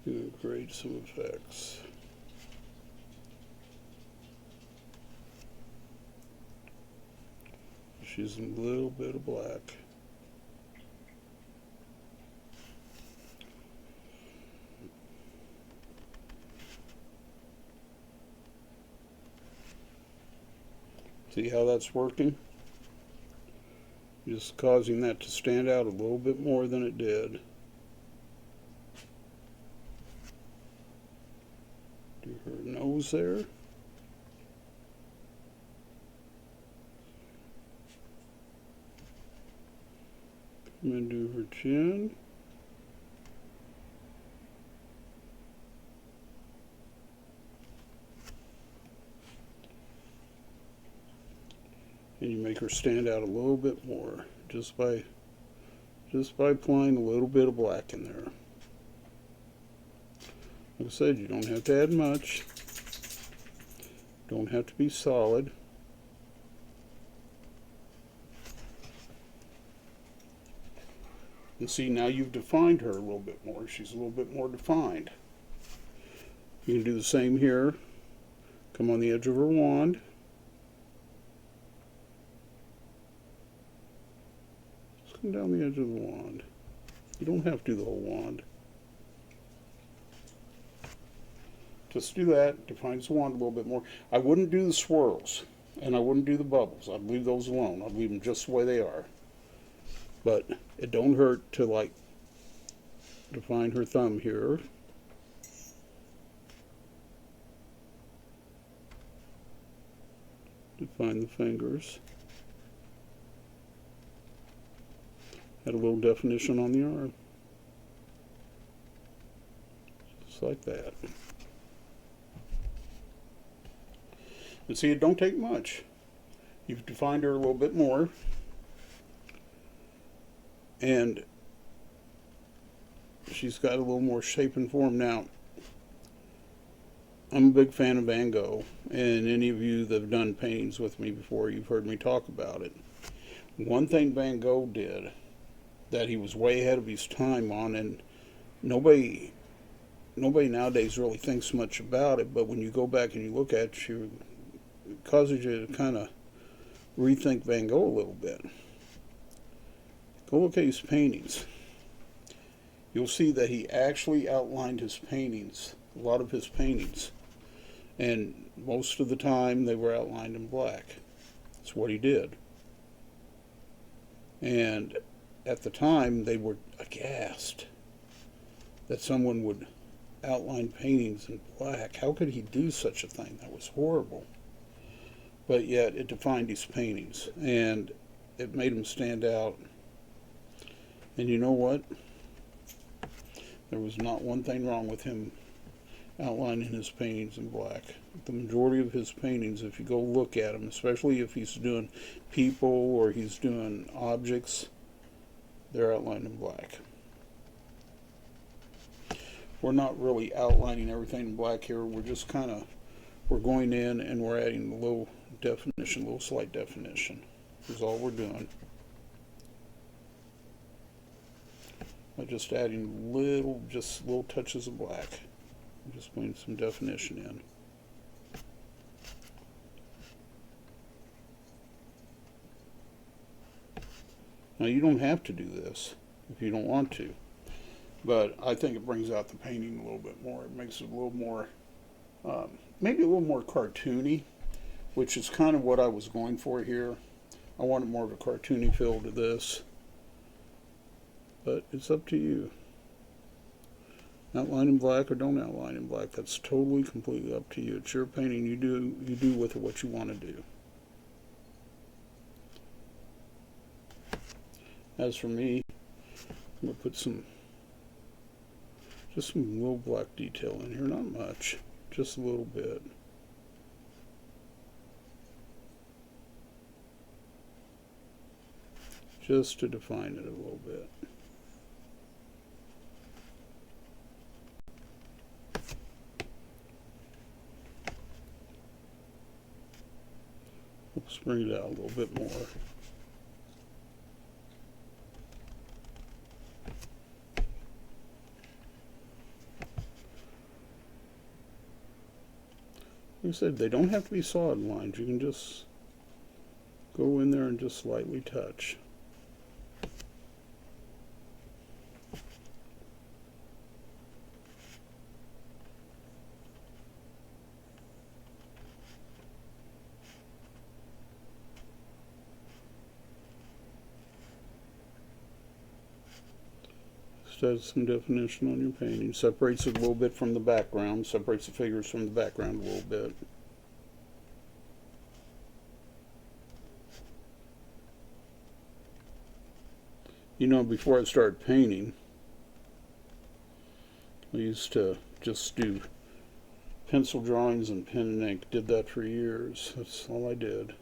You're going to create some effects. Just using a little bit of black. See how that's working? Just causing that to stand out a little bit more than it did. Do her nose there. Come and do her chin. And you make her stand out a little bit more just by applying a little bit of black in there. Like I said, you don't have to add much. Don't have to be solid. And see, now you've defined her a little bit more. She's a little bit more defined. You can do the same here. Come on the edge of her wand. Just come down the edge of the wand. You don't have to do the whole wand. Just do that. Defines the wand a little bit more. I wouldn't do the swirls, and I wouldn't do the bubbles. I'd leave those alone. I'd leave them just the way they are. But it don't hurt to, like, define her thumb here. Define the fingers. Add a little definition on the arm. Just like that. And see, it don't take much. You've defined her a little bit more. And she's got a little more shape and form now. I'm a big fan of Van Gogh, and any of you that have done paintings with me before, you've heard me talk about it. One thing Van Gogh did that he was way ahead of his time on, and nobody nowadays really thinks much about it, but when you go back and you look at it, it causes you to kind of rethink Van Gogh a little bit. Go look at his paintings. You'll see that he actually outlined his paintings, a lot of his paintings. And most of the time they were outlined in black. That's what he did. And at the time they were aghast that someone would outline paintings in black. How could he do such a thing? That was horrible. But yet it defined his paintings, and it made him stand out. And you know what? There was not one thing wrong with him outlining his paintings in black. The majority of his paintings, if you go look at them, especially if he's doing people or he's doing objects, they're outlined in black. We're not really outlining everything in black here. We're just we're going in and we're adding a little definition, a little slight definition. Is all we're doing. By just adding little touches of black. Just putting some definition in. Now you don't have to do this if you don't want to, but I think it brings out the painting a little bit more. It makes it a little more, maybe a little more cartoony, which is kind of what I was going for here. I wanted more of a cartoony feel to this. But it's up to you. Outline in black or don't outline in black. That's totally, completely up to you. It's your painting. You do with it what you want to do. As for me, I'm going to put just some little black detail in here. Not much. Just a little bit. Just to define it a little bit. Let's bring it out a little bit more. Like I said, they don't have to be solid lines. You can just go in there and just slightly touch. Adds some definition on your painting. Separates it a little bit from the background. Separates the figures from the background a little bit. You know, before I started painting, I used to just do pencil drawings and pen and ink. Did that for years. That's all I did.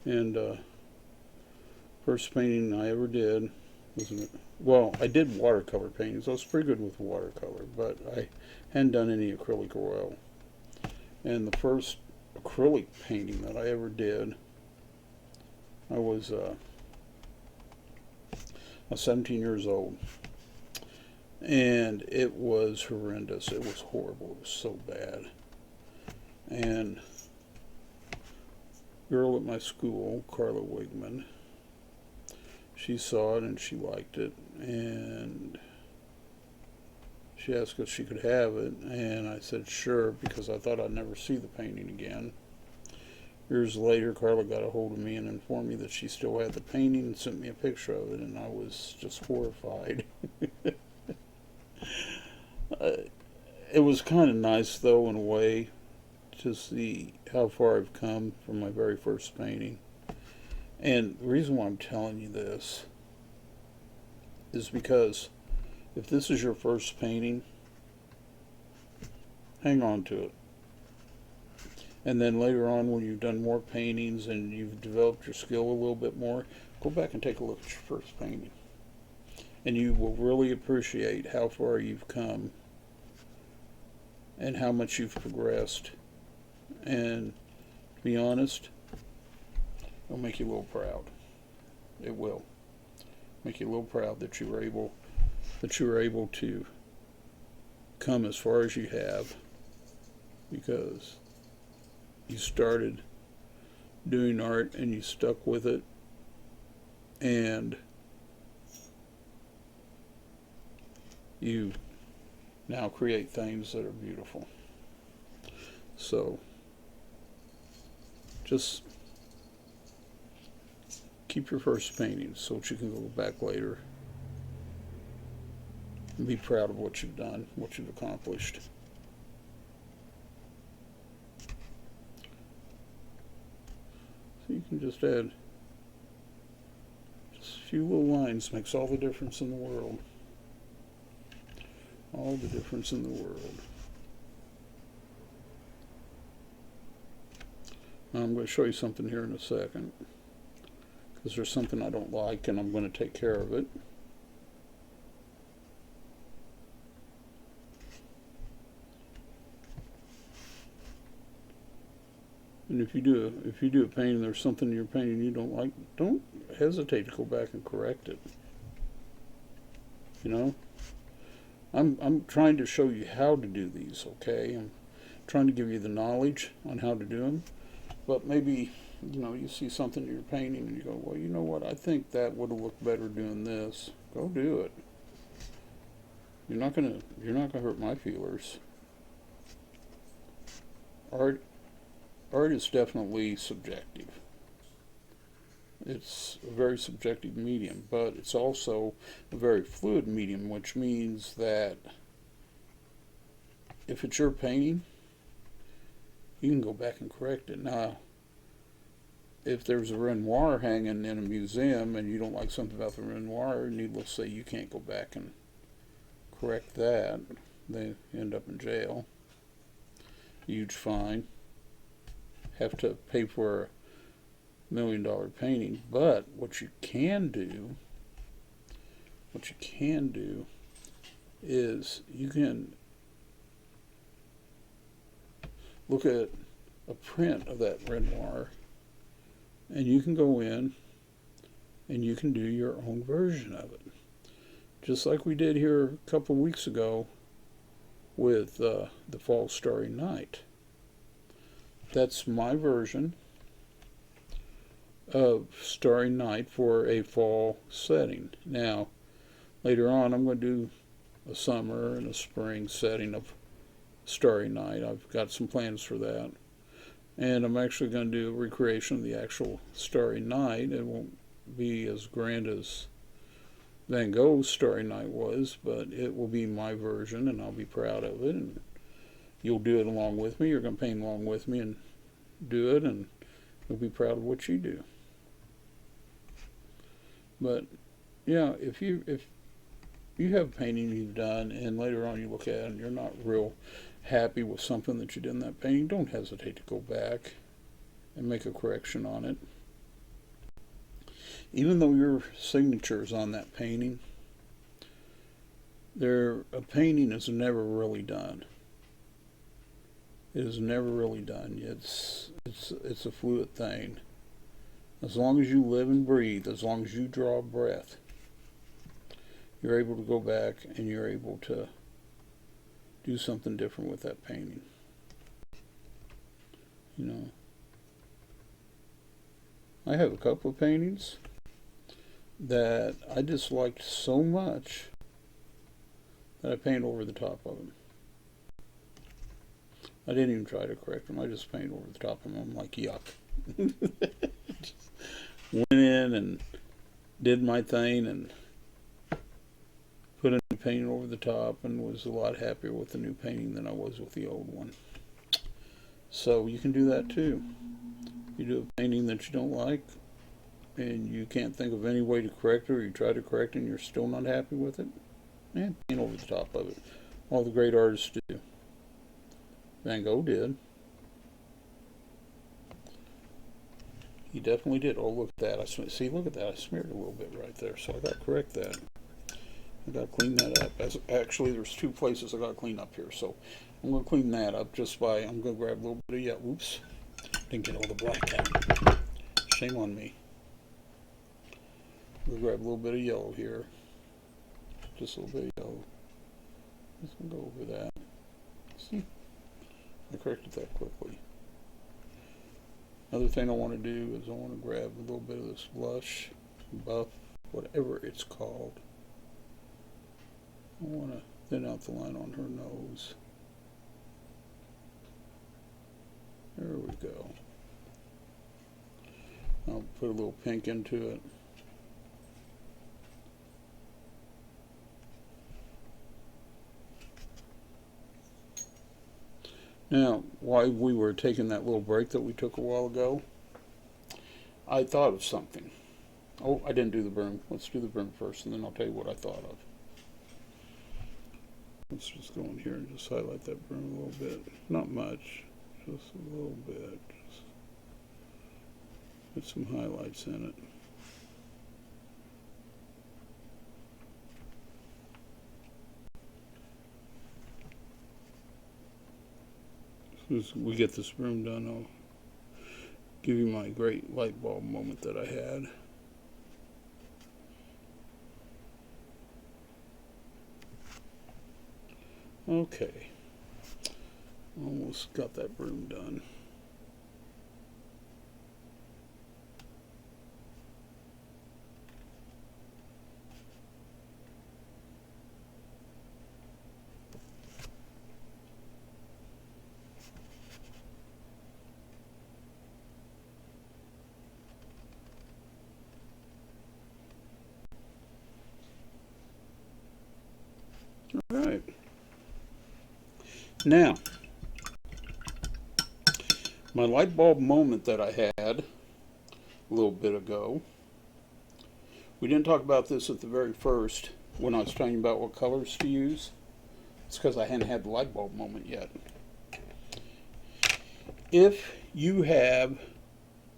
And first painting I ever did was, well, I did watercolor paintings. I was pretty good with watercolor, but I hadn't done any acrylic or oil. And the first acrylic painting that I ever did, I was 17 years old. And it was horrendous. It was horrible. It was so bad. And a girl at my school, Carla Wigman, she saw it and she liked it. And she asked if she could have it. And I said sure, because I thought I'd never see the painting again. Years later, Carla got a hold of me and informed me that she still had the painting and sent me a picture of it. And I was just horrified. It was kind of nice, though, in a way, to see how far I've come from my very first painting. And the reason why I'm telling you this is because if this is your first painting, hang on to it. And then later on, when you've done more paintings and you've developed your skill a little bit more, go back and take a look at your first painting. And you will really appreciate how far you've come and how much you've progressed. And to be honest, it'll make you a little proud. It will make you a little proud that you were able to come as far as you have, because you started doing art and you stuck with it, and you now create things that are beautiful. So just keep your first paintings so that you can go back later and be proud of what you've done, what you've accomplished. So you can just add just a few little lines, makes all the difference in the world. All the difference in the world. Now I'm going to show you something here in a second, because there's something I don't like and I'm going to take care of it. And if you do a painting, there's something in your painting you don't like, don't hesitate to go back and correct it. You know? I'm trying to show you how to do these, okay? I'm trying to give you the knowledge on how to do them. But maybe, you know, you see something in your painting and you go, well, you know what, I think that would have looked better doing this. Go do it. You're not gonna hurt my feelers. Art is definitely subjective. It's a very subjective medium, but it's also a very fluid medium, which means that if it's your painting, you can go back and correct it. Now, if there's a Renoir hanging in a museum and you don't like something about the Renoir, needless to say, you can't go back and correct that. They end up in jail. Huge fine. Have to pay for a $1 million painting. But what you can do is you can look at a print of that Renoir, and you can go in and you can do your own version of it, just like we did here a couple of weeks ago with the Fall Starry Night. That's my version of Starry Night for a fall setting. Now, later on, I'm going to do a summer and a spring setting of Starry Night. I've got some plans for that. And I'm actually going to do a recreation of the actual Starry Night. It won't be as grand as Van Gogh's Starry Night was, but it will be my version, and I'll be proud of it. And you'll do it along with me. You're going to paint along with me and do it, and you'll be proud of what you do. But yeah, if you have a painting you've done and later on you look at it and you're not real happy with something that you did in that painting, don't hesitate to go back and make a correction on it. Even though your signature is on that painting, a painting is never really done. It is never really done. It's a fluid thing. As long as you live and breathe, as long as you draw a breath, you're able to go back and you're able to do something different with that painting. You know, I have a couple of paintings that I disliked so much that I paint over the top of them. I didn't even try to correct them. I just paint over the top of them. I'm like, yuck. Just went in and did my thing and put a new painting over the top and was a lot happier with the new painting than I was with the old one. So you can do that too. You do a painting that you don't like and you can't think of any way to correct it, or you try to correct it and you're still not happy with it, and paint over the top of it. All the great artists do. Van Gogh did. He definitely did. Oh, look at that. See, look at that. I smeared a little bit right there, so I got to correct that. I got to clean that up. Actually, there's two places I got to clean up here, so I'm going to clean that up just by, I'm going to grab a little bit of yellow. Oops. Didn't get all the black out. Shame on me. I'm going to grab a little bit of yellow here. Just a little bit of yellow. Just going to go over that. See? I corrected that quickly. Another thing I want to do is I want to grab a little bit of this blush, buff, whatever it's called. I want to thin out the line on her nose. There we go. I'll put a little pink into it. Now, while we were taking that little break that we took a while ago, I thought of something. Oh, I didn't do the broom. Let's do the broom first, and then I'll tell you what I thought of. Let's just go in here and just highlight that broom a little bit. Not much, just a little bit. Just put some highlights in it. As we get this broom done, I'll give you my great light bulb moment that I had. Okay, almost got that broom done. All right. Now, my light bulb moment that I had a little bit ago, we didn't talk about this at the very first when I was telling you about what colors to use. It's because I hadn't had the light bulb moment yet. If you have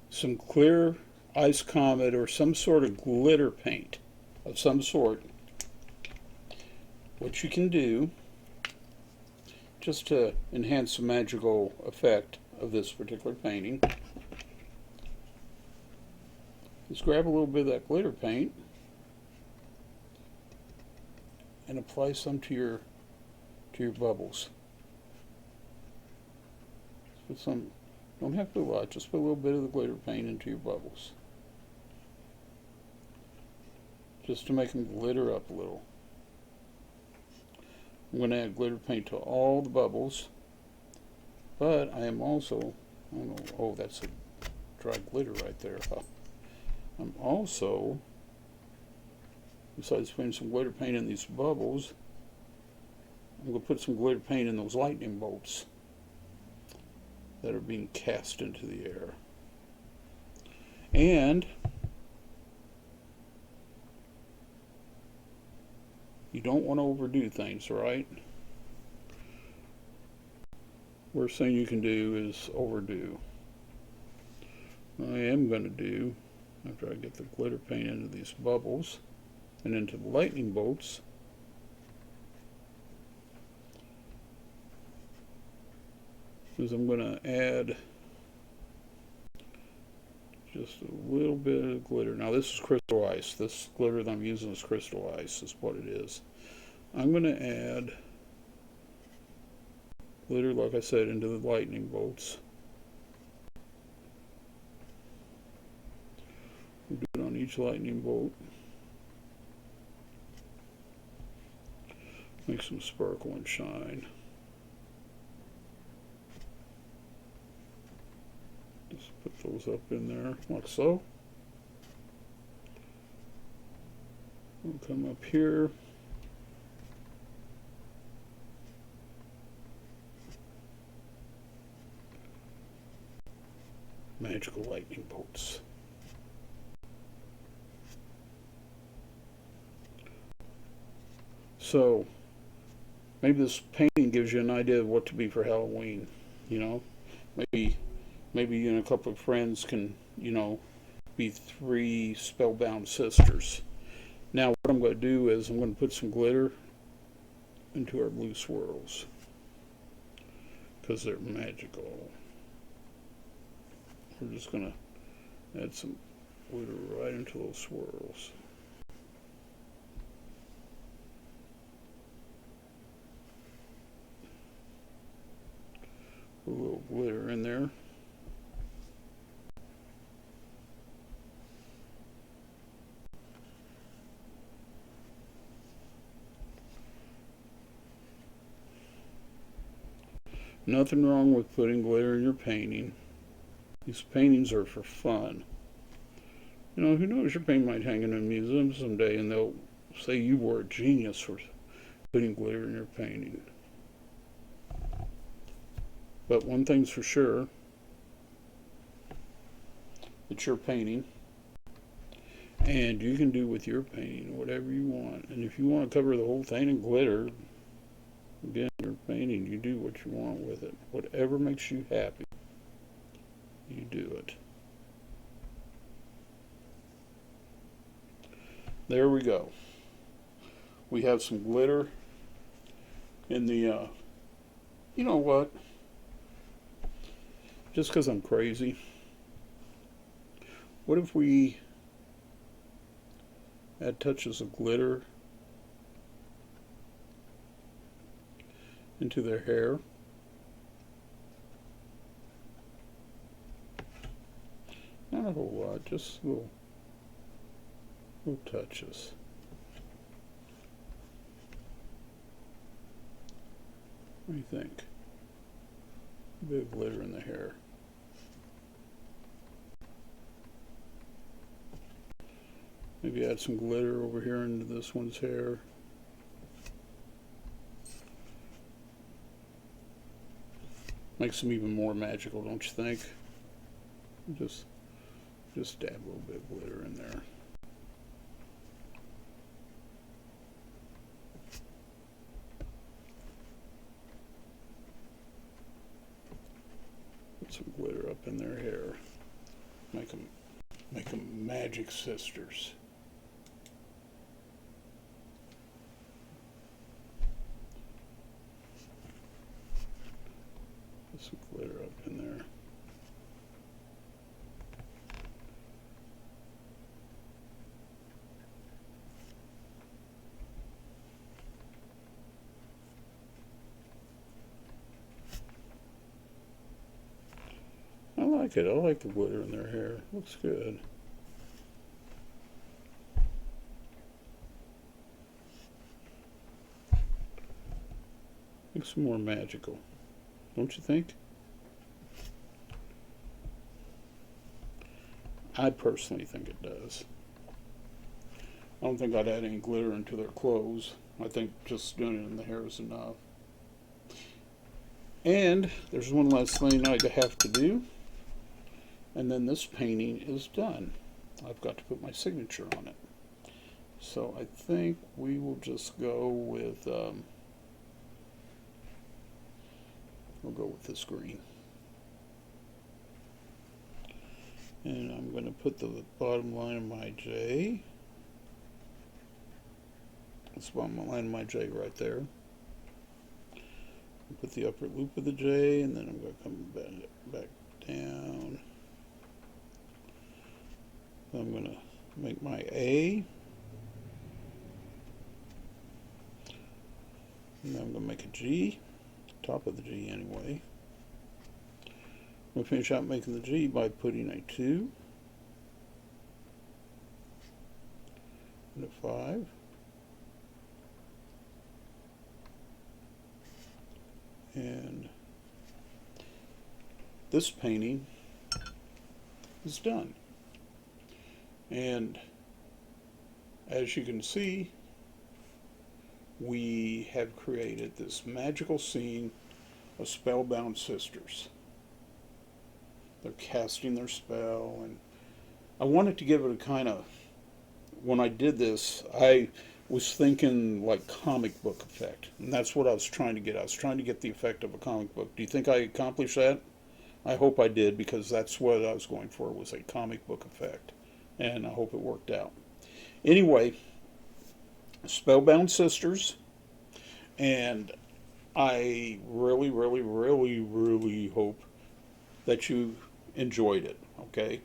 some clear ice comet or some sort of glitter paint of some sort, what you can do, just to enhance the magical effect of this particular painting, is grab a little bit of that glitter paint and apply some to your bubbles. Put some, don't have to put a lot, just put a little bit of the glitter paint into your bubbles, just to make them glitter up a little. I'm going to add glitter paint to all the bubbles, but I am also, I don't know, oh, that's a dry glitter right there. I'm also, besides putting some glitter paint in these bubbles, I'm going to put some glitter paint in those lightning bolts that are being cast into the air. And you don't want to overdo things, right? Worst thing you can do is overdo. What I am going to do, after I get the glitter paint into these bubbles and into the lightning bolts, is I'm going to add just a little bit of glitter. Now this is crystal ice. This glitter that I'm using is crystal ice, is what it is. I'm going to add glitter, like I said, into the lightning bolts. We'll do it on each lightning bolt. Make some sparkle and shine. Just put those up in there, like so. We'll come up here. Magical lightning bolts. So, maybe this painting gives you an idea of what to be for Halloween. You know, maybe you and a couple of friends can, you know, be 3 Spellbound Sisters. Now, what I'm going to do is I'm going to put some glitter into our blue swirls because they're magical. We're just going to add some glitter right into those swirls. A little glitter in there. Nothing wrong with putting glitter in your painting. These paintings are for fun. You know, who knows, your painting might hang in a museum someday and they'll say you were a genius for putting glitter in your painting. But one thing's for sure, it's your painting, and you can do with your painting whatever you want. And if you want to cover the whole thing in glitter, again, your painting, you do what you want with it. Whatever makes you happy, you do it. There we go. We have some glitter in the, you know what? Just because I'm crazy, what if we add touches of glitter into their hair? Not a whole lot, just little touches. What do you think? A bit of glitter in the hair. Maybe add some glitter over here into this one's hair. Makes them even more magical, don't you think? Just dab a little bit of glitter in there. Put some glitter up in their hair. Make them magic sisters. Put some glitter up in there. I like it. I like the glitter in their hair. Looks good. Looks more magical, don't you think? I personally think it does. I don't think I'd add any glitter into their clothes. I think just doing it in the hair is enough. And there's one last thing I have to do, and then this painting is done. I've got to put my signature on it. So I think we will just go with, we'll go with this green. And I'm going to put the bottom line of my J. That's the bottom line of my J right there. Put the upper loop of the J, and then I'm going to come back down. I'm going to make my A. And then I'm going to make a G, top of the G anyway. I'm going to finish out making the G by putting a 2 and a 5. And this painting is done. And as you can see, we have created this magical scene of Spellbound Sisters. They're casting their spell, and I wanted to give it a kind of, when I did this, I was thinking like comic book effect, and that's what I was trying to get. I was trying to get the effect of a comic book. Do you think I accomplished that? I hope I did, because that's what I was going for, was a comic book effect, and I hope it worked out. Anyway, Spellbound Sisters, and I really, really, really, really hope that you enjoyed it, okay?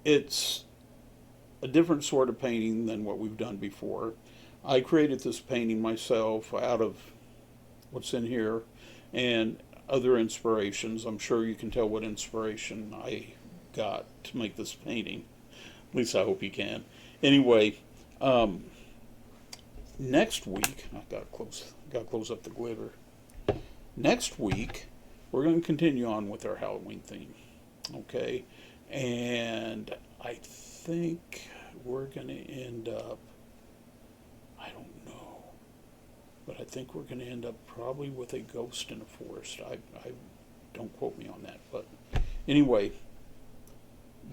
It's a different sort of painting than what we've done before. I created this painting myself out of what's in here and other inspirations. I'm sure you can tell what inspiration I got to make this painting. At least I hope you can. Anyway, next week, I gotta close up the glitter. Next week, we're going to continue on with our Halloween theme, okay? And I think we're going to end up, I don't know, but I think we're going to end up probably with a ghost in a forest. I don't quote me on that, but anyway,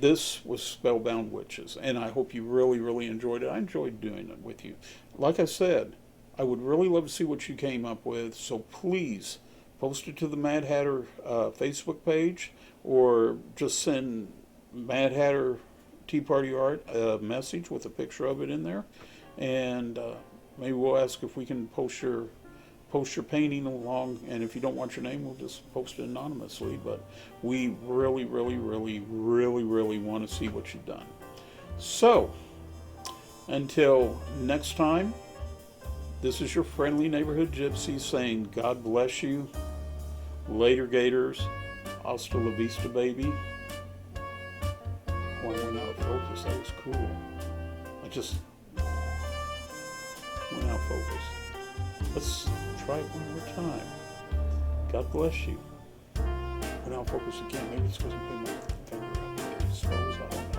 this was Spellbound Witches, and I hope you really, really enjoyed it. I enjoyed doing it with you. Like I said, I would really love to see what you came up with, so please post it to the Mad Hatter Facebook page, or just send Mad Hatter Tea Party Art a message with a picture of it in there, and maybe we'll ask if we can post your painting along, and if you don't want your name, we'll just post it anonymously. But we really, really, really, really, really want to see what you've done. So until next time, this is your friendly neighborhood gypsy saying God bless you. Later, Gators. Hasta la vista, baby. Oh, I went out of focus. That was cool. I just went out of focus. Let's try it one more time. God bless you. Went out of focus again. Maybe it's because I'm putting my finger up there. It slows. I don't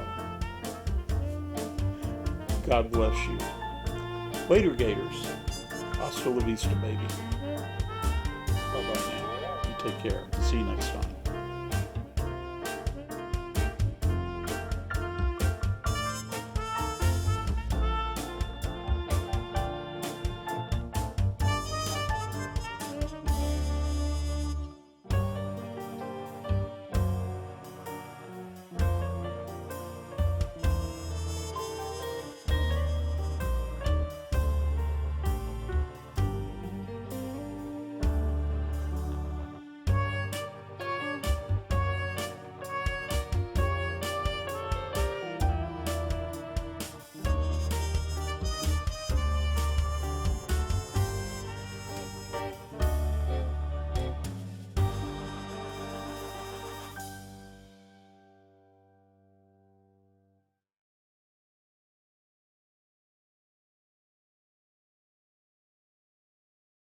know. God bless you. Later, Gators. Hasta la vista, baby. Bye-bye now. You take care. See you next time.